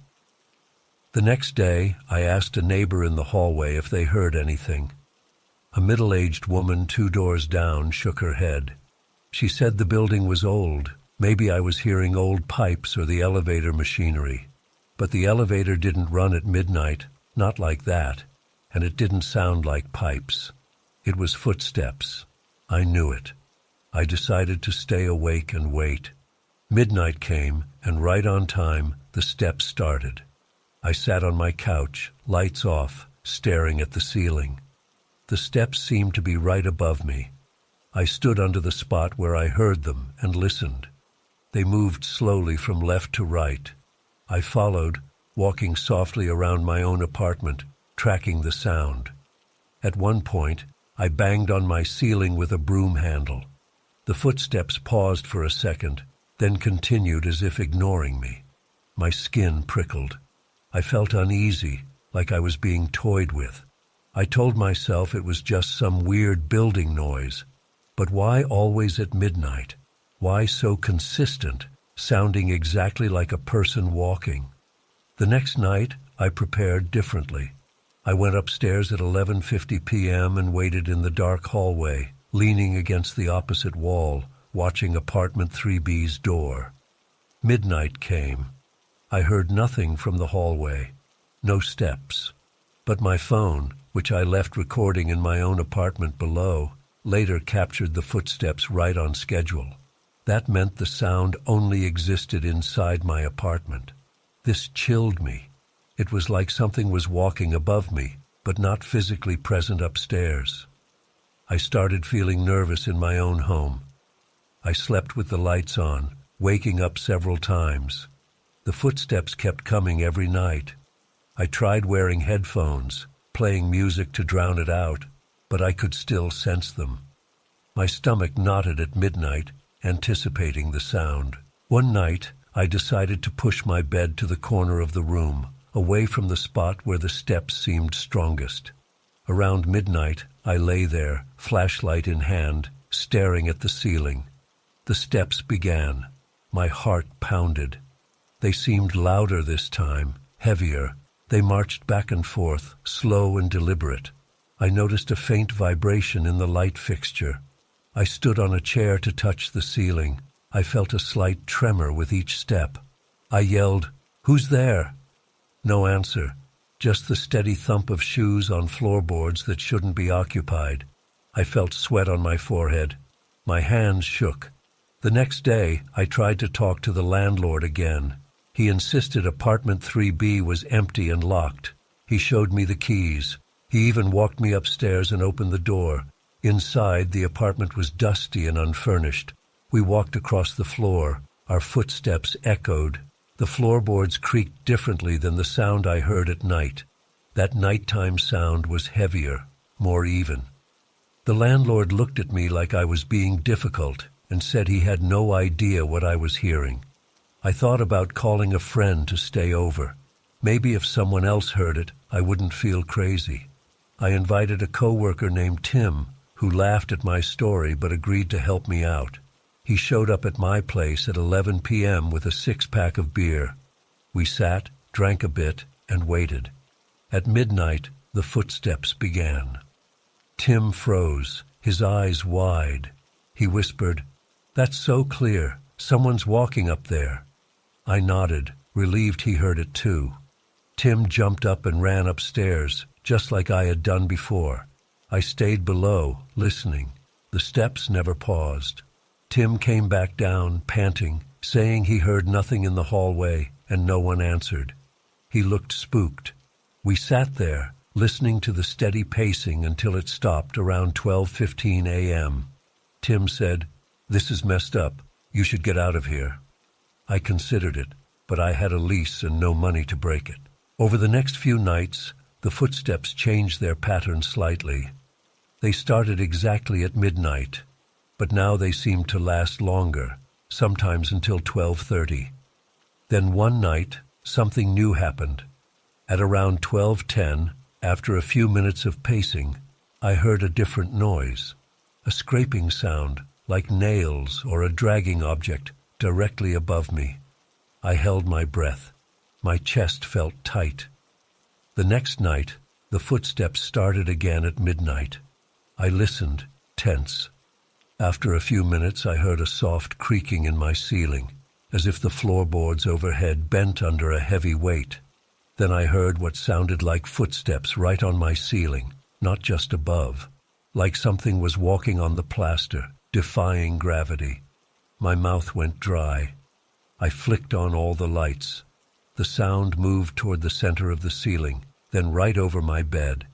The next day, I asked a neighbor in the hallway if they heard anything. A middle-aged woman 2 doors down shook her head. She said the building was old. Maybe I was hearing old pipes or the elevator machinery. But the elevator didn't run at midnight, not like that, and it didn't sound like pipes. It was footsteps. I knew it. I decided to stay awake and wait. Midnight came, and right on time, the steps started. I sat on my couch, lights off, staring at the ceiling. The steps seemed to be right above me. I stood under the spot where I heard them and listened. They moved slowly from left to right. I followed, walking softly around my own apartment, tracking the sound. At one point, I banged on my ceiling with a broom handle. The footsteps paused for a second, then continued as if ignoring me. My skin prickled. I felt uneasy, like I was being toyed with. I told myself it was just some weird building noise. But why always at midnight? Why so consistent, sounding exactly like a person walking? The next night, I prepared differently. I went upstairs at 11:50 p.m. and waited in the dark hallway, leaning against the opposite wall, watching apartment 3B's door. Midnight came. I heard nothing from the hallway, no steps. But my phone, which I left recording in my own apartment below, later captured the footsteps right on schedule. That meant the sound only existed inside my apartment. This chilled me. It was like something was walking above me, but not physically present upstairs. I started feeling nervous in my own home. I slept with the lights on, waking up several times. The footsteps kept coming every night. I tried wearing headphones, playing music to drown it out, but I could still sense them. My stomach knotted at midnight, anticipating the sound. One night, I decided to push my bed to the corner of the room, away from the spot where the steps seemed strongest. Around midnight, I lay there, flashlight in hand, staring at the ceiling. The steps began. My heart pounded. They seemed louder this time, heavier. They marched back and forth, slow and deliberate. I noticed a faint vibration in the light fixture. I stood on a chair to touch the ceiling. I felt a slight tremor with each step. I yelled, "Who's there?" No answer, just the steady thump of shoes on floorboards that shouldn't be occupied. I felt sweat on my forehead. My hands shook. The next day, I tried to talk to the landlord again. He insisted apartment 3B was empty and locked. He showed me the keys. He even walked me upstairs and opened the door. Inside, the apartment was dusty and unfurnished. We walked across the floor. Our footsteps echoed. The floorboards creaked differently than the sound I heard at night. That nighttime sound was heavier, more even. The landlord looked at me like I was being difficult and said he had no idea what I was hearing. I thought about calling a friend to stay over. Maybe if someone else heard it, I wouldn't feel crazy. I invited a coworker named Tim, who laughed at my story but agreed to help me out. He showed up at my place at 11 p.m. with a 6-pack of beer. We sat, drank a bit, and waited. At midnight, the footsteps began. Tim froze, his eyes wide. He whispered, "That's so clear. Someone's walking up there." I nodded, relieved he heard it too. Tim jumped up and ran upstairs, just like I had done before. I stayed below, listening. The steps never paused. Tim came back down, panting, saying he heard nothing in the hallway, and no one answered. He looked spooked. We sat there, listening to the steady pacing until it stopped around 12:15 a.m. Tim said, "This is messed up. You should get out of here." I considered it, but I had a lease and no money to break it. Over the next few nights, the footsteps changed their pattern slightly. They started exactly at midnight, but now they seemed to last longer, sometimes until 12:30. Then one night, something new happened. At around 12:10, after a few minutes of pacing, I heard a different noise, a scraping sound, like nails or a dragging object, directly above me. I held my breath. My chest felt tight. The next night, the footsteps started again at midnight. I listened, tense. After a few minutes, I heard a soft creaking in my ceiling, as if the floorboards overhead bent under a heavy weight. Then I heard what sounded like footsteps right on my ceiling, not just above, like something was walking on the plaster, defying gravity. My mouth went dry. I flicked on all the lights. The sound moved toward the center of the ceiling, then right over my bed.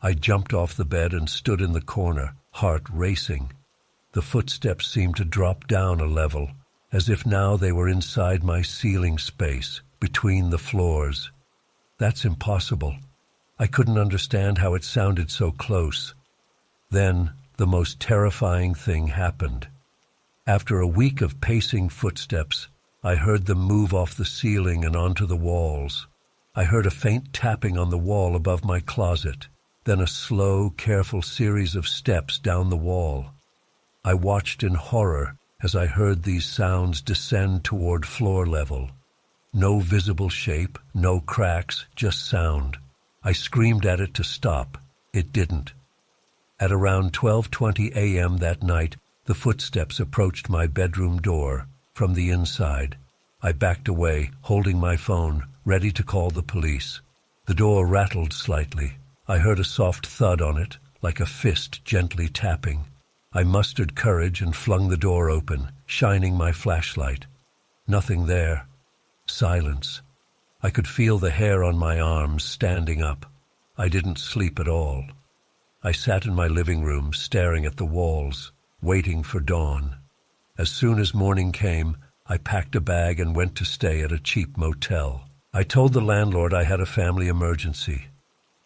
I jumped off the bed and stood in the corner, heart racing. The footsteps seemed to drop down a level, as if now they were inside my ceiling space, between the floors. That's impossible. I couldn't understand how it sounded so close. Then, the most terrifying thing happened. After a week of pacing footsteps, I heard them move off the ceiling and onto the walls. I heard a faint tapping on the wall above my closet, then a slow, careful series of steps down the wall. I watched in horror as I heard these sounds descend toward floor level. No visible shape, no cracks, just sound. I screamed at it to stop. It didn't. At around 12:20 a.m. that night, the footsteps approached my bedroom door from the inside. I backed away, holding my phone, ready to call the police. The door rattled slightly. I heard a soft thud on it, like a fist gently tapping. I mustered courage and flung the door open, shining my flashlight. Nothing there. Silence. I could feel the hair on my arms standing up. I didn't sleep at all. I sat in my living room, staring at the walls, waiting for dawn. As soon as morning came, I packed a bag and went to stay at a cheap motel. I told the landlord I had a family emergency.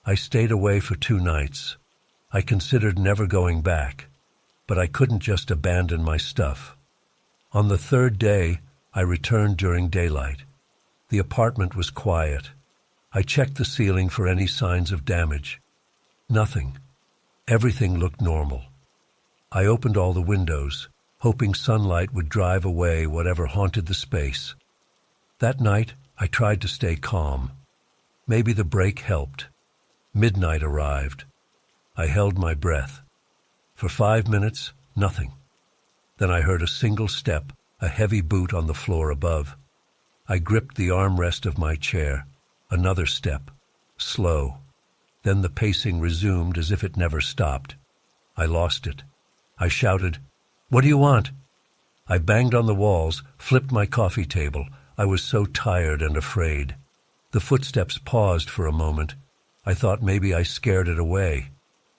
I stayed away for 2 nights. I considered never going back, but I couldn't just abandon my stuff. On the 3rd day, I returned during daylight. The apartment was quiet. I checked the ceiling for any signs of damage. Nothing. Everything looked normal. I opened all the windows, hoping sunlight would drive away whatever haunted the space. That night, I tried to stay calm. Maybe the break helped. Midnight arrived. I held my breath. For 5 minutes, nothing. Then I heard a single step, a heavy boot on the floor above. I gripped the armrest of my chair. Another step. Slow. Then the pacing resumed as if it never stopped. I lost it. I shouted, "What do you want?" I banged on the walls, flipped my coffee table. I was so tired and afraid. The footsteps paused for a moment. I thought maybe I scared it away.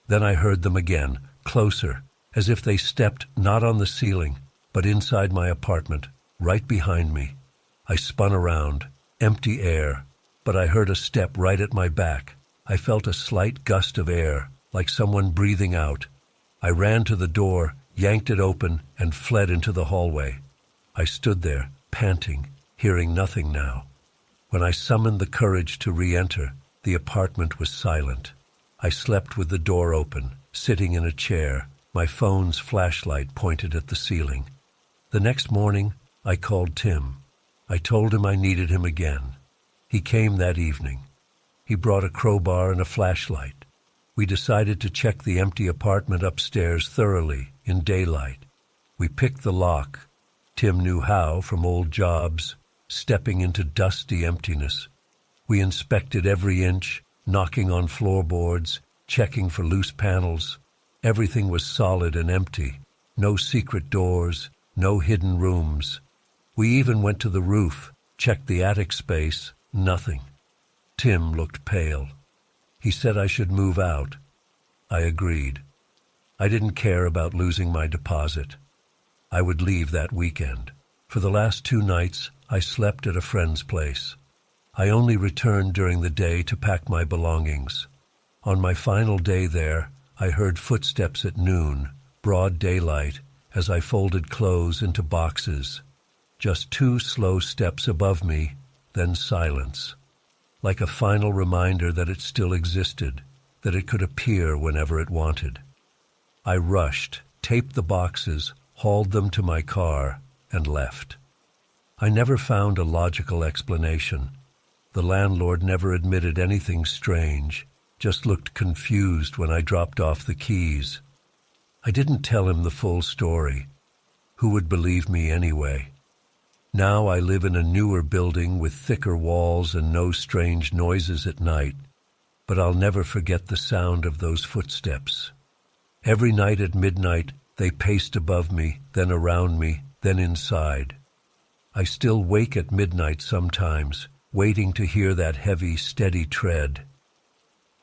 Then I heard them again, closer, as if they stepped not on the ceiling, but inside my apartment, right behind me. I spun around, empty air, but I heard a step right at my back. I felt a slight gust of air, like someone breathing out. I ran to the door, yanked it open, and fled into the hallway. I stood there, panting, hearing nothing now. When I summoned the courage to re-enter, the apartment was silent. I slept with the door open, sitting in a chair, my phone's flashlight pointed at the ceiling. The next morning, I called Tim. I told him I needed him again. He came that evening. He brought a crowbar and a flashlight. We decided to check the empty apartment upstairs thoroughly, in daylight. We picked the lock. Tim knew how from old jobs, stepping into dusty emptiness. We inspected every inch, knocking on floorboards, checking for loose panels. Everything was solid and empty. No secret doors, no hidden rooms. We even went to the roof, checked the attic space, nothing. Tim looked pale. He said I should move out. I agreed. I didn't care about losing my deposit. I would leave that weekend. For the last 2 nights, I slept at a friend's place. I only returned during the day to pack my belongings. On my final day there, I heard footsteps at noon, broad daylight, as I folded clothes into boxes. Just 2 slow steps above me, then silence. Like a final reminder that it still existed, that it could appear whenever it wanted. I rushed, taped the boxes, hauled them to my car, and left. I never found a logical explanation. The landlord never admitted anything strange, just looked confused when I dropped off the keys. I didn't tell him the full story. Who would believe me anyway? Now I live in a newer building with thicker walls and no strange noises at night, but I'll never forget the sound of those footsteps. Every night at midnight, they paced above me, then around me, then inside. I still wake at midnight sometimes, waiting to hear that heavy, steady tread.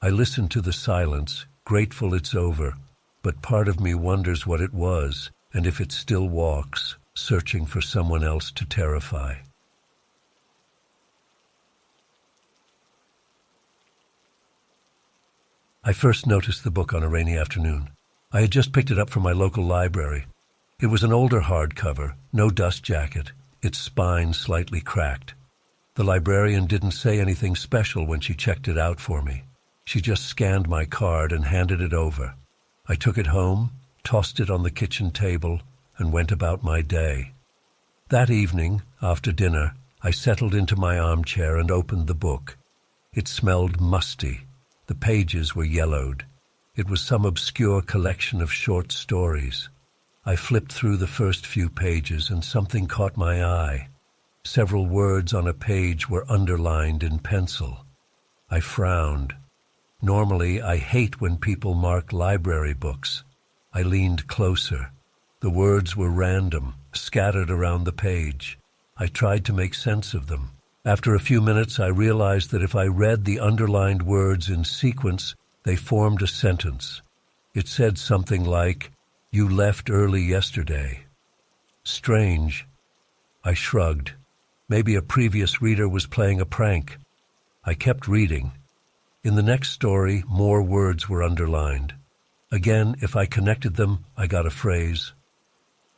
I listen to the silence, grateful it's over, but part of me wonders what it was, and if it still walks, searching for someone else to terrify. I first noticed the book on a rainy afternoon. I had just picked it up from my local library. It was an older hardcover, no dust jacket, its spine slightly cracked. The librarian didn't say anything special when she checked it out for me. She just scanned my card and handed it over. I took it home, tossed it on the kitchen table, and went about my day. That evening, after dinner, I settled into my armchair and opened the book. It smelled musty. The pages were yellowed. It was some obscure collection of short stories. I flipped through the first few pages and something caught my eye. Several words on a page were underlined in pencil. I frowned. Normally, I hate when people mark library books. I leaned closer. The words were random, scattered around the page. I tried to make sense of them. After a few minutes, I realized that if I read the underlined words in sequence, they formed a sentence. It said something like, "You left early yesterday." Strange. I shrugged. Maybe a previous reader was playing a prank. I kept reading. In the next story, more words were underlined. Again, if I connected them, I got a phrase.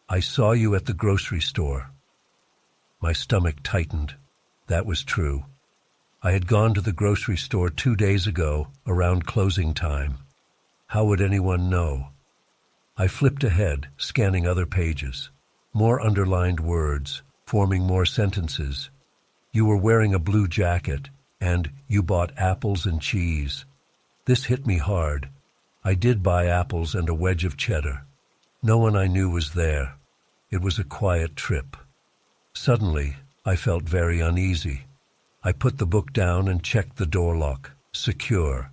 "I saw you at the grocery store." My stomach tightened. That was true. I had gone to the grocery store 2 days ago, around closing time. How would anyone know? I flipped ahead, scanning other pages. More underlined words, forming more sentences. "You were wearing a blue jacket," and "you bought apples and cheese." This hit me hard. I did buy apples and a wedge of cheddar. No one I knew was there. It was a quiet trip. Suddenly, I felt very uneasy. I put the book down and checked the door lock. Secure.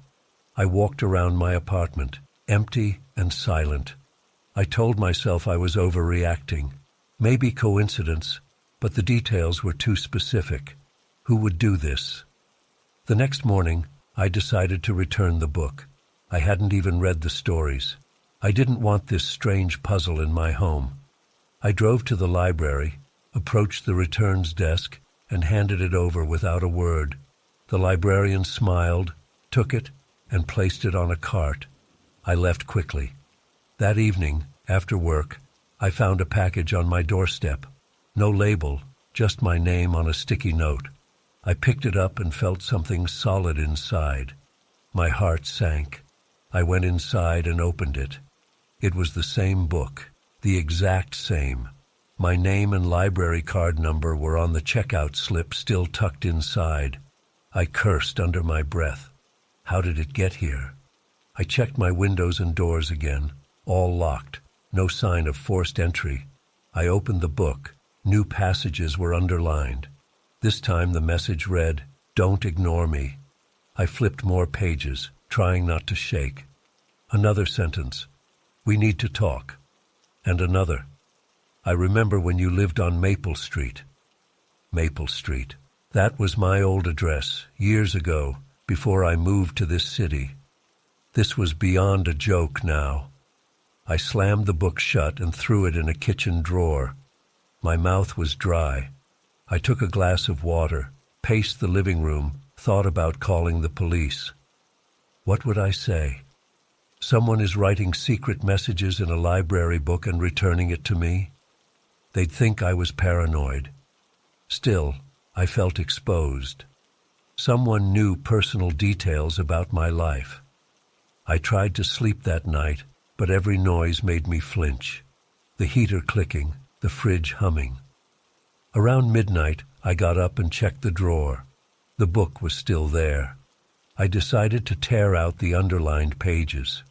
I walked around my apartment, empty and silent. I told myself I was overreacting. Maybe coincidence, but the details were too specific. Who would do this? The next morning, I decided to return the book. I hadn't even read the stories. I didn't want this strange puzzle in my home. I drove to the library, approached the returns desk, and handed it over without a word. The librarian smiled, took it, and placed it on a cart. I left quickly. That evening, after work, I found a package on my doorstep. No label, just my name on a sticky note. I picked it up and felt something solid inside. My heart sank. I went inside and opened it. It was the same book, the exact same. My name and library card number were on the checkout slip still tucked inside. I cursed under my breath. How did it get here? I checked my windows and doors again, all locked, no sign of forced entry. I opened the book. New passages were underlined. This time the message read, "Don't ignore me." I flipped more pages, trying not to shake. Another sentence, "We need to talk." And another, "I remember when you lived on Maple Street." Maple Street. That was my old address, years ago, before I moved to this city. This was beyond a joke now. I slammed the book shut and threw it in a kitchen drawer. My mouth was dry. I took a glass of water, paced the living room, thought about calling the police. What would I say? Someone is writing secret messages in a library book and returning it to me? They'd think I was paranoid. Still, I felt exposed. Someone knew personal details about my life. I tried to sleep that night, but every noise made me flinch. The heater clicking, the fridge humming. Around midnight, I got up and checked the drawer. The book was still there. I decided to tear out the underlined pages.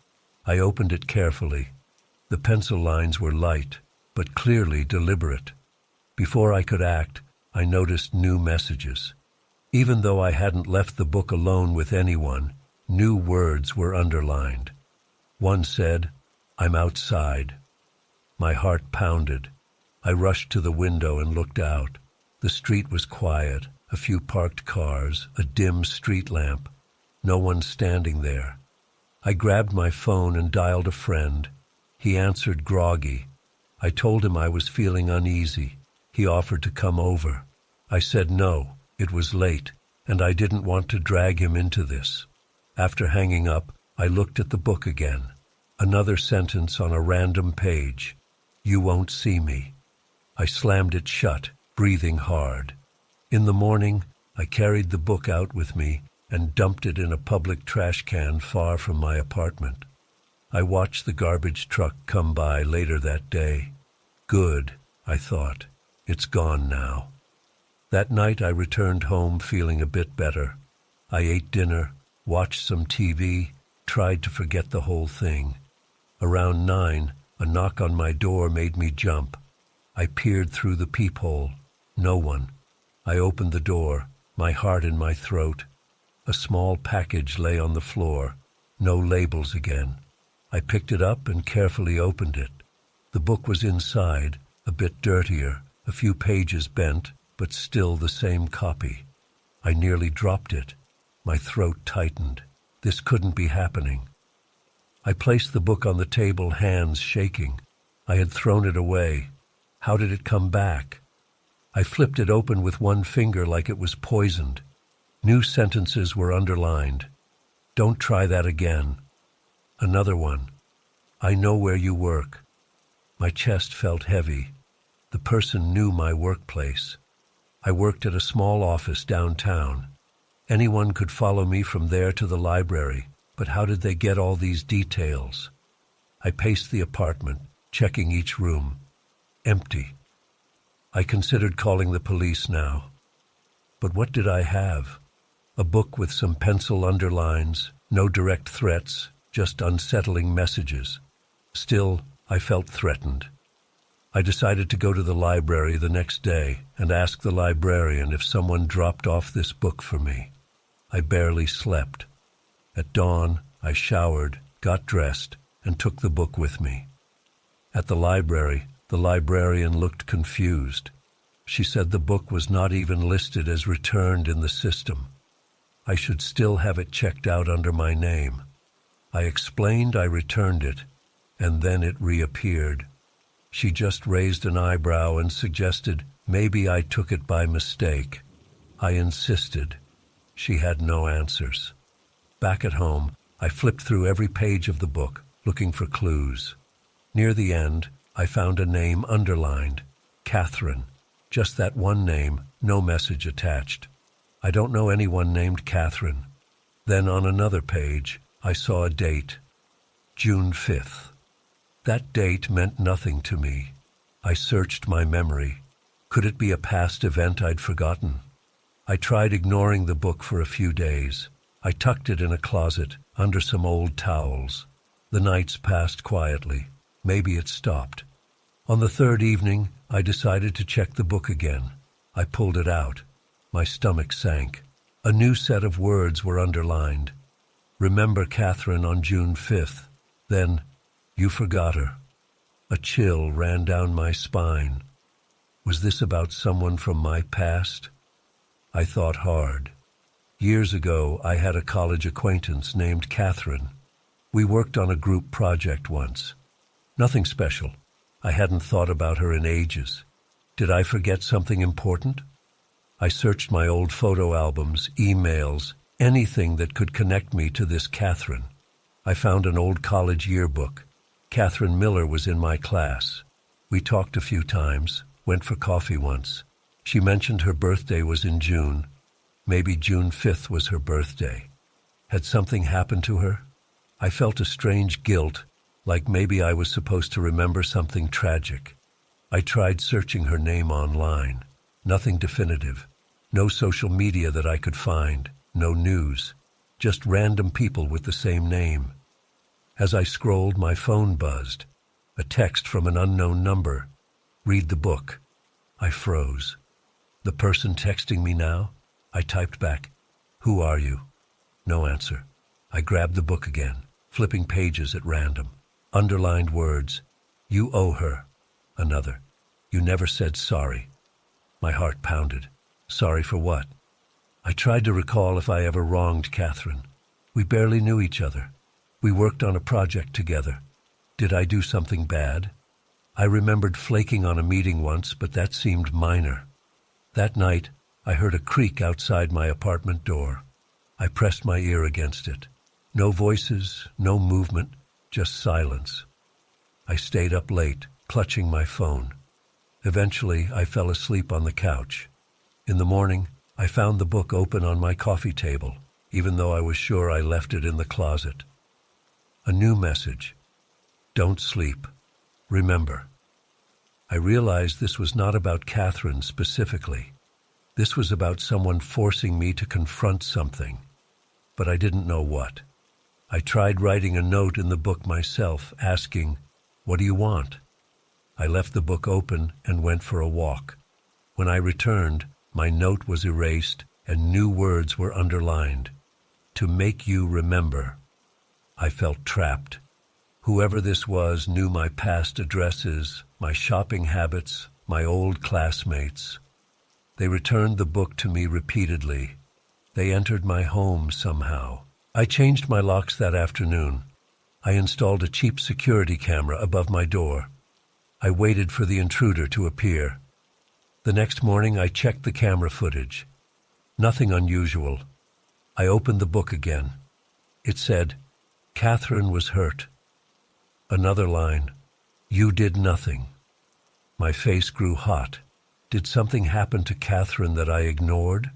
I opened it carefully. The pencil lines were light, but clearly deliberate. Before I could act, I noticed new messages. Even though I hadn't left the book alone with anyone, new words were underlined. One said, "I'm outside." My heart pounded. I rushed to the window and looked out. The street was quiet, a few parked cars, a dim street lamp. No one standing there. I grabbed my phone and dialed a friend. He answered groggy. I told him I was feeling uneasy. He offered to come over. I said no, it was late, and I didn't want to drag him into this. After hanging up, I looked at the book again. Another sentence on a random page. "You won't see me." I slammed it shut, breathing hard. In the morning, I carried the book out with me and dumped it in a public trash can far from my apartment. I watched the garbage truck come by later that day. Good, I thought. It's gone now. That night I returned home feeling a bit better. I ate dinner, watched some TV, tried to forget the whole thing. Around 9, a knock on my door made me jump. I peered through the peephole. No one. I opened the door, my heart in my throat. A small package lay on the floor. No labels again. I picked it up and carefully opened it. The book was inside, a bit dirtier, a few pages bent, but still the same copy. I nearly dropped it. My throat tightened. This couldn't be happening. I placed the book on the table, hands shaking. I had thrown it away. How did it come back? I flipped it open with one finger like it was poisoned. New sentences were underlined. "Don't try that again." Another one. "I know where you work." My chest felt heavy. The person knew my workplace. I worked at a small office downtown. Anyone could follow me from there to the library, but how did they get all these details? I paced the apartment, checking each room. Empty. I considered calling the police now. But what did I have? A book with some pencil underlines, no direct threats, just unsettling messages. Still, I felt threatened. I decided to go to the library the next day and ask the librarian if someone dropped off this book for me. I barely slept. At dawn, I showered, got dressed, and took the book with me. At the library, The librarian looked confused. She said the book was not even listed as returned in the system. I should still have it checked out under my name. I explained I returned it, and then it reappeared. She just raised an eyebrow and suggested maybe I took it by mistake. I insisted. She had no answers. Back at home, I flipped through every page of the book, looking for clues. Near the end, I found a name underlined, Catherine. Just that one name, no message attached. I don't know anyone named Catherine. Then on another page, I saw a date, June 5th. That date meant nothing to me. I searched my memory. Could it be a past event I'd forgotten? I tried ignoring the book for a few days. I tucked it in a closet, under some old towels. The nights passed quietly. Maybe it stopped. On the third evening, I decided to check the book again. I pulled it out. My stomach sank. A new set of words were underlined. Remember Catherine on June 5th. Then, you forgot her. A chill ran down my spine. Was this about someone from my past? I thought hard. Years ago, I had a college acquaintance named Catherine. We worked on a group project once. Nothing special. I hadn't thought about her in ages. Did I forget something important? I searched my old photo albums, emails, anything that could connect me to this Catherine. I found an old college yearbook. Catherine Miller was in my class. We talked a few times, went for coffee once. She mentioned her birthday was in June. Maybe June 5th was her birthday. Had something happened to her? I felt a strange guilt, like maybe I was supposed to remember something tragic. I tried searching her name online. Nothing definitive. No social media that I could find. No news. Just random people with the same name. As I scrolled, my phone buzzed. A text from an unknown number. Read the book. I froze. The person texting me now? I typed back, "Who are you?" No answer. I grabbed the book again, flipping pages at random. Underlined words. "You owe her." Another. "You never said sorry." My heart pounded. Sorry for what? I tried to recall if I ever wronged Catherine. We barely knew each other. We worked on a project together. Did I do something bad? I remembered flaking on a meeting once, but that seemed minor. That night, I heard a creak outside my apartment door. I pressed my ear against it. No voices, no movement, just silence. I stayed up late, clutching my phone. Eventually, I fell asleep on the couch. In the morning, I found the book open on my coffee table, even though I was sure I left it in the closet. A new message. Don't sleep. Remember. I realized this was not about Catherine specifically. This was about someone forcing me to confront something, but I didn't know what. I tried writing a note in the book myself, asking, "What do you want?" I left the book open and went for a walk. When I returned, my note was erased and new words were underlined. To make you remember. I felt trapped. Whoever this was knew my past addresses, my shopping habits, my old classmates. They returned the book to me repeatedly. They entered my home somehow. I changed my locks that afternoon. I installed a cheap security camera above my door. I waited for the intruder to appear. The next morning, I checked the camera footage. Nothing unusual. I opened the book again. It said, "Catherine was hurt." Another line, "You did nothing." My face grew hot. Did something happen to Catherine that I ignored?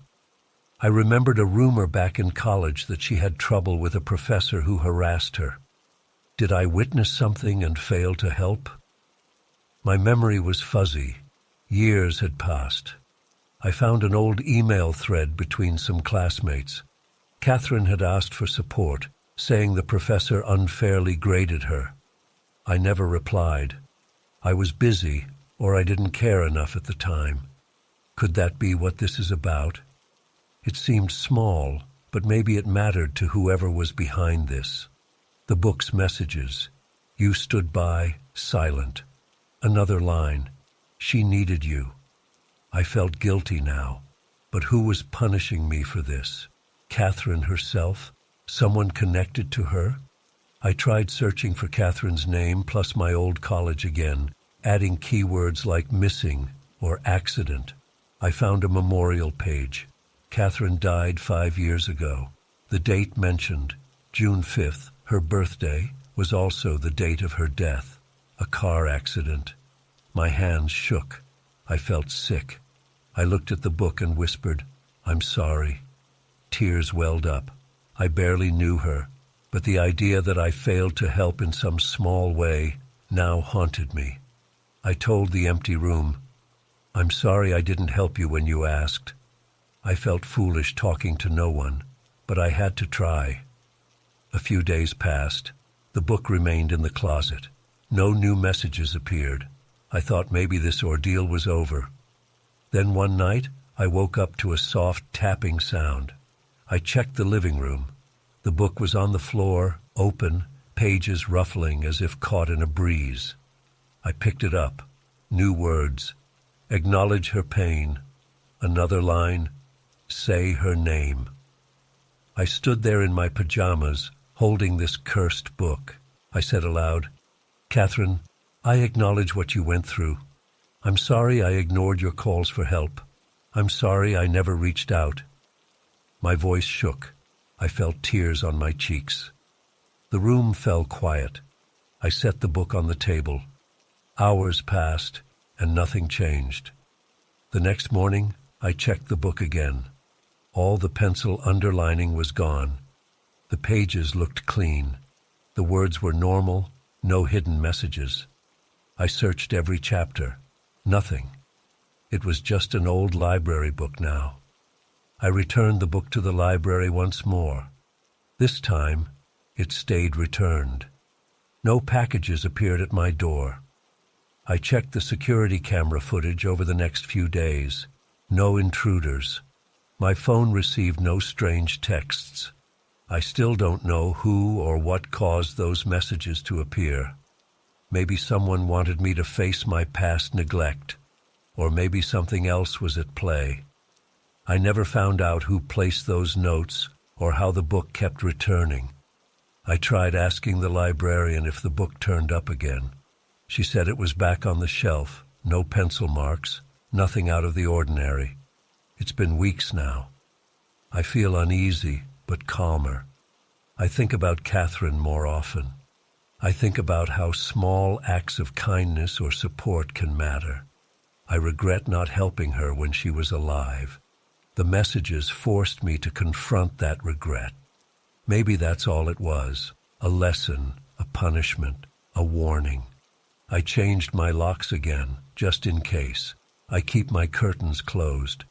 I remembered a rumor back in college that she had trouble with a professor who harassed her. Did I witness something and fail to help? My memory was fuzzy. Years had passed. I found an old email thread between some classmates. Catherine had asked for support, saying the professor unfairly graded her. I never replied. I was busy, or I didn't care enough at the time. Could that be what this is about? It seemed small, but maybe it mattered to whoever was behind this. The book's messages. You stood by, silent. Another line. She needed you. I felt guilty now. But who was punishing me for this? Catherine herself? Someone connected to her? I tried searching for Catherine's name plus my old college again, adding keywords like missing or accident. I found a memorial page. Catherine died 5 years ago. The date mentioned, June 5th, her birthday, was also the date of her death. A car accident. My hands shook. I felt sick. I looked at the book and whispered, "I'm sorry." Tears welled up. I barely knew her, but the idea that I failed to help in some small way now haunted me. I told the empty room, "I'm sorry I didn't help you when you asked." I felt foolish talking to no one, but I had to try. A few days passed. The book remained in the closet. No new messages appeared. I thought maybe this ordeal was over. Then one night, I woke up to a soft tapping sound. I checked the living room. The book was on the floor, open, pages ruffling as if caught in a breeze. I picked it up. New words. Acknowledge her pain. Another line. Say her name. I stood there in my pajamas, holding this cursed book. I said aloud, "Catherine, I acknowledge what you went through. I'm sorry I ignored your calls for help. I'm sorry I never reached out." My voice shook. I felt tears on my cheeks. The room fell quiet. I set the book on the table. Hours passed, and nothing changed. The next morning, I checked the book again. All the pencil underlining was gone. The pages looked clean. The words were normal, no hidden messages. I searched every chapter. Nothing. It was just an old library book now. I returned the book to the library once more. This time, it stayed returned. No packages appeared at my door. I checked the security camera footage over the next few days. No intruders. My phone received no strange texts. I still don't know who or what caused those messages to appear. Maybe someone wanted me to face my past neglect, or maybe something else was at play. I never found out who placed those notes or how the book kept returning. I tried asking the librarian if the book turned up again. She said it was back on the shelf, no pencil marks, nothing out of the ordinary. It's been weeks now. I feel uneasy, but calmer. I think about Catherine more often. I think about how small acts of kindness or support can matter. I regret not helping her when she was alive. The messages forced me to confront that regret. Maybe that's all it was, a lesson, a punishment, a warning. I changed my locks again, just in case. I keep my curtains closed.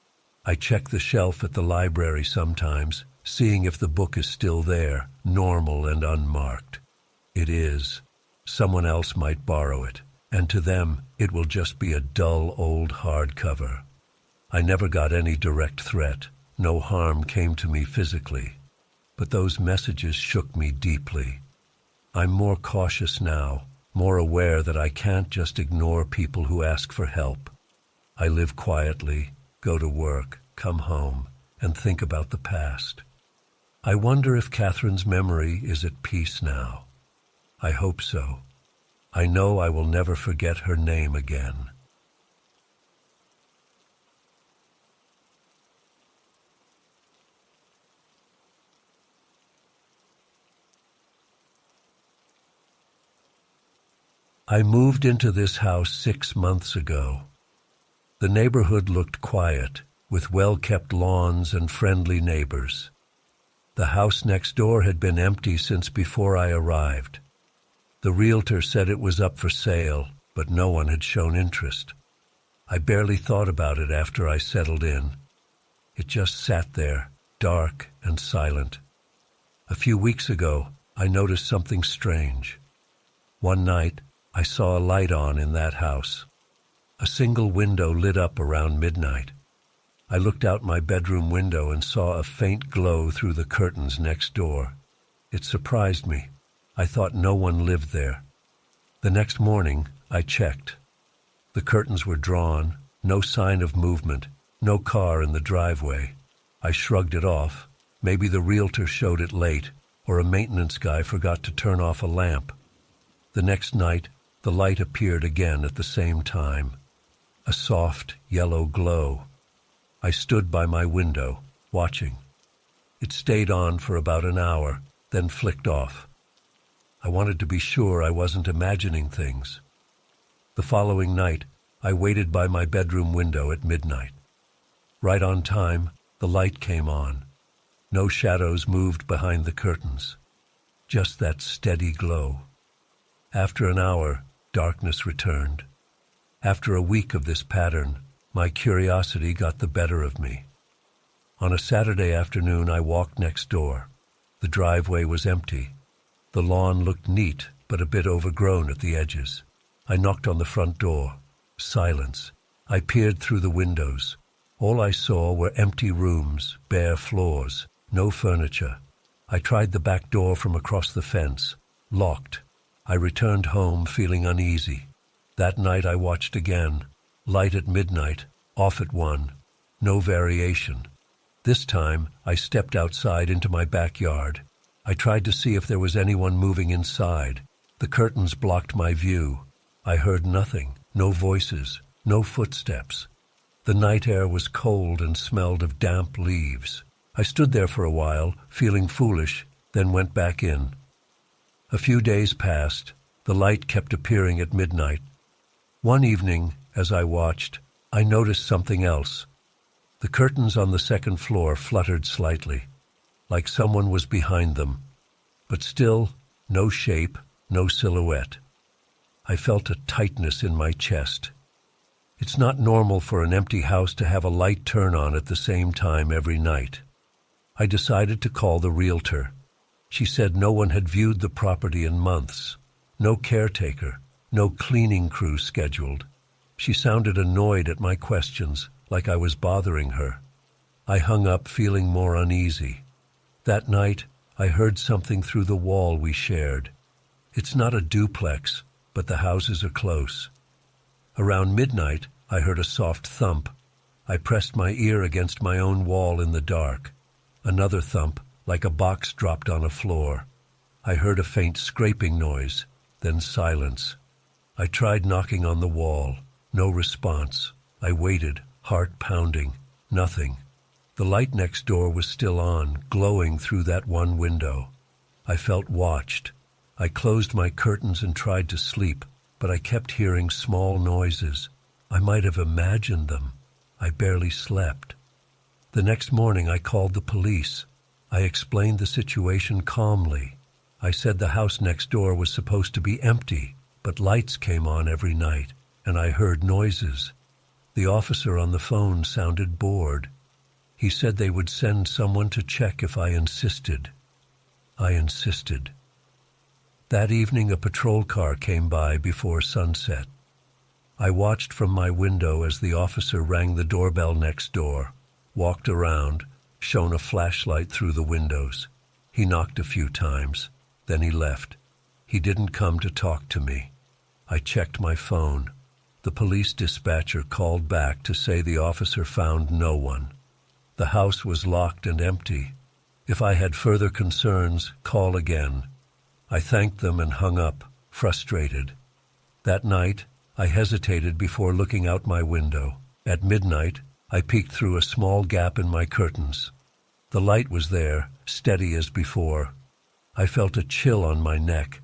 I check the shelf at the library sometimes, seeing if the book is still there, normal and unmarked. It is. Someone else might borrow it, and to them it will just be a dull old hardcover. I never got any direct threat. No harm came to me physically. But those messages shook me deeply. I'm more cautious now, more aware that I can't just ignore people who ask for help. I live quietly, go to work, come home, and think about the past. I wonder if Catherine's memory is at peace now. I hope so. I know I will never forget her name again. I moved into this house 6 months ago. The neighborhood looked quiet, with well-kept lawns and friendly neighbors. The house next door had been empty since before I arrived. The realtor said it was up for sale, but no one had shown interest. I barely thought about it after I settled in. It just sat there, dark and silent. A few weeks ago, I noticed something strange. One night, I saw a light on in that house. A single window lit up around midnight. I looked out my bedroom window and saw a faint glow through the curtains next door. It surprised me. I thought no one lived there. The next morning, I checked. The curtains were drawn, no sign of movement, no car in the driveway. I shrugged it off. Maybe the realtor showed it late, or a maintenance guy forgot to turn off a lamp. The next night, the light appeared again at the same time. A soft, yellow glow. I stood by my window, watching. It stayed on for about an hour, then flicked off. I wanted to be sure I wasn't imagining things. The following night, I waited by my bedroom window at midnight. Right on time, the light came on. No shadows moved behind the curtains. Just that steady glow. After an hour, darkness returned. After a week of this pattern, my curiosity got the better of me. On a Saturday afternoon, I walked next door. The driveway was empty. The lawn looked neat, but a bit overgrown at the edges. I knocked on the front door. Silence. I peered through the windows. All I saw were empty rooms, bare floors, no furniture. I tried the back door from across the fence. Locked. I returned home feeling uneasy. That night I watched again. Light at midnight, off at 1. No variation. This time I stepped outside into my backyard. I tried to see if there was anyone moving inside. The curtains blocked my view. I heard nothing, no voices, no footsteps. The night air was cold and smelled of damp leaves. I stood there for a while, feeling foolish, then went back in. A few days passed. The light kept appearing at midnight. One evening, as I watched, I noticed something else. The curtains on the second floor fluttered slightly, like someone was behind them. But still, no shape, no silhouette. I felt a tightness in my chest. It's not normal for an empty house to have a light turn on at the same time every night. I decided to call the realtor. She said no one had viewed the property in months. No caretaker, no cleaning crew scheduled. She sounded annoyed at my questions, like I was bothering her. I hung up feeling more uneasy. That night, I heard something through the wall we shared. It's not a duplex, but the houses are close. Around midnight, I heard a soft thump. I pressed my ear against my own wall in the dark. Another thump, like a box dropped on a floor. I heard a faint scraping noise, then silence. I tried knocking on the wall. No response. I waited, heart pounding. Nothing. The light next door was still on, glowing through that one window. I felt watched. I closed my curtains and tried to sleep, but I kept hearing small noises. I might have imagined them. I barely slept. The next morning I called the police. I explained the situation calmly. I said the house next door was supposed to be empty, but lights came on every night, and I heard noises. The officer on the phone sounded bored. He said they would send someone to check if I insisted. I insisted. That evening a patrol car came by before sunset. I watched from my window as the officer rang the doorbell next door, walked around, shone a flashlight through the windows. He knocked a few times, then he left. He didn't come to talk to me. I checked my phone. The police dispatcher called back to say the officer found no one. The house was locked and empty. If I had further concerns, call again. I thanked them and hung up, frustrated. That night, I hesitated before looking out my window. At midnight, I peeked through a small gap in my curtains. The light was there, steady as before. I felt a chill on my neck.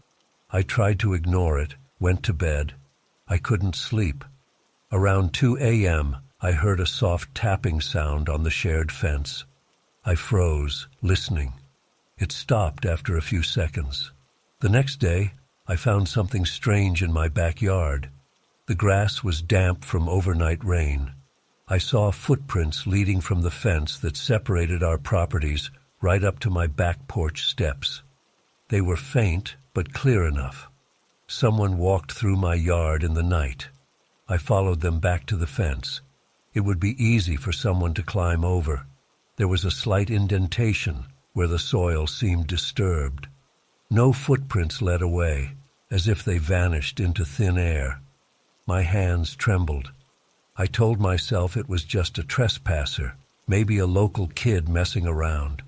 I tried to ignore it, went to bed. I couldn't sleep. Around 2 a.m., I heard a soft tapping sound on the shared fence. I froze, listening. It stopped after a few seconds. The next day, I found something strange in my backyard. The grass was damp from overnight rain. I saw footprints leading from the fence that separated our properties right up to my back porch steps. They were faint, but clear enough. Someone walked through my yard in the night. I followed them back to the fence. It would be easy for someone to climb over. There was a slight indentation where the soil seemed disturbed. No footprints led away, as if they vanished into thin air. My hands trembled. I told myself it was just a trespasser, maybe a local kid messing around.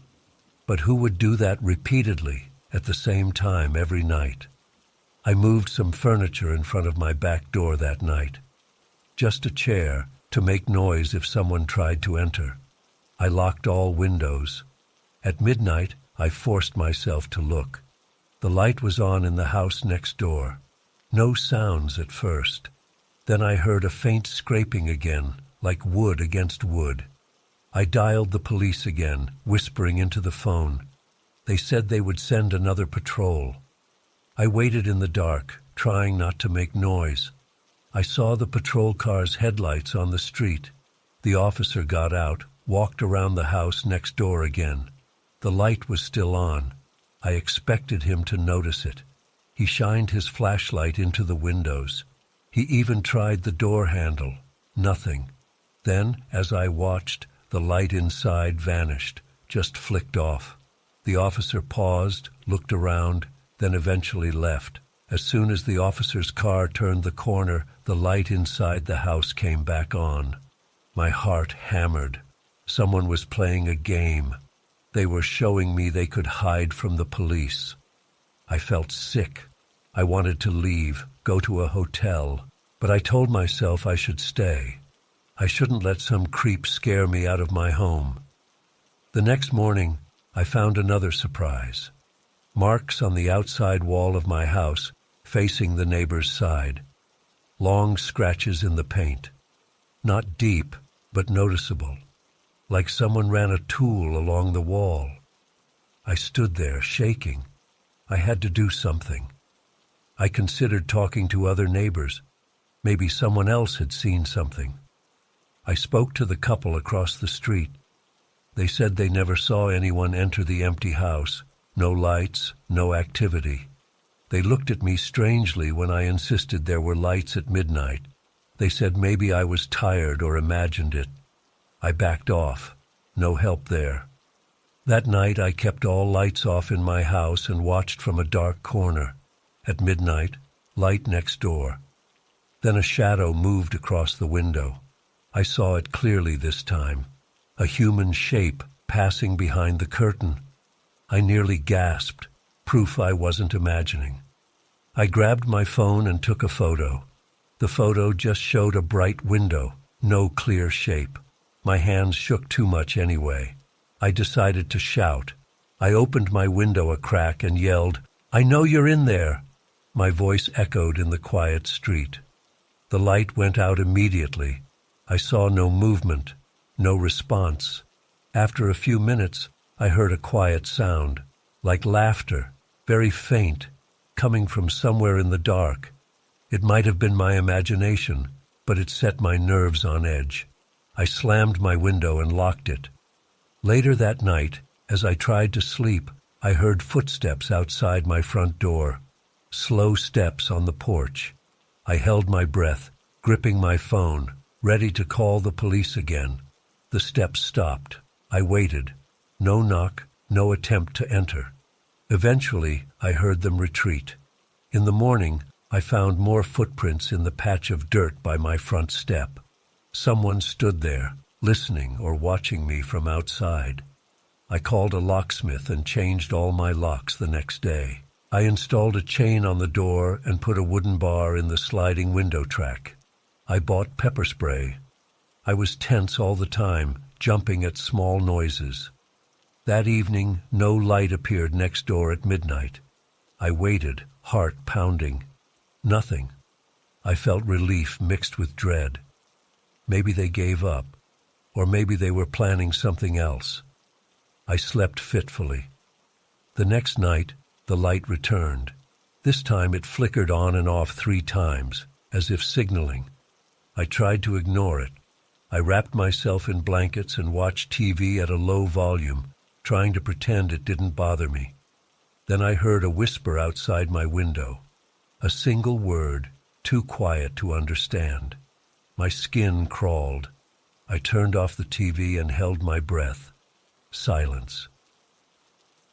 But who would do that repeatedly, at the same time every night? I moved some furniture in front of my back door that night. Just a chair, to make noise if someone tried to enter. I locked all windows. At midnight, I forced myself to look. The light was on in the house next door. No sounds at first. Then I heard a faint scraping again, like wood against wood. I dialed the police again, whispering into the phone. They said they would send another patrol. I waited in the dark, trying not to make noise. I saw the patrol car's headlights on the street. The officer got out, walked around the house next door again. The light was still on. I expected him to notice it. He shined his flashlight into the windows. He even tried the door handle. Nothing. Then, as I watched, the light inside vanished, just flicked off. The officer paused, looked around, then eventually left. As soon as the officer's car turned the corner, the light inside the house came back on. My heart hammered. Someone was playing a game. They were showing me they could hide from the police. I felt sick. I wanted to leave, go to a hotel, but I told myself I should stay. I shouldn't let some creep scare me out of my home. The next morning, I found another surprise. Marks on the outside wall of my house, facing the neighbor's side. Long scratches in the paint. Not deep, but noticeable. Like someone ran a tool along the wall. I stood there, shaking. I had to do something. I considered talking to other neighbors. Maybe someone else had seen something. I spoke to the couple across the street. They said they never saw anyone enter the empty house. No lights, no activity. They looked at me strangely when I insisted there were lights at midnight. They said maybe I was tired or imagined it. I backed off. No help there. That night I kept all lights off in my house and watched from a dark corner. At midnight, light next door. Then a shadow moved across the window. I saw it clearly this time. A human shape passing behind the curtain. I nearly gasped, proof I wasn't imagining. I grabbed my phone and took a photo. The photo just showed a bright window, no clear shape. My hands shook too much anyway. I decided to shout. I opened my window a crack and yelled, "I know you're in there!" My voice echoed in the quiet street. The light went out immediately. I saw no movement, no response. After a few minutes, I heard a quiet sound, like laughter, very faint, coming from somewhere in the dark. It might have been my imagination, but it set my nerves on edge. I slammed my window and locked it. Later that night, as I tried to sleep, I heard footsteps outside my front door. Slow steps on the porch. I held my breath, gripping my phone, ready to call the police again. The steps stopped. I waited. No knock, no attempt to enter. Eventually, I heard them retreat. In the morning, I found more footprints in the patch of dirt by my front step. Someone stood there, listening or watching me from outside. I called a locksmith and changed all my locks the next day. I installed a chain on the door and put a wooden bar in the sliding window track. I bought pepper spray. I was tense all the time, jumping at small noises. That evening, no light appeared next door at midnight. I waited, heart pounding. Nothing. I felt relief mixed with dread. Maybe they gave up, or maybe they were planning something else. I slept fitfully. The next night, the light returned. This time it flickered on and off 3 times, as if signaling. I tried to ignore it. I wrapped myself in blankets and watched TV at a low volume, trying to pretend it didn't bother me. Then I heard a whisper outside my window. A single word, too quiet to understand. My skin crawled. I turned off the TV and held my breath. Silence.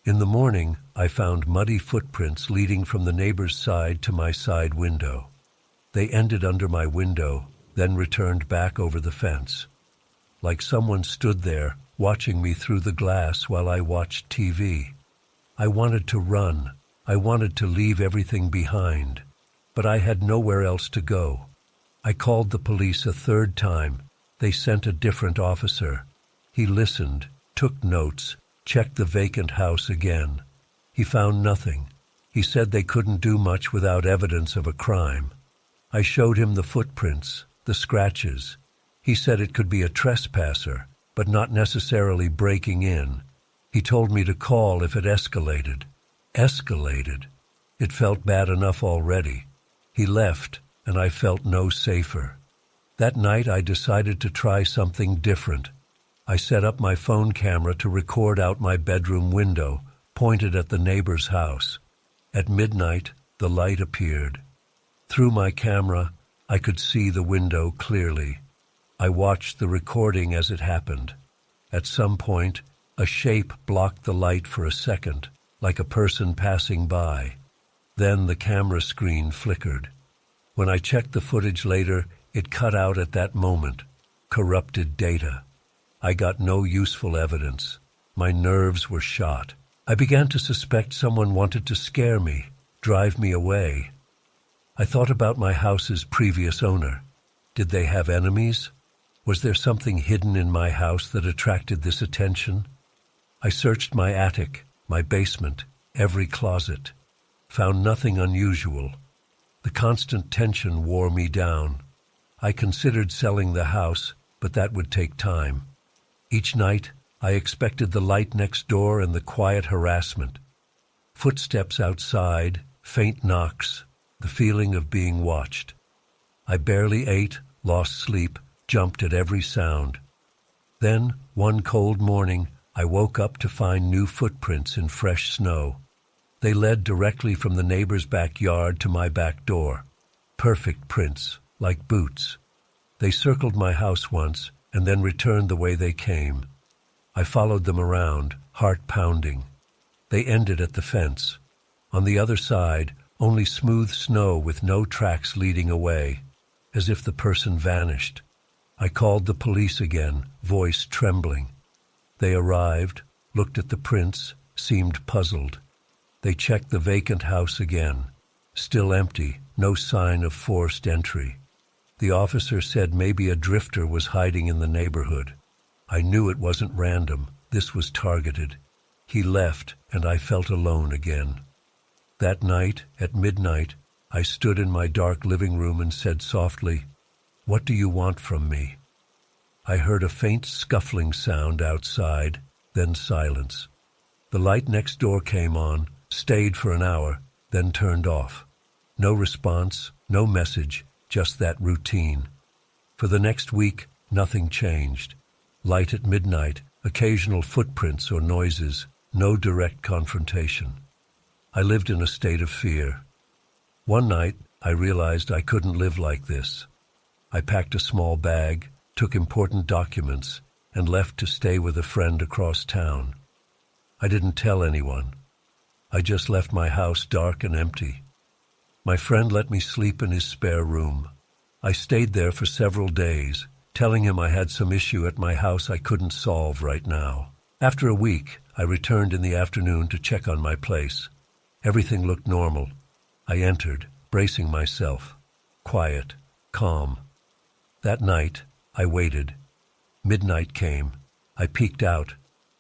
In the morning, I found muddy footprints leading from the neighbor's side to my side window. They ended under my window, then returned back over the fence. Like someone stood there, watching me through the glass while I watched TV. I wanted to run. I wanted to leave everything behind. But I had nowhere else to go. I called the police a third time. They sent a different officer. He listened, took notes, checked the vacant house again. He found nothing. He said they couldn't do much without evidence of a crime. I showed him the footprints, the scratches. He said it could be a trespasser, but not necessarily breaking in. He told me to call if it escalated. Escalated? It felt bad enough already. He left, and I felt no safer. That night I decided to try something different. I set up my phone camera to record out my bedroom window, pointed at the neighbor's house. At midnight, the light appeared. Through my camera, I could see the window clearly. I watched the recording as it happened. At some point, a shape blocked the light for a second, like a person passing by. Then the camera screen flickered. When I checked the footage later, it cut out at that moment. Corrupted data. I got no useful evidence. My nerves were shot. I began to suspect someone wanted to scare me, drive me away. I thought about my house's previous owner. Did they have enemies? Was there something hidden in my house that attracted this attention? I searched my attic, my basement, every closet. Found nothing unusual. The constant tension wore me down. I considered selling the house, but that would take time. Each night, I expected the light next door and the quiet harassment. Footsteps outside, faint knocks, the feeling of being watched. I barely ate, lost sleep, jumped at every sound. Then, one cold morning, I woke up to find new footprints in fresh snow. They led directly from the neighbor's backyard to my back door. Perfect prints, like boots. They circled my house once, and then returned the way they came. I followed them around, heart pounding. They ended at the fence. On the other side, only smooth snow with no tracks leading away, as if the person vanished. I called the police again, voice trembling. They arrived, looked at the prints, seemed puzzled. They checked the vacant house again. Still empty, no sign of forced entry. The officer said maybe a drifter was hiding in the neighborhood. I knew it wasn't random. This was targeted. He left, and I felt alone again. That night, at midnight, I stood in my dark living room and said softly, "What do you want from me?" I heard a faint scuffling sound outside, then silence. The light next door came on, stayed for an hour, then turned off. No response, no message, just that routine. For the next week, nothing changed. Light at midnight, occasional footprints or noises, no direct confrontation. I lived in a state of fear. One night, I realized I couldn't live like this. I packed a small bag, took important documents, and left to stay with a friend across town. I didn't tell anyone. I just left my house dark and empty. My friend let me sleep in his spare room. I stayed there for several days, telling him I had some issue at my house I couldn't solve right now. After a week, I returned in the afternoon to check on my place. Everything looked normal. I entered, bracing myself. Quiet, calm. That night, I waited. Midnight came. I peeked out.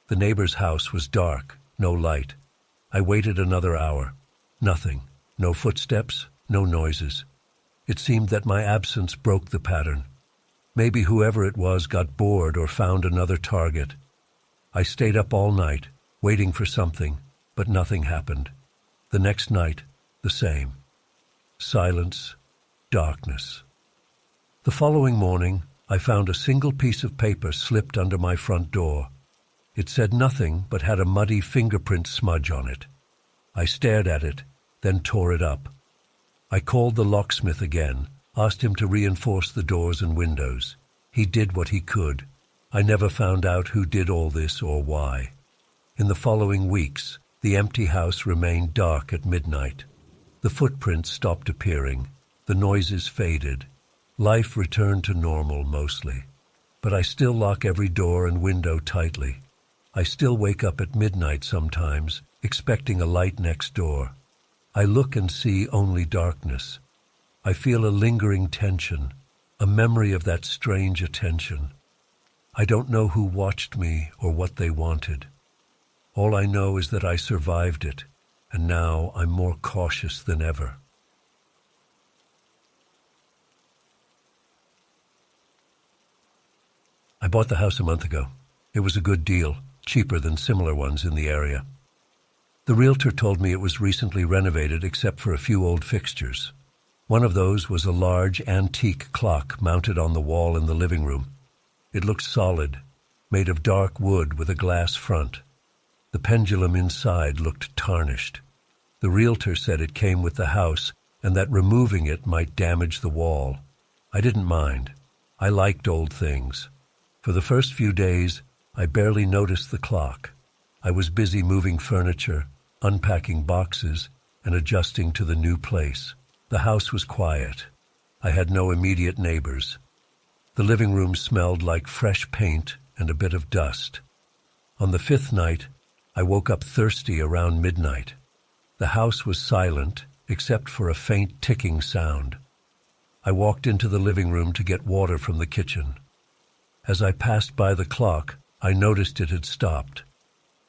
The neighbor's house was dark, no light. I waited another hour. Nothing. No footsteps, no noises. It seemed that my absence broke the pattern. Maybe whoever it was got bored or found another target. I stayed up all night, waiting for something, but nothing happened. The next night, the same. Silence, darkness. The following morning, I found a single piece of paper slipped under my front door. It said nothing but had a muddy fingerprint smudge on it. I stared at it, then tore it up. I called the locksmith again, asked him to reinforce the doors and windows. He did what he could. I never found out who did all this or why. In the following weeks, the empty house remained dark at midnight. The footprints stopped appearing. The noises faded. Life returned to normal mostly. But I still lock every door and window tightly. I still wake up at midnight sometimes, expecting a light next door. I look and see only darkness. I feel a lingering tension, a memory of that strange attention. I don't know who watched me or what they wanted. All I know is that I survived it, and now I'm more cautious than ever. I bought the house a month ago. It was a good deal, cheaper than similar ones in the area. The realtor told me it was recently renovated except for a few old fixtures. One of those was a large antique clock mounted on the wall in the living room. It looked solid, made of dark wood with a glass front. The pendulum inside looked tarnished. The realtor said it came with the house and that removing it might damage the wall. I didn't mind. I liked old things. For the first few days, I barely noticed the clock. I was busy moving furniture, unpacking boxes, and adjusting to the new place. The house was quiet. I had no immediate neighbors. The living room smelled like fresh paint and a bit of dust. On the 5th night, I woke up thirsty around midnight. The house was silent, except for a faint ticking sound. I walked into the living room to get water from the kitchen. As I passed by the clock, I noticed it had stopped.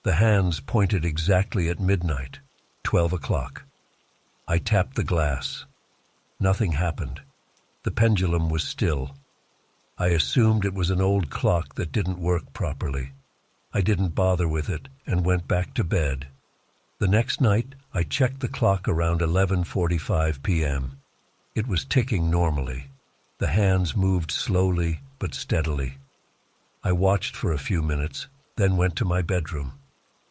The hands pointed exactly at midnight, 12 o'clock. I tapped the glass. Nothing happened. The pendulum was still. I assumed it was an old clock that didn't work properly. I didn't bother with it and went back to bed. The next night, I checked the clock around 11:45 p.m. It was ticking normally. The hands moved slowly but steadily. I watched for a few minutes, then went to my bedroom.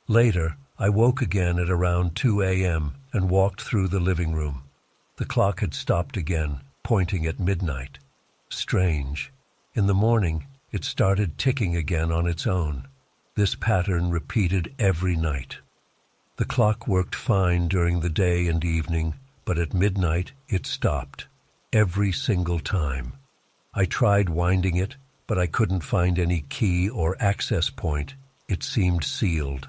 Later, I woke again at around 2 a.m. and walked through the living room. The clock had stopped again, pointing at midnight. Strange. In the morning, it started ticking again on its own. This pattern repeated every night. The clock worked fine during the day and evening, but at midnight it stopped. Every single time. I tried winding it, but I couldn't find any key or access point. It seemed sealed.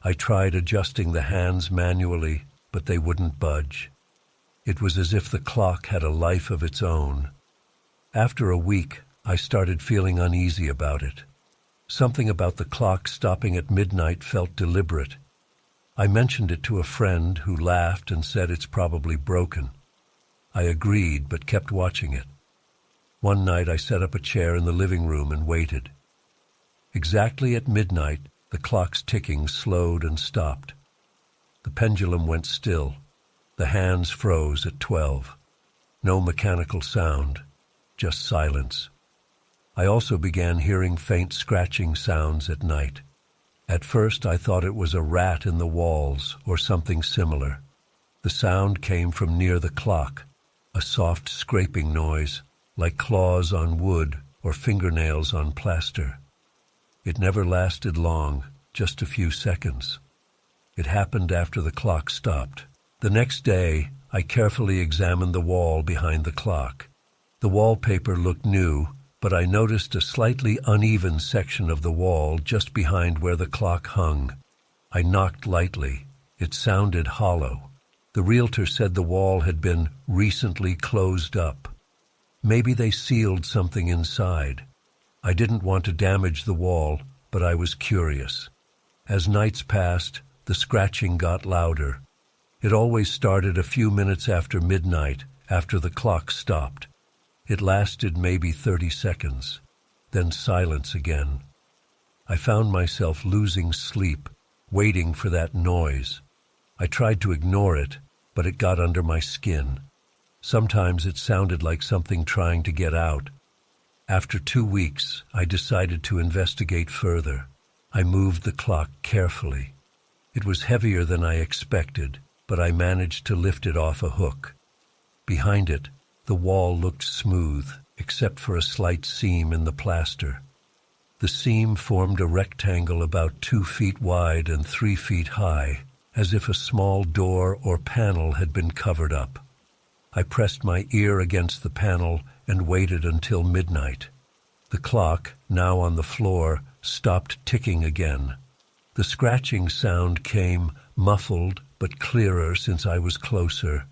I tried adjusting the hands manually, but they wouldn't budge. It was as if the clock had a life of its own. After a week, I started feeling uneasy about it. Something about the clock stopping at midnight felt deliberate. I mentioned it to a friend who laughed and said it's probably broken. I agreed, but kept watching it. One night I set up a chair in the living room and waited. Exactly at midnight, the clock's ticking slowed and stopped. The pendulum went still. The hands froze at 12. No mechanical sound, just silence. I also began hearing faint scratching sounds at night. At first I thought it was a rat in the walls or something similar. The sound came from near the clock, a soft scraping noise, like claws on wood or fingernails on plaster. It never lasted long, just a few seconds. It happened after the clock stopped. The next day, I carefully examined the wall behind the clock. The wallpaper looked new, but I noticed a slightly uneven section of the wall just behind where the clock hung. I knocked lightly. It sounded hollow. The realtor said the wall had been recently closed up. Maybe they sealed something inside. I didn't want to damage the wall, but I was curious. As nights passed, the scratching got louder. It always started a few minutes after midnight, after the clock stopped. It lasted maybe 30 seconds, then silence again. I found myself losing sleep, waiting for that noise. I tried to ignore it, but it got under my skin. Sometimes it sounded like something trying to get out. After 2 weeks, I decided to investigate further. I moved the clock carefully. It was heavier than I expected, but I managed to lift it off a hook. Behind it, the wall looked smooth, except for a slight seam in the plaster. The seam formed a rectangle about 2 feet wide and 3 feet high, as if a small door or panel had been covered up. I pressed my ear against the panel and waited until midnight. The clock, now on the floor, stopped ticking again. The scratching sound came, muffled but clearer since I was closer.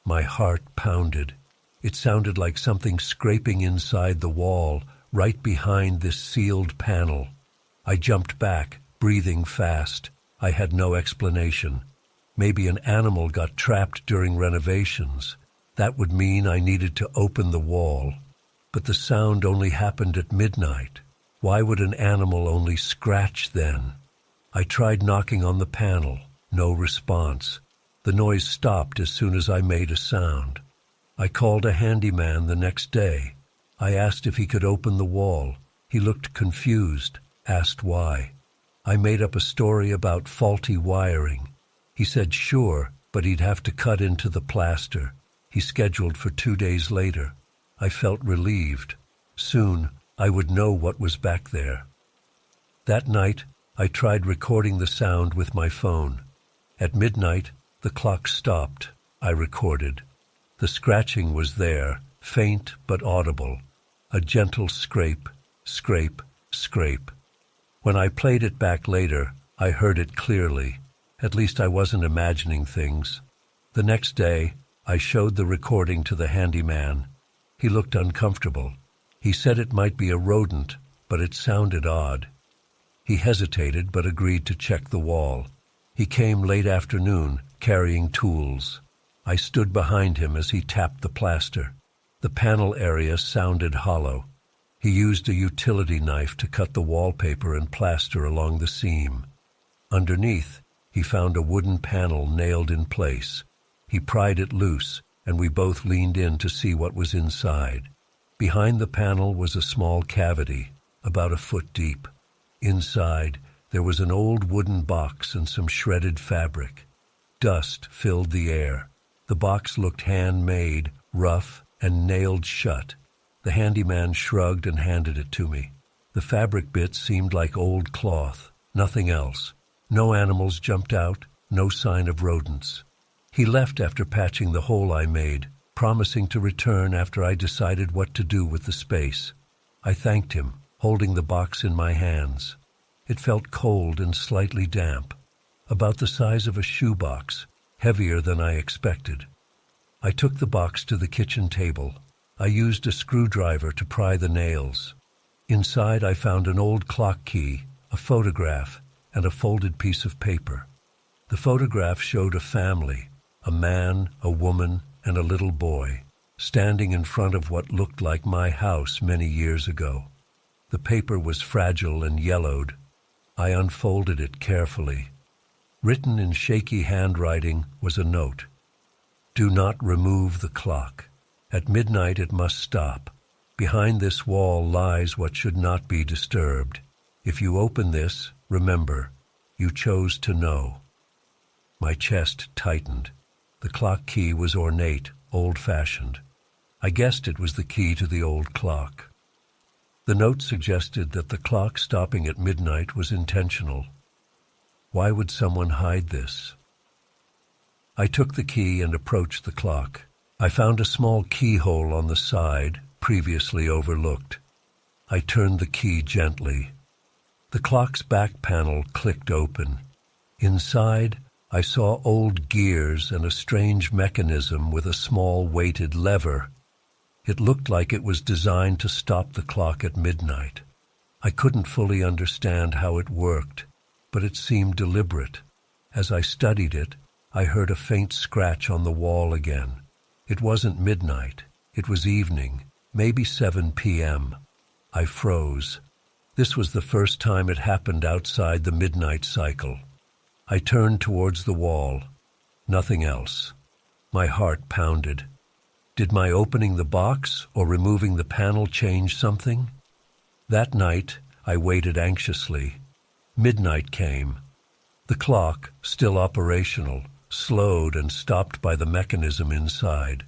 My heart pounded. It sounded like something scraping inside the wall, right behind this sealed panel. I jumped back, breathing fast. I had no explanation. Maybe an animal got trapped during renovations. That would mean I needed to open the wall. But the sound only happened at midnight. Why would an animal only scratch then? I tried knocking on the panel. No response. The noise stopped as soon as I made a sound. I called a handyman the next day. I asked if he could open the wall. He looked confused, asked why. I made up a story about faulty wiring. He said sure, but he'd have to cut into the plaster. He scheduled for 2 days later. I felt relieved. Soon, I would know what was back there. That night, I tried recording the sound with my phone. At midnight, the clock stopped. I recorded. The scratching was there, faint but audible. A gentle scrape, scrape, scrape. When I played it back later, I heard it clearly. At least I wasn't imagining things. The next day, I showed the recording to the handyman. He looked uncomfortable. He said it might be a rodent, but it sounded odd. He hesitated but agreed to check the wall. He came late afternoon, carrying tools. I stood behind him as he tapped the plaster. The panel area sounded hollow. He used a utility knife to cut the wallpaper and plaster along the seam. Underneath, he found a wooden panel nailed in place. He pried it loose, and we both leaned in to see what was inside. Behind the panel was a small cavity, about a foot deep. Inside, there was an old wooden box and some shredded fabric. Dust filled the air. The box looked handmade, rough, and nailed shut. The handyman shrugged and handed it to me. The fabric bits seemed like old cloth, nothing else. No animals jumped out, no sign of rodents. He left after patching the hole I made, promising to return after I decided what to do with the space. I thanked him, holding the box in my hands. It felt cold and slightly damp, about the size of a shoebox, heavier than I expected. I took the box to the kitchen table. I used a screwdriver to pry the nails. Inside I found an old clock key, a photograph, and a folded piece of paper. The photograph showed a family, a man, a woman, and a little boy, standing in front of what looked like my house many years ago. The paper was fragile and yellowed. I unfolded it carefully. Written in shaky handwriting was a note. Do not remove the clock. At midnight it must stop. Behind this wall lies what should not be disturbed. If you open this, remember, you chose to know. My chest tightened. The clock key was ornate, old-fashioned. I guessed it was the key to the old clock. The note suggested that the clock stopping at midnight was intentional. Why would someone hide this? I took the key and approached the clock. I found a small keyhole on the side, previously overlooked. I turned the key gently. The clock's back panel clicked open. Inside, I saw old gears and a strange mechanism with a small weighted lever. It looked like it was designed to stop the clock at midnight. I couldn't fully understand how it worked, but it seemed deliberate. As I studied it, I heard a faint scratch on the wall again. It wasn't midnight. It was evening, maybe 7 p.m. I froze. This was the first time it happened outside the midnight cycle. I turned towards the wall. Nothing else. My heart pounded. Did my opening the box or removing the panel change something? That night, I waited anxiously. Midnight came. The clock, still operational, slowed and stopped by the mechanism inside.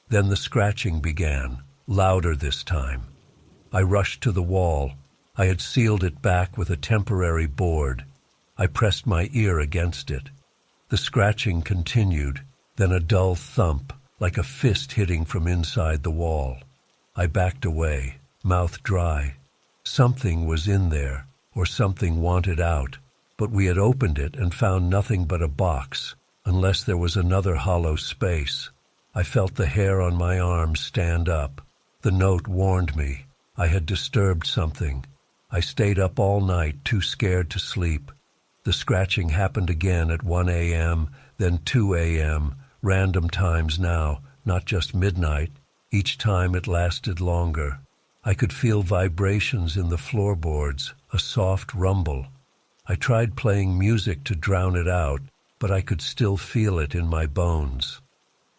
Then the scratching began, louder this time. I rushed to the wall. I had sealed it back with a temporary board. I pressed my ear against it. The scratching continued, then a dull thump, like a fist hitting from inside the wall. I backed away, mouth dry. Something was in there, or something wanted out, but we had opened it and found nothing but a box, unless there was another hollow space. I felt the hair on my arms stand up. The note warned me. I had disturbed something. I stayed up all night, too scared to sleep. The scratching happened again at 1 a.m., then 2 a.m., random times now, not just midnight. Each time it lasted longer. I could feel vibrations in the floorboards, a soft rumble. I tried playing music to drown it out, but I could still feel it in my bones.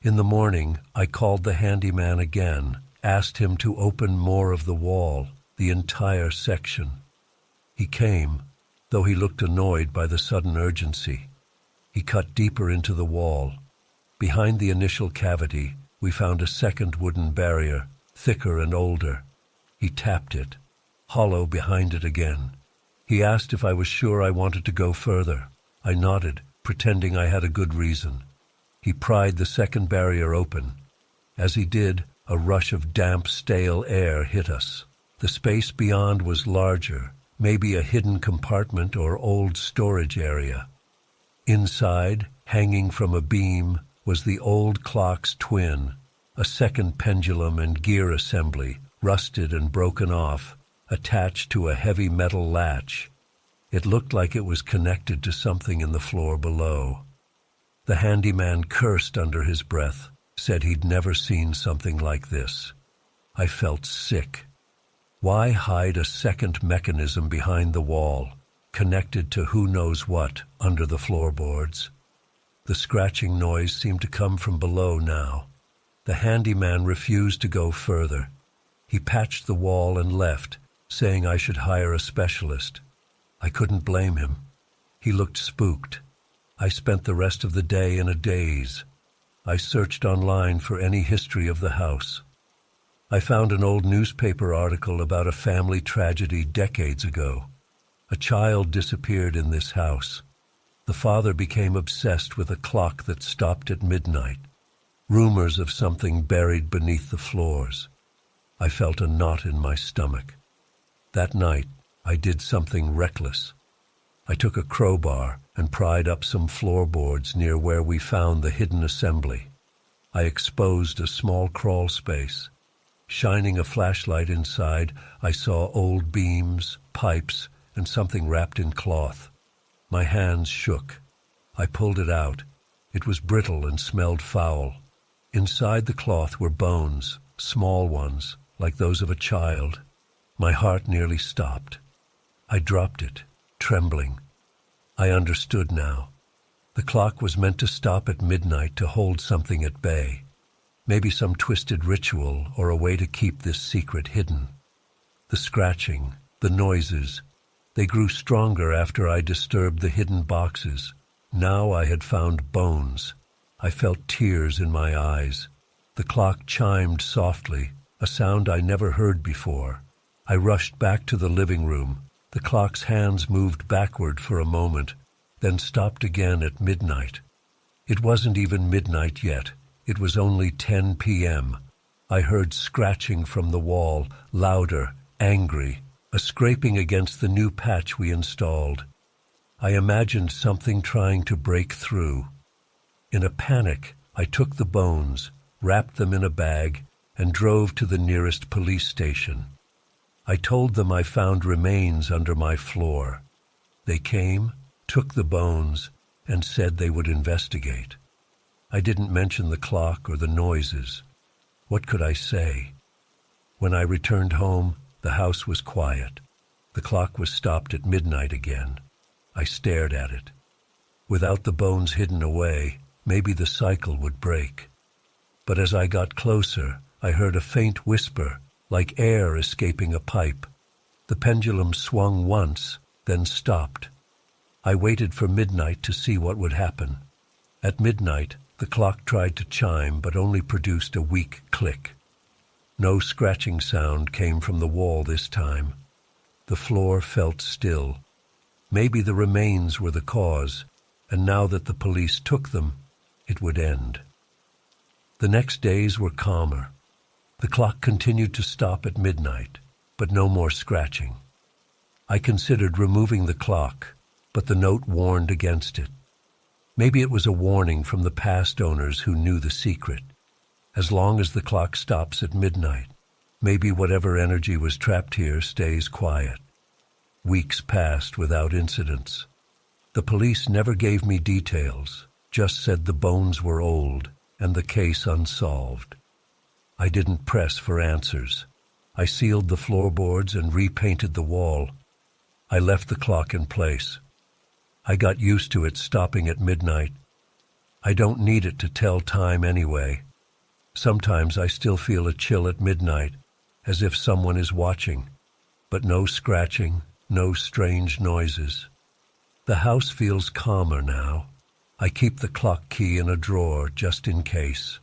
In the morning, I called the handyman again, asked him to open more of the wall, the entire section. He came, though he looked annoyed by the sudden urgency. He cut deeper into the wall. Behind the initial cavity, we found a second wooden barrier, thicker and older. He tapped it, hollow behind it again. He asked if I was sure I wanted to go further. I nodded, pretending I had a good reason. He pried the second barrier open. As he did, a rush of damp, stale air hit us. The space beyond was larger, maybe a hidden compartment or old storage area. Inside, hanging from a beam, was the old clock's twin, a second pendulum and gear assembly, rusted and broken off, attached to a heavy metal latch. It looked like it was connected to something in the floor below. The handyman cursed under his breath, said he'd never seen something like this. I felt sick. Why hide a second mechanism behind the wall, connected to who knows what under the floorboards? The scratching noise seemed to come from below now. The handyman refused to go further. He patched the wall and left, saying I should hire a specialist. I couldn't blame him. He looked spooked. I spent the rest of the day in a daze. I searched online for any history of the house. I found an old newspaper article about a family tragedy decades ago. A child disappeared in this house. The father became obsessed with a clock that stopped at midnight. Rumors of something buried beneath the floors. I felt a knot in my stomach. That night, I did something reckless. I took a crowbar and pried up some floorboards near where we found the hidden assembly. I exposed a small crawl space. Shining a flashlight inside, I saw old beams, pipes, and something wrapped in cloth. My hands shook. I pulled it out. It was brittle and smelled foul. Inside the cloth were bones, small ones, like those of a child. My heart nearly stopped. I dropped it, trembling. I understood now. The clock was meant to stop at midnight to hold something at bay. Maybe some twisted ritual or a way to keep this secret hidden. The scratching, the noises, they grew stronger after I disturbed the hidden boxes. Now I had found bones. I felt tears in my eyes. The clock chimed softly, a sound I never heard before. I rushed back to the living room. The clock's hands moved backward for a moment, then stopped again at midnight. It wasn't even midnight yet. It was only 10 p.m. I heard scratching from the wall, louder, angry, a scraping against the new patch we installed. I imagined something trying to break through. In a panic, I took the bones, wrapped them in a bag, and drove to the nearest police station. I told them I found remains under my floor. They came, took the bones, and said they would investigate. I didn't mention the clock or the noises. What could I say? When I returned home, the house was quiet. The clock was stopped at midnight again. I stared at it. Without the bones hidden away, maybe the cycle would break. But as I got closer, I heard a faint whisper, like air escaping a pipe. The pendulum swung once, then stopped. I waited for midnight to see what would happen. At midnight, the clock tried to chime but only produced a weak click. No scratching sound came from the wall this time. The floor felt still. Maybe the remains were the cause, and now that the police took them, it would end. The next days were calmer. The clock continued to stop at midnight, but no more scratching. I considered removing the clock, but the note warned against it. Maybe it was a warning from the past owners who knew the secret. As long as the clock stops at midnight, maybe whatever energy was trapped here stays quiet. Weeks passed without incidents. The police never gave me details, just said the bones were old and the case unsolved. I didn't press for answers. I sealed the floorboards and repainted the wall. I left the clock in place. I got used to it stopping at midnight. I don't need it to tell time anyway. Sometimes I still feel a chill at midnight, as if someone is watching, but no scratching, no strange noises. The house feels calmer now. I keep the clock key in a drawer just in case.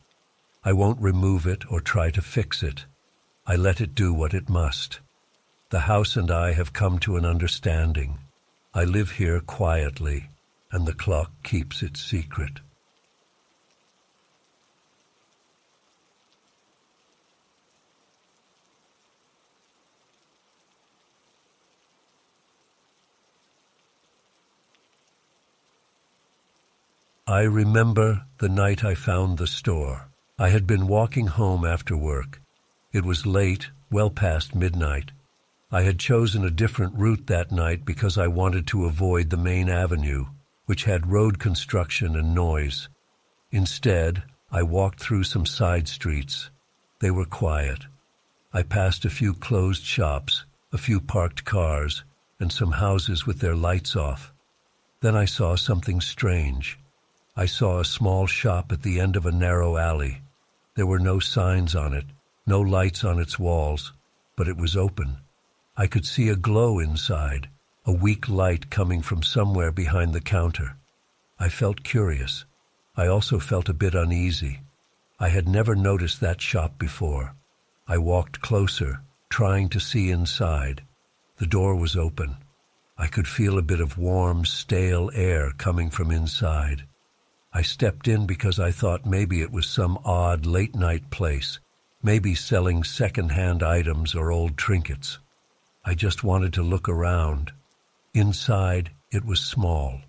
I won't remove it or try to fix it. I let it do what it must. The house and I have come to an understanding. I live here quietly, and the clock keeps its secret. I remember the night I found the store. I had been walking home after work. It was late, well past midnight. I had chosen a different route that night because I wanted to avoid the main avenue, which had road construction and noise. Instead, I walked through some side streets. They were quiet. I passed a few closed shops, a few parked cars, and some houses with their lights off. Then I saw something strange. I saw a small shop at the end of a narrow alley. There were no signs on it, no lights on its walls, but it was open. I could see a glow inside, a weak light coming from somewhere behind the counter. I felt curious. I also felt a bit uneasy. I had never noticed that shop before. I walked closer, trying to see inside. The door was open. I could feel a bit of warm, stale air coming from inside. I stepped in because I thought maybe it was some odd late-night place, maybe selling second-hand items or old trinkets. I just wanted to look around. Inside, it was small.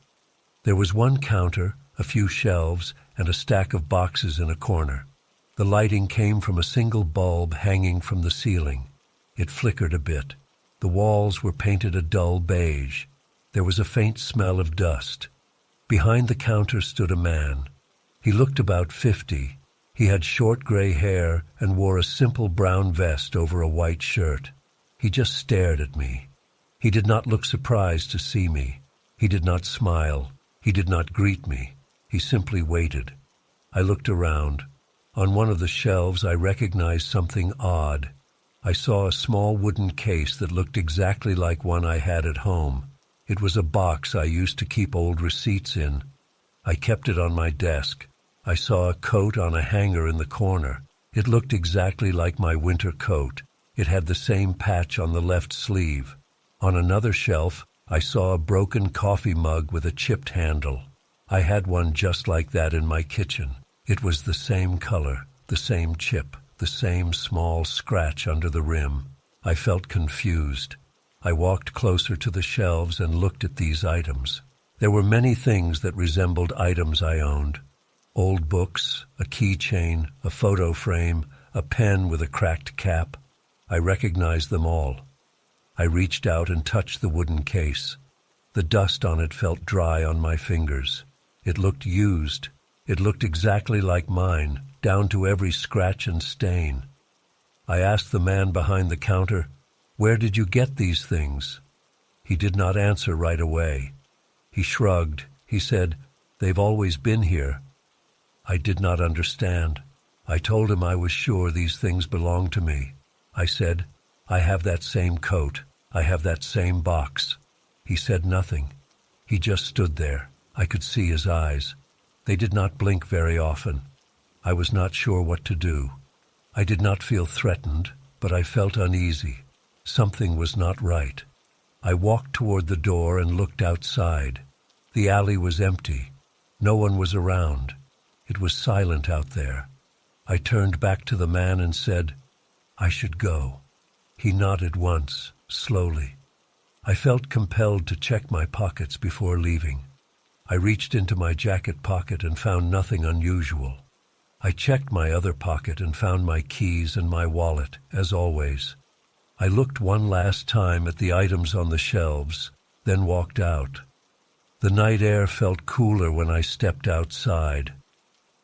There was one counter, a few shelves, and a stack of boxes in a corner. The lighting came from a single bulb hanging from the ceiling. It flickered a bit. The walls were painted a dull beige. There was a faint smell of dust. Behind the counter stood a man. He looked about 50. He had short gray hair and wore a simple brown vest over a white shirt. He just stared at me. He did not look surprised to see me. He did not smile. He did not greet me. He simply waited. I looked around. On one of the shelves I recognized something odd. I saw a small wooden case that looked exactly like one I had at home. It was a box I used to keep old receipts in. I kept it on my desk. I saw a coat on a hanger in the corner. It looked exactly like my winter coat. It had the same patch on the left sleeve. On another shelf, I saw a broken coffee mug with a chipped handle. I had one just like that in my kitchen. It was the same color, the same chip, the same small scratch under the rim. I felt confused. I walked closer to the shelves and looked at these items. There were many things that resembled items I owned. Old books, a keychain, a photo frame, a pen with a cracked cap. I recognized them all. I reached out and touched the wooden case. The dust on it felt dry on my fingers. It looked used. It looked exactly like mine, down to every scratch and stain. I asked the man behind the counter, "Where did you get these things?" He did not answer right away. He shrugged. He said, "They've always been here." I did not understand. I told him I was sure these things belonged to me. I said, "I have that same coat. I have that same box." He said nothing. He just stood there. I could see his eyes. They did not blink very often. I was not sure what to do. I did not feel threatened, but I felt uneasy. Something was not right. I walked toward the door and looked outside. The alley was empty. No one was around. It was silent out there. I turned back to the man and said, "I should go." He nodded once, slowly. I felt compelled to check my pockets before leaving. I reached into my jacket pocket and found nothing unusual. I checked my other pocket and found my keys and my wallet, as always. I looked one last time at the items on the shelves, then walked out. The night air felt cooler when I stepped outside.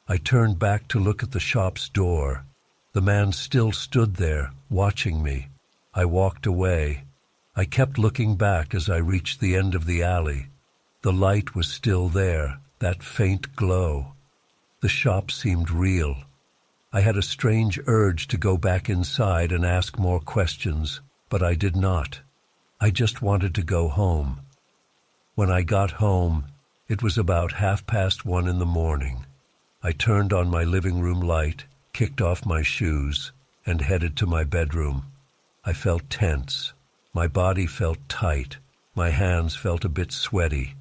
I turned back to look at the shop's door. The man still stood there, watching me. I walked away. I kept looking back as I reached the end of the alley. The light was still there, that faint glow. The shop seemed real. I had a strange urge to go back inside and ask more questions, but I did not. I just wanted to go home. When I got home, it was about 1:30 in the morning. I turned on my living room light, kicked off my shoes, and headed to my bedroom. I felt tense. My body felt tight. My hands felt a bit sweaty.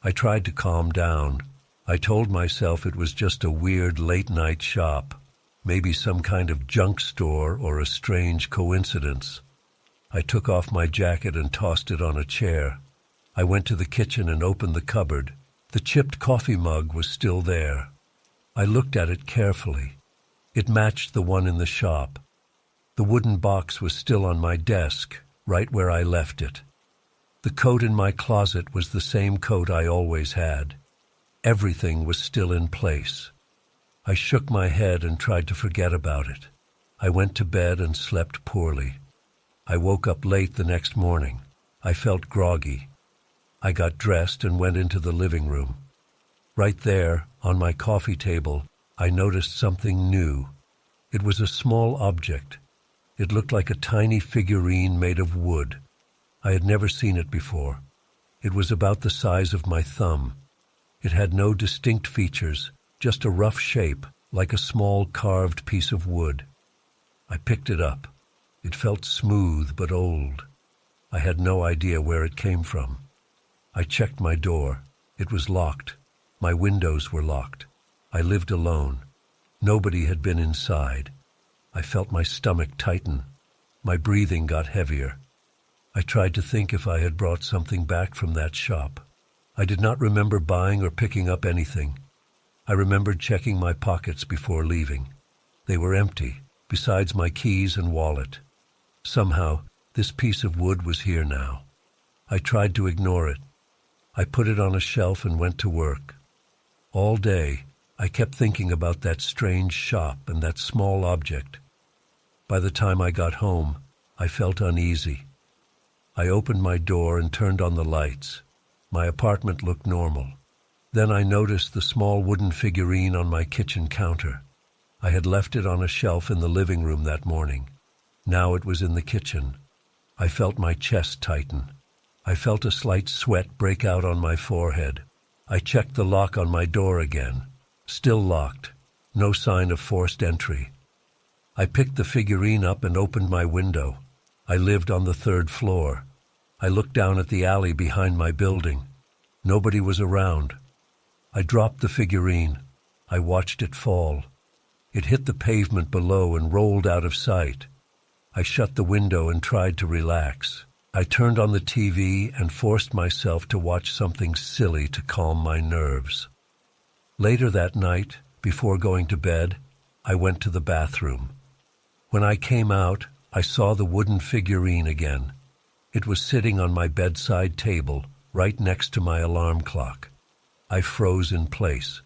I tried to calm down. I told myself it was just a weird late-night shop, maybe some kind of junk store or a strange coincidence. I took off my jacket and tossed it on a chair. I went to the kitchen and opened the cupboard. The chipped coffee mug was still there. I looked at it carefully. It matched the one in the shop. The wooden box was still on my desk, right where I left it. The coat in my closet was the same coat I always had. Everything was still in place. I shook my head and tried to forget about it. I went to bed and slept poorly. I woke up late the next morning. I felt groggy. I got dressed and went into the living room. Right there, on my coffee table, I noticed something new. It was a small object. It looked like a tiny figurine made of wood. I had never seen it before. It was about the size of my thumb. It had no distinct features, just a rough shape, like a small carved piece of wood. I picked it up. It felt smooth but old. I had no idea where it came from. I checked my door. It was locked. My windows were locked. I lived alone. Nobody had been inside. I felt my stomach tighten. My breathing got heavier. I tried to think if I had brought something back from that shop. I did not remember buying or picking up anything. I remembered checking my pockets before leaving. They were empty, besides my keys and wallet. Somehow, this piece of wood was here now. I tried to ignore it. I put it on a shelf and went to work. All day, I kept thinking about that strange shop and that small object. By the time I got home, I felt uneasy. I opened my door and turned on the lights. My apartment looked normal. Then I noticed the small wooden figurine on my kitchen counter. I had left it on a shelf in the living room that morning. Now it was in the kitchen. I felt my chest tighten. I felt a slight sweat break out on my forehead. I checked the lock on my door again. Still locked. No sign of forced entry. I picked the figurine up and opened my window. I lived on the 3rd floor. I looked down at the alley behind my building. Nobody was around. I dropped the figurine. I watched it fall. It hit the pavement below and rolled out of sight. I shut the window and tried to relax. I turned on the TV and forced myself to watch something silly to calm my nerves. Later that night, before going to bed, I went to the bathroom. When I came out, I saw the wooden figurine again. It was sitting on my bedside table, right next to my alarm clock. I froze in place.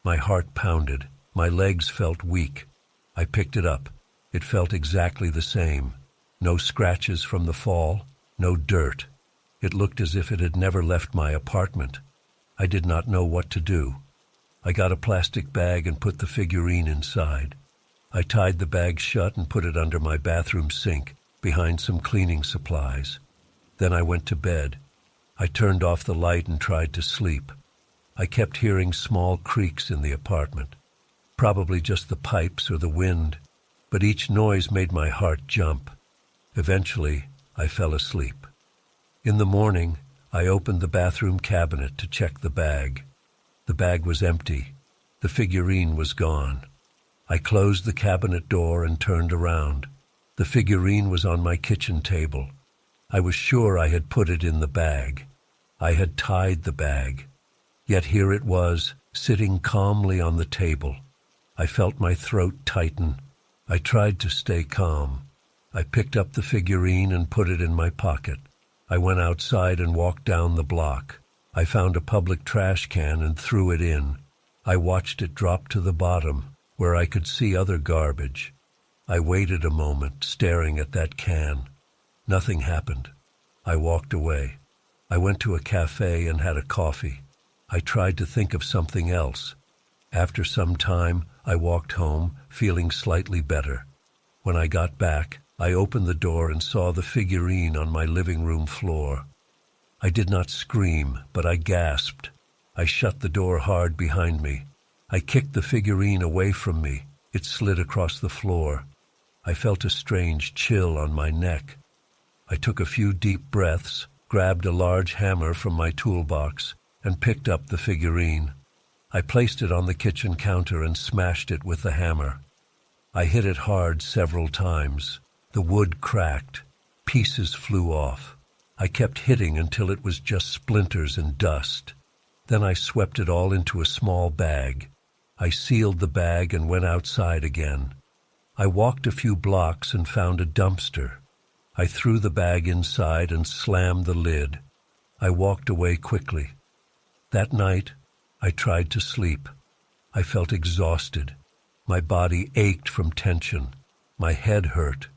My heart pounded. My legs felt weak. I picked it up. It felt exactly the same. No scratches from the fall, no dirt. It looked as if it had never left my apartment. I did not know what to do. I got a plastic bag and put the figurine inside. I tied the bag shut and put it under my bathroom sink, behind some cleaning supplies. Then I went to bed. I turned off the light and tried to sleep. I kept hearing small creaks in the apartment. Probably just the pipes or the wind, but each noise made my heart jump. Eventually, I fell asleep. In the morning, I opened the bathroom cabinet to check the bag. The bag was empty. The figurine was gone. I closed the cabinet door and turned around. The figurine was on my kitchen table. I was sure I had put it in the bag. I had tied the bag. Yet here it was, sitting calmly on the table. I felt my throat tighten. I tried to stay calm. I picked up the figurine and put it in my pocket. I went outside and walked down the block. I found a public trash can and threw it in. I watched it drop to the bottom, where I could see other garbage. I waited a moment, staring at that can. Nothing happened. I walked away. I went to a cafe and had a coffee. I tried to think of something else. After some time, I walked home, feeling slightly better. When I got back, I opened the door and saw the figurine on my living room floor. I did not scream, but I gasped. I shut the door hard behind me. I kicked the figurine away from me. It slid across the floor. I felt a strange chill on my neck. I took a few deep breaths, grabbed a large hammer from my toolbox, and picked up the figurine. I placed it on the kitchen counter and smashed it with the hammer. I hit it hard several times. The wood cracked. Pieces flew off. I kept hitting until it was just splinters and dust. Then I swept it all into a small bag. I sealed the bag and went outside again. I walked a few blocks and found a dumpster. I threw the bag inside and slammed the lid. I walked away quickly. That night, I tried to sleep. I felt exhausted. My body ached from tension. My head hurt.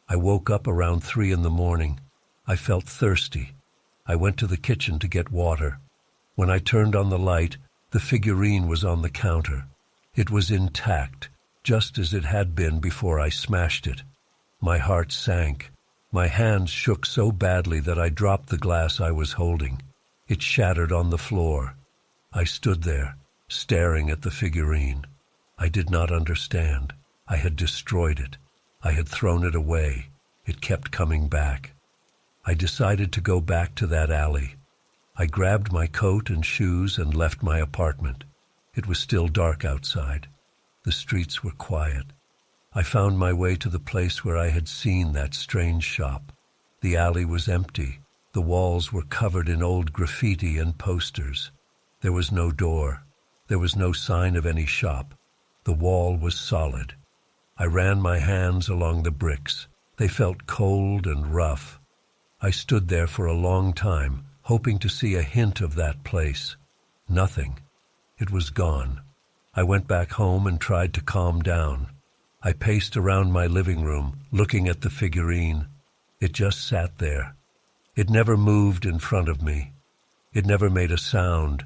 I woke up around 3 in the morning. I felt thirsty. I went to the kitchen to get water. When I turned on the light, the figurine was on the counter. It was intact, just as it had been before I smashed it. My heart sank. My hands shook so badly that I dropped the glass I was holding. It shattered on the floor. I stood there, staring at the figurine. I did not understand. I had destroyed it. I had thrown it away. It kept coming back. I decided to go back to that alley. I grabbed my coat and shoes and left my apartment. It was still dark outside. The streets were quiet. I found my way to the place where I had seen that strange shop. The alley was empty. The walls were covered in old graffiti and posters. There was no door. There was no sign of any shop. The wall was solid. I ran my hands along the bricks. They felt cold and rough. I stood there for a long time, hoping to see a hint of that place. Nothing. It was gone. I went back home and tried to calm down. I paced around my living room, looking at the figurine. It just sat there. It never moved in front of me. It never made a sound.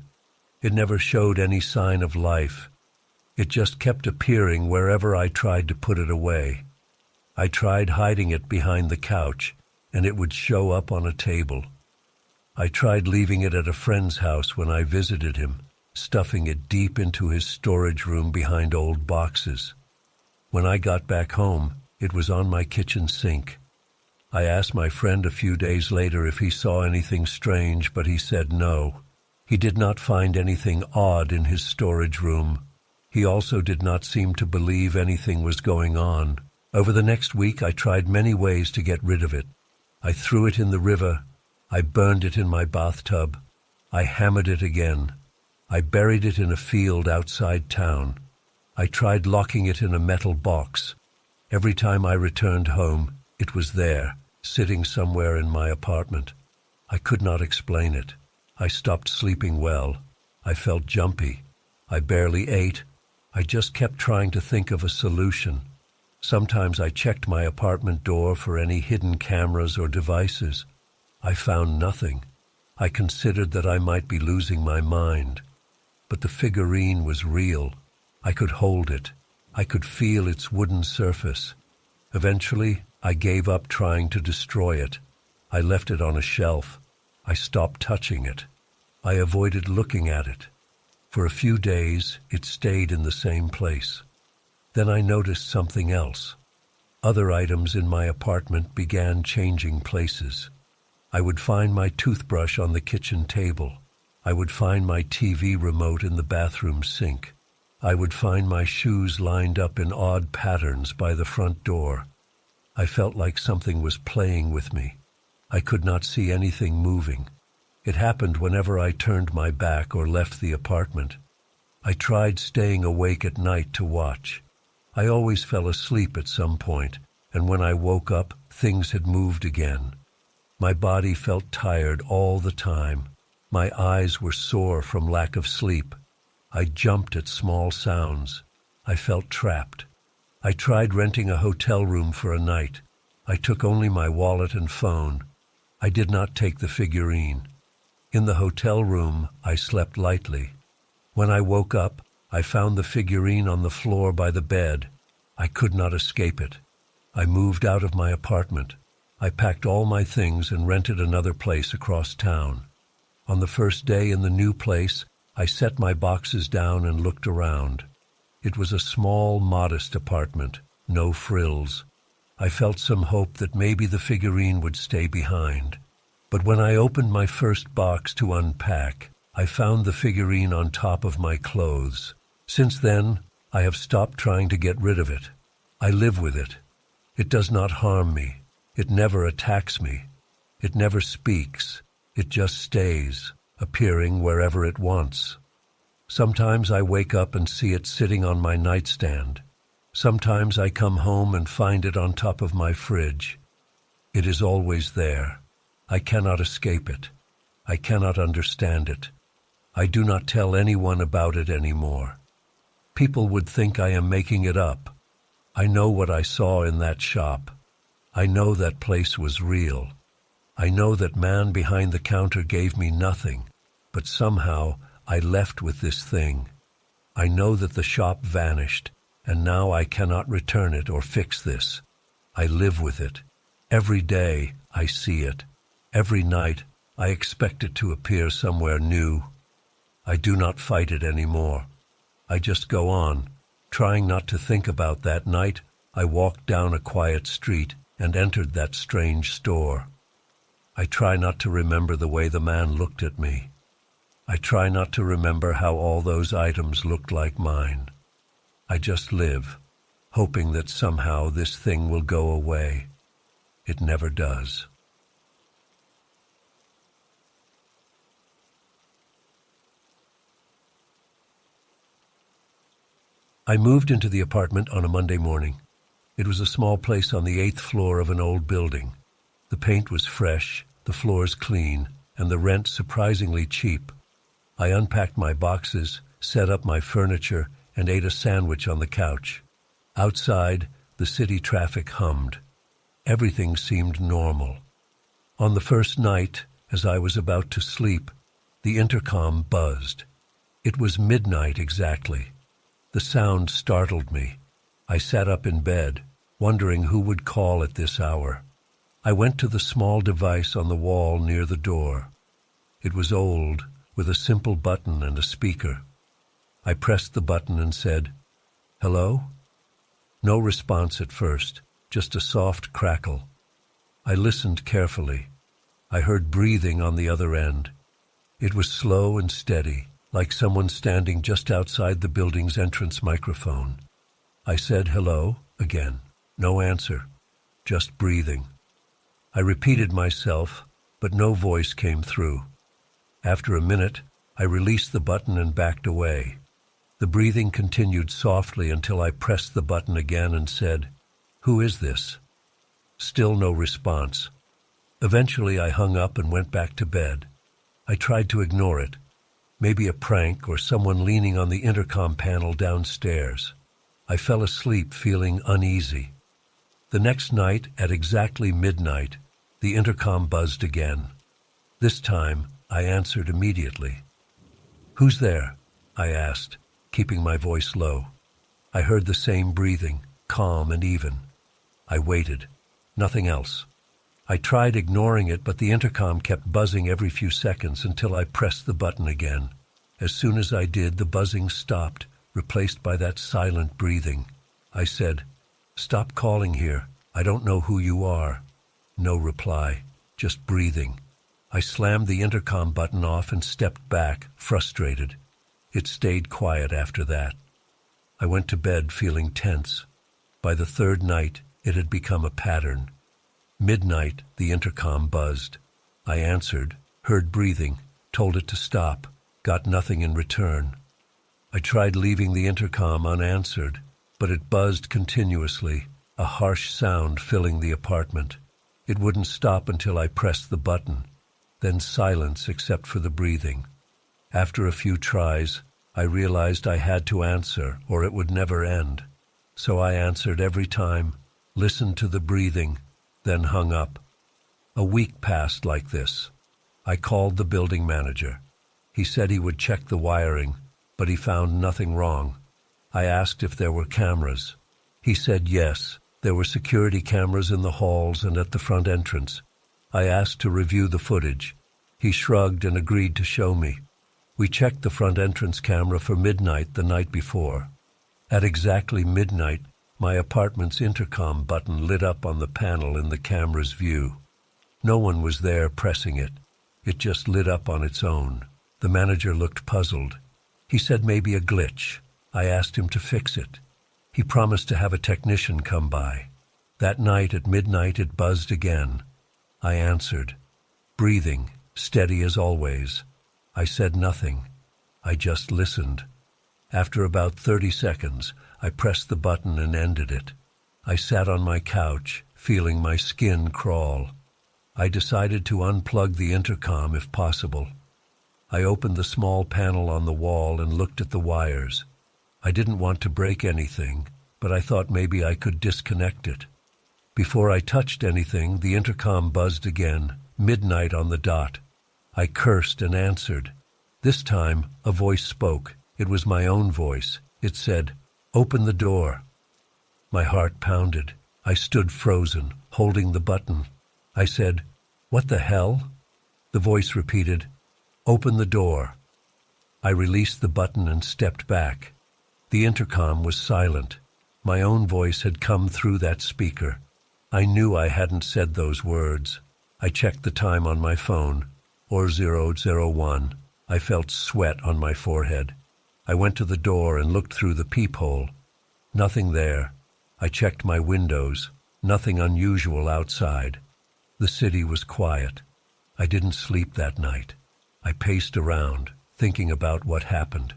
It never showed any sign of life. It just kept appearing wherever I tried to put it away. I tried hiding it behind the couch, and it would show up on a table. I tried leaving it at a friend's house when I visited him, stuffing it deep into his storage room behind old boxes. When I got back home, it was on my kitchen sink. I asked my friend a few days later if he saw anything strange, but he said no. He did not find anything odd in his storage room. He also did not seem to believe anything was going on. Over the next week, I tried many ways to get rid of it. I threw it in the river. I burned it in my bathtub. I hammered it again. I buried it in a field outside town. I tried locking it in a metal box. Every time I returned home, it was there, sitting somewhere in my apartment. I could not explain it. I stopped sleeping well. I felt jumpy. I barely ate. I just kept trying to think of a solution. Sometimes I checked my apartment door for any hidden cameras or devices. I found nothing. I considered that I might be losing my mind. But the figurine was real. I could hold it. I could feel its wooden surface. Eventually, I gave up trying to destroy it. I left it on a shelf. I stopped touching it. I avoided looking at it. For a few days, it stayed in the same place. Then I noticed something else. Other items in my apartment began changing places. I would find my toothbrush on the kitchen table. I would find my TV remote in the bathroom sink. I would find my shoes lined up in odd patterns by the front door. I felt like something was playing with me. I could not see anything moving. It happened whenever I turned my back or left the apartment. I tried staying awake at night to watch. I always fell asleep at some point, and when I woke up, things had moved again. My body felt tired all the time. My eyes were sore from lack of sleep. I jumped at small sounds. I felt trapped. I tried renting a hotel room for a night. I took only my wallet and phone. I did not take the figurine. In the hotel room, I slept lightly. When I woke up, I found the figurine on the floor by the bed. I could not escape it. I moved out of my apartment. I packed all my things and rented another place across town. On the first day in the new place, I set my boxes down and looked around. It was a small, modest apartment, no frills. I felt some hope that maybe the figurine would stay behind. But when I opened my first box to unpack, I found the figurine on top of my clothes. Since then, I have stopped trying to get rid of it. I live with it. It does not harm me. It never attacks me. It never speaks. It just stays, appearing wherever it wants. Sometimes I wake up and see it sitting on my nightstand. Sometimes I come home and find it on top of my fridge. It is always there. I cannot escape it. I cannot understand it. I do not tell anyone about it anymore. People would think I am making it up. I know what I saw in that shop. I know that place was real. I know that man behind the counter gave me nothing, but somehow I left with this thing. I know that the shop vanished, and now I cannot return it or fix this. I live with it. Every day I see it. Every night I expect it to appear somewhere new. I do not fight it anymore. I just go on, trying not to think about that night. I walked down a quiet street and entered that strange store. I try not to remember the way the man looked at me. I try not to remember how all those items looked like mine. I just live, hoping that somehow this thing will go away. It never does. I moved into the apartment on a Monday morning. It was a small place on the 8th floor of an old building. The paint was fresh, the floors clean, and the rent surprisingly cheap. I unpacked my boxes, set up my furniture, and ate a sandwich on the couch. Outside, the city traffic hummed. Everything seemed normal. On the first night, as I was about to sleep, the intercom buzzed. It was midnight exactly. The sound startled me. I sat up in bed, wondering who would call at this hour. I went to the small device on the wall near the door. It was old, with a simple button and a speaker. I pressed the button and said, "Hello?" No response at first, just a soft crackle. I listened carefully. I heard breathing on the other end. It was slow and steady, like someone standing just outside the building's entrance microphone. I said hello again. No answer, just breathing. I repeated myself, but no voice came through. After a minute, I released the button and backed away. The breathing continued softly until I pressed the button again and said, "Who is this?" Still no response. Eventually I hung up and went back to bed. I tried to ignore it. Maybe a prank or someone leaning on the intercom panel downstairs. I fell asleep feeling uneasy. The next night, at exactly midnight, the intercom buzzed again. This time, I answered immediately. "Who's there?" I asked, keeping my voice low. I heard the same breathing, calm and even. I waited. Nothing else. I tried ignoring it, but the intercom kept buzzing every few seconds until I pressed the button again. As soon as I did, the buzzing stopped, replaced by that silent breathing. I said, "Stop calling here. I don't know who you are." No reply, just breathing. I slammed the intercom button off and stepped back, frustrated. It stayed quiet after that. I went to bed feeling tense. By the third night, it had become a pattern. Midnight, the intercom buzzed. I answered, heard breathing, told it to stop, got nothing in return. I tried leaving the intercom unanswered, but it buzzed continuously, a harsh sound filling the apartment. It wouldn't stop until I pressed the button, then silence except for the breathing. After a few tries, I realized I had to answer or it would never end. So I answered every time, listened to the breathing, then hung up. A week passed like this. I called the building manager. He said he would check the wiring, but he found nothing wrong. I asked if there were cameras. He said yes, there were security cameras in the halls and at the front entrance. I asked to review the footage. He shrugged and agreed to show me. We checked the front entrance camera for midnight the night before. At exactly midnight, my apartment's intercom button lit up on the panel in the camera's view. No one was there pressing it. It just lit up on its own. The manager looked puzzled. He said maybe a glitch. I asked him to fix it. He promised to have a technician come by. That night at midnight it buzzed again. I answered, breathing, steady as always. I said nothing. I just listened. After about 30 seconds, I pressed the button and ended it. I sat on my couch, feeling my skin crawl. I decided to unplug the intercom if possible. I opened the small panel on the wall and looked at the wires. I didn't want to break anything, but I thought maybe I could disconnect it. Before I touched anything, the intercom buzzed again, midnight on the dot. I cursed and answered. This time, a voice spoke. It was my own voice. It said, "Open the door." My heart pounded. I stood frozen, holding the button. I said, "What the hell?" The voice repeated, "Open the door." I released the button and stepped back. The intercom was silent. My own voice had come through that speaker. I knew I hadn't said those words. I checked the time on my phone. 00:01. I felt sweat on my forehead. I went to the door and looked through the peephole. Nothing there. I checked my windows. Nothing unusual outside. The city was quiet. I didn't sleep that night. I paced around, thinking about what happened.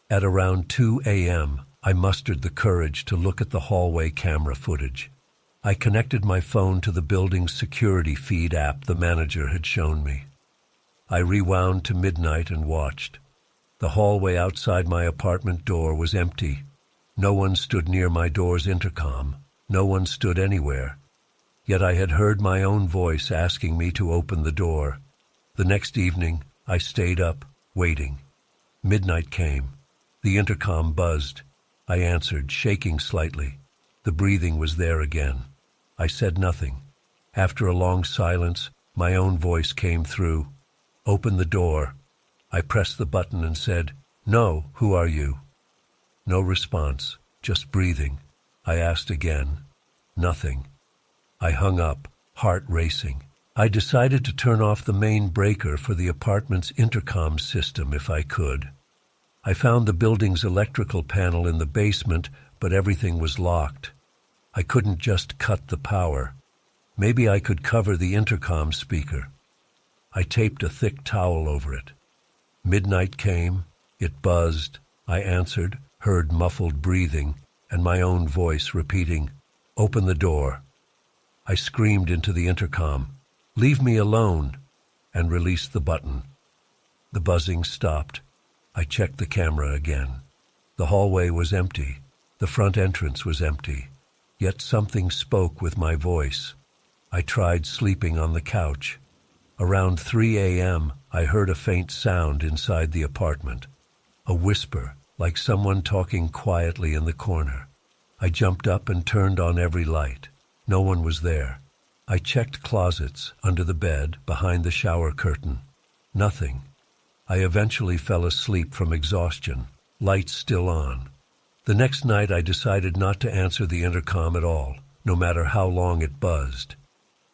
At around 2 a.m., I mustered the courage to look at the hallway camera footage. I connected my phone to the building's security feed app the manager had shown me. I rewound to midnight and watched. The hallway outside my apartment door was empty. No one stood near my door's intercom. No one stood anywhere. Yet I had heard my own voice asking me to open the door. The next evening, I stayed up, waiting. Midnight came. The intercom buzzed. I answered, shaking slightly. The breathing was there again. I said nothing. After a long silence, my own voice came through. "Open the door." I pressed the button and said, "No, who are you?" No response, just breathing. I asked again. Nothing. I hung up, heart racing. I decided to turn off the main breaker for the apartment's intercom system if I could. I found the building's electrical panel in the basement, but everything was locked. I couldn't just cut the power. Maybe I could cover the intercom speaker. I taped a thick towel over it. Midnight came. It buzzed. I answered, heard muffled breathing, and my own voice repeating, "Open the door." I screamed into the intercom, "Leave me alone," and released the button. The buzzing stopped. I checked the camera again. The hallway was empty. The front entrance was empty. Yet something spoke with my voice. I tried sleeping on the couch. Around 3 a.m., I heard a faint sound inside the apartment. A whisper, like someone talking quietly in the corner. I jumped up and turned on every light. No one was there. I checked closets, under the bed, behind the shower curtain. Nothing. I eventually fell asleep from exhaustion, lights still on. The next night I decided not to answer the intercom at all, no matter how long it buzzed.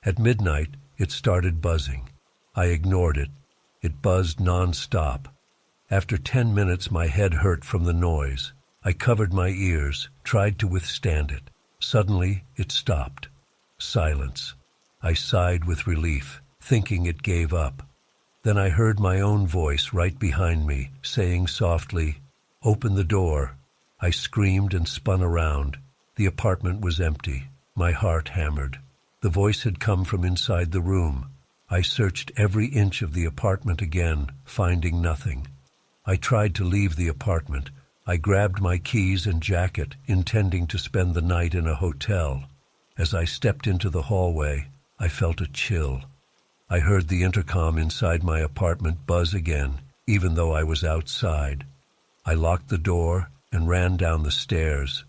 At midnight, it started buzzing. I ignored it. It buzzed non-stop. After 10 minutes, my head hurt from the noise. I covered my ears, tried to withstand it. Suddenly, it stopped. Silence. I sighed with relief, thinking it gave up. Then I heard my own voice right behind me, saying softly, "Open the door." I screamed and spun around. The apartment was empty. My heart hammered. The voice had come from inside the room. I searched every inch of the apartment again, finding nothing. I tried to leave the apartment. I grabbed my keys and jacket, intending to spend the night in a hotel. As I stepped into the hallway, I felt a chill. I heard the intercom inside my apartment buzz again, even though I was outside. I locked the door and ran down the stairs.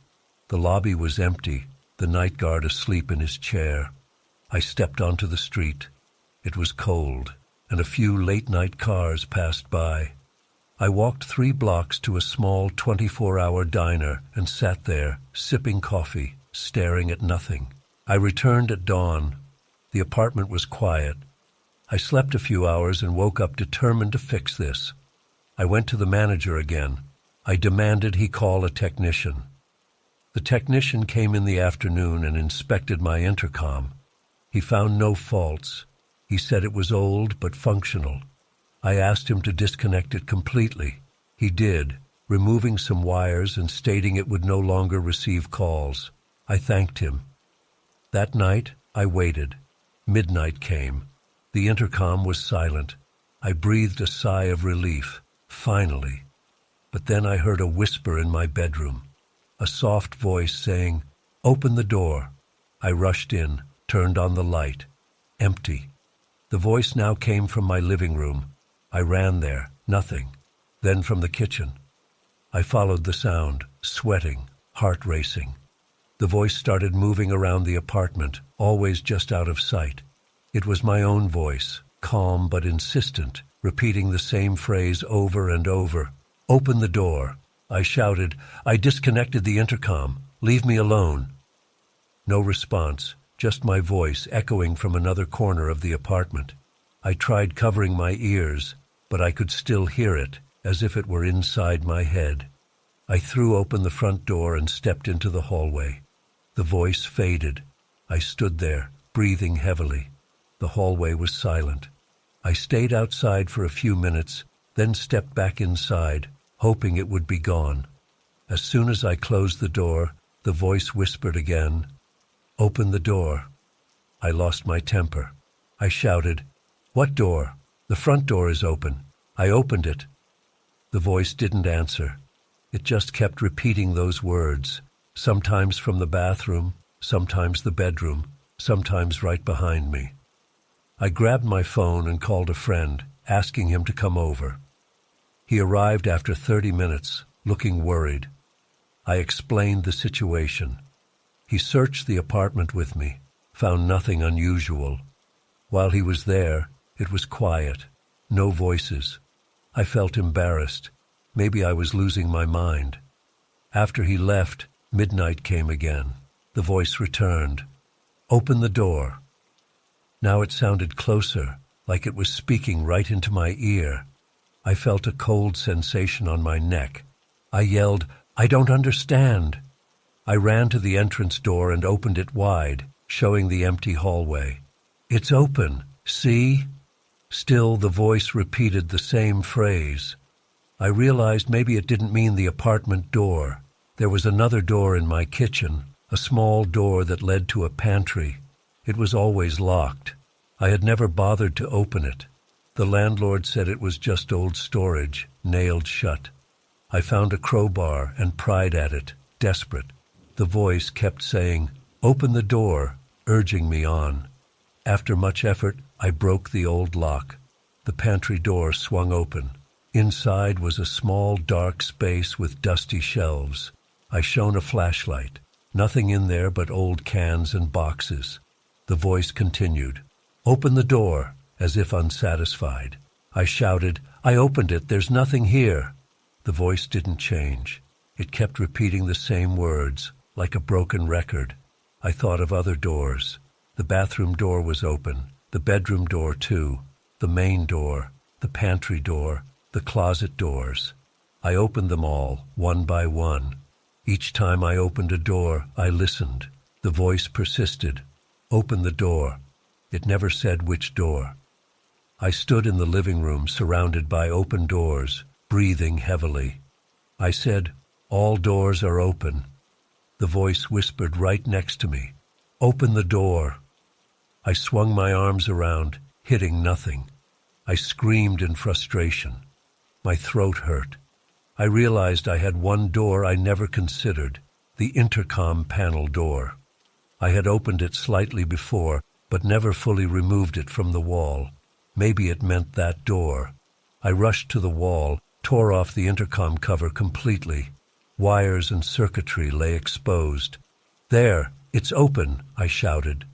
The lobby was empty, the night guard asleep in his chair. I stepped onto the street. It was cold, and a few late-night cars passed by. I walked 3 blocks to a small 24-hour diner and sat there, sipping coffee, staring at nothing. I returned at dawn. The apartment was quiet. I slept a few hours and woke up determined to fix this. I went to the manager again. I demanded he call a technician. The technician came in the afternoon and inspected my intercom. He found no faults. He said it was old but functional. I asked him to disconnect it completely. He did, removing some wires and stating it would no longer receive calls. I thanked him. That night, I waited. Midnight came. The intercom was silent. I breathed a sigh of relief. Finally. But then I heard a whisper in my bedroom. A soft voice saying, "Open the door." I rushed in, turned on the light. Empty. The voice now came from my living room. I ran there. Nothing. Then from the kitchen. I followed the sound, sweating, heart racing. The voice started moving around the apartment, always just out of sight. It was my own voice, calm but insistent, repeating the same phrase over and over. "Open the door." I shouted. "I disconnected the intercom. Leave me alone." No response, just my voice echoing from another corner of the apartment. I tried covering my ears, but I could still hear it, as if it were inside my head. I threw open the front door and stepped into the hallway. The voice faded. I stood there, breathing heavily. The hallway was silent. I stayed outside for a few minutes, then stepped back inside, hoping it would be gone. As soon as I closed the door, the voice whispered again, "Open the door." I lost my temper. I shouted, "What door? The front door is open." I opened it. The voice didn't answer. It just kept repeating those words, sometimes from the bathroom, sometimes the bedroom, sometimes right behind me. I grabbed my phone and called a friend, asking him to come over. He arrived after 30 minutes, looking worried. I explained the situation. He searched the apartment with me, found nothing unusual. While he was there, it was quiet, no voices. I felt embarrassed. Maybe I was losing my mind. After he left, midnight came again. The voice returned. "Open the door." Now it sounded closer, like it was speaking right into my ear. I felt a cold sensation on my neck. I yelled, "I don't understand." I ran to the entrance door and opened it wide, showing the empty hallway. "It's open, see?" Still, the voice repeated the same phrase. I realized maybe it didn't mean the apartment door. There was another door in my kitchen, a small door that led to a pantry. It was always locked. I had never bothered to open it. The landlord said it was just old storage, nailed shut. I found a crowbar and pried at it, desperate. The voice kept saying, "Open the door," urging me on. After much effort, I broke the old lock. The pantry door swung open. Inside was a small, dark space with dusty shelves. I shone a flashlight. Nothing in there but old cans and boxes. The voice continued, "Open the door," as if unsatisfied. I shouted, "I opened it, there's nothing here." The voice didn't change. It kept repeating the same words, like a broken record. I thought of other doors. The bathroom door was open, the bedroom door too, the main door, the pantry door, the closet doors. I opened them all, one by one. Each time I opened a door, I listened. The voice persisted. Open the door. It never said which door. I stood in the living room surrounded by open doors, breathing heavily. I said, "All doors are open." The voice whispered right next to me, "Open the door." I swung my arms around, hitting nothing. I screamed in frustration. My throat hurt. I realized I had one door I never considered, the intercom panel door. I had opened it slightly before, but never fully removed it from the wall. Maybe it meant that door. I rushed to the wall, tore off the intercom cover completely. Wires and circuitry lay exposed. "There, it's open," I shouted.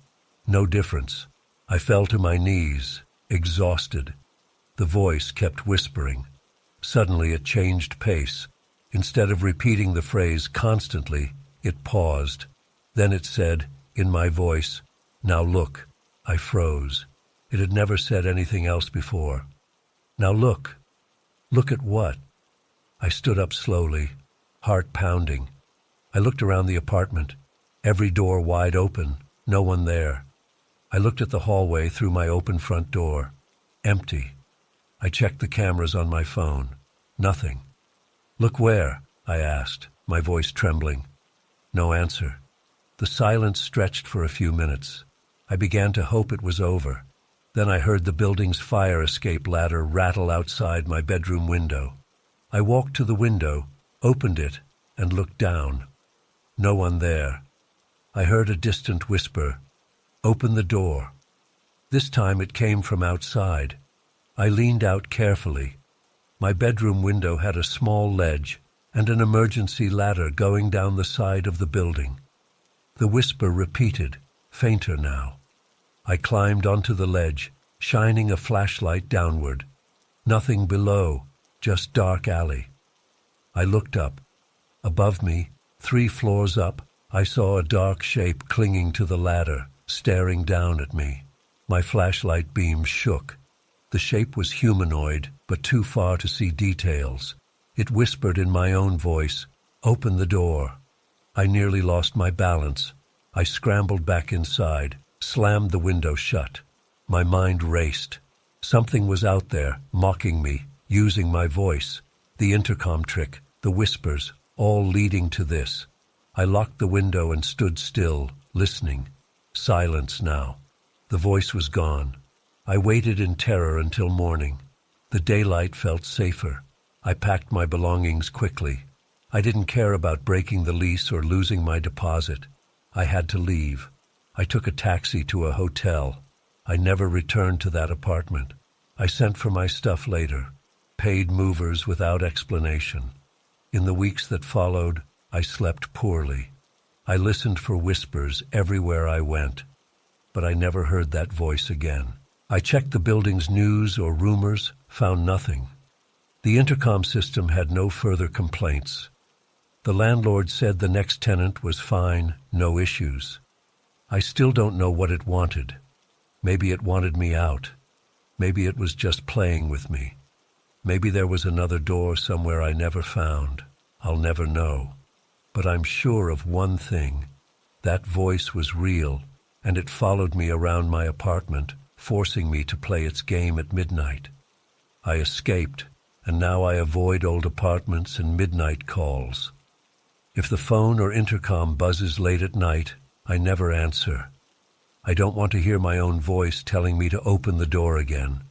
No difference. I fell to my knees, exhausted. The voice kept whispering. Suddenly it changed pace. Instead of repeating the phrase constantly, it paused. Then it said, in my voice, "Now look." I froze. It had never said anything else before. "Now look." Look at what? I stood up slowly, heart pounding. I looked around the apartment, every door wide open, no one there. I looked at the hallway through my open front door. Empty. I checked the cameras on my phone. Nothing. "Look where?" I asked, my voice trembling. No answer. The silence stretched for a few minutes. I began to hope it was over. Then I heard the building's fire escape ladder rattle outside my bedroom window. I walked to the window, opened it, and looked down. No one there. I heard a distant whisper, "Open the door." This time it came from outside. I leaned out carefully. My bedroom window had a small ledge and an emergency ladder going down the side of the building. The whisper repeated, fainter now. I climbed onto the ledge, shining a flashlight downward. Nothing below, just dark alley. I looked up. Above me, 3 floors up, I saw a dark shape clinging to the ladder, staring down at me. My flashlight beam shook. The shape was humanoid, but too far to see details. It whispered in my own voice, "Open the door." I nearly lost my balance. I scrambled back inside, slammed the window shut. My mind raced. Something was out there, mocking me, using my voice. The intercom trick, the whispers, all leading to this. I locked the window and stood still, listening. Silence now. The voice was gone. I waited in terror until morning. The daylight felt safer. I packed my belongings quickly. I didn't care about breaking the lease or losing my deposit. I had to leave. I took a taxi to a hotel. I never returned to that apartment. I sent for my stuff later, paid movers without explanation. In the weeks that followed, I slept poorly. I listened for whispers everywhere I went, but I never heard that voice again. I checked the building's news or rumors, found nothing. The intercom system had no further complaints. The landlord said the next tenant was fine, no issues. I still don't know what it wanted. Maybe it wanted me out. Maybe it was just playing with me. Maybe there was another door somewhere I never found. I'll never know. But I'm sure of one thing. That voice was real, and it followed me around my apartment, forcing me to play its game at midnight. I escaped, and now I avoid old apartments and midnight calls. If the phone or intercom buzzes late at night, I never answer. I don't want to hear my own voice telling me to open the door again.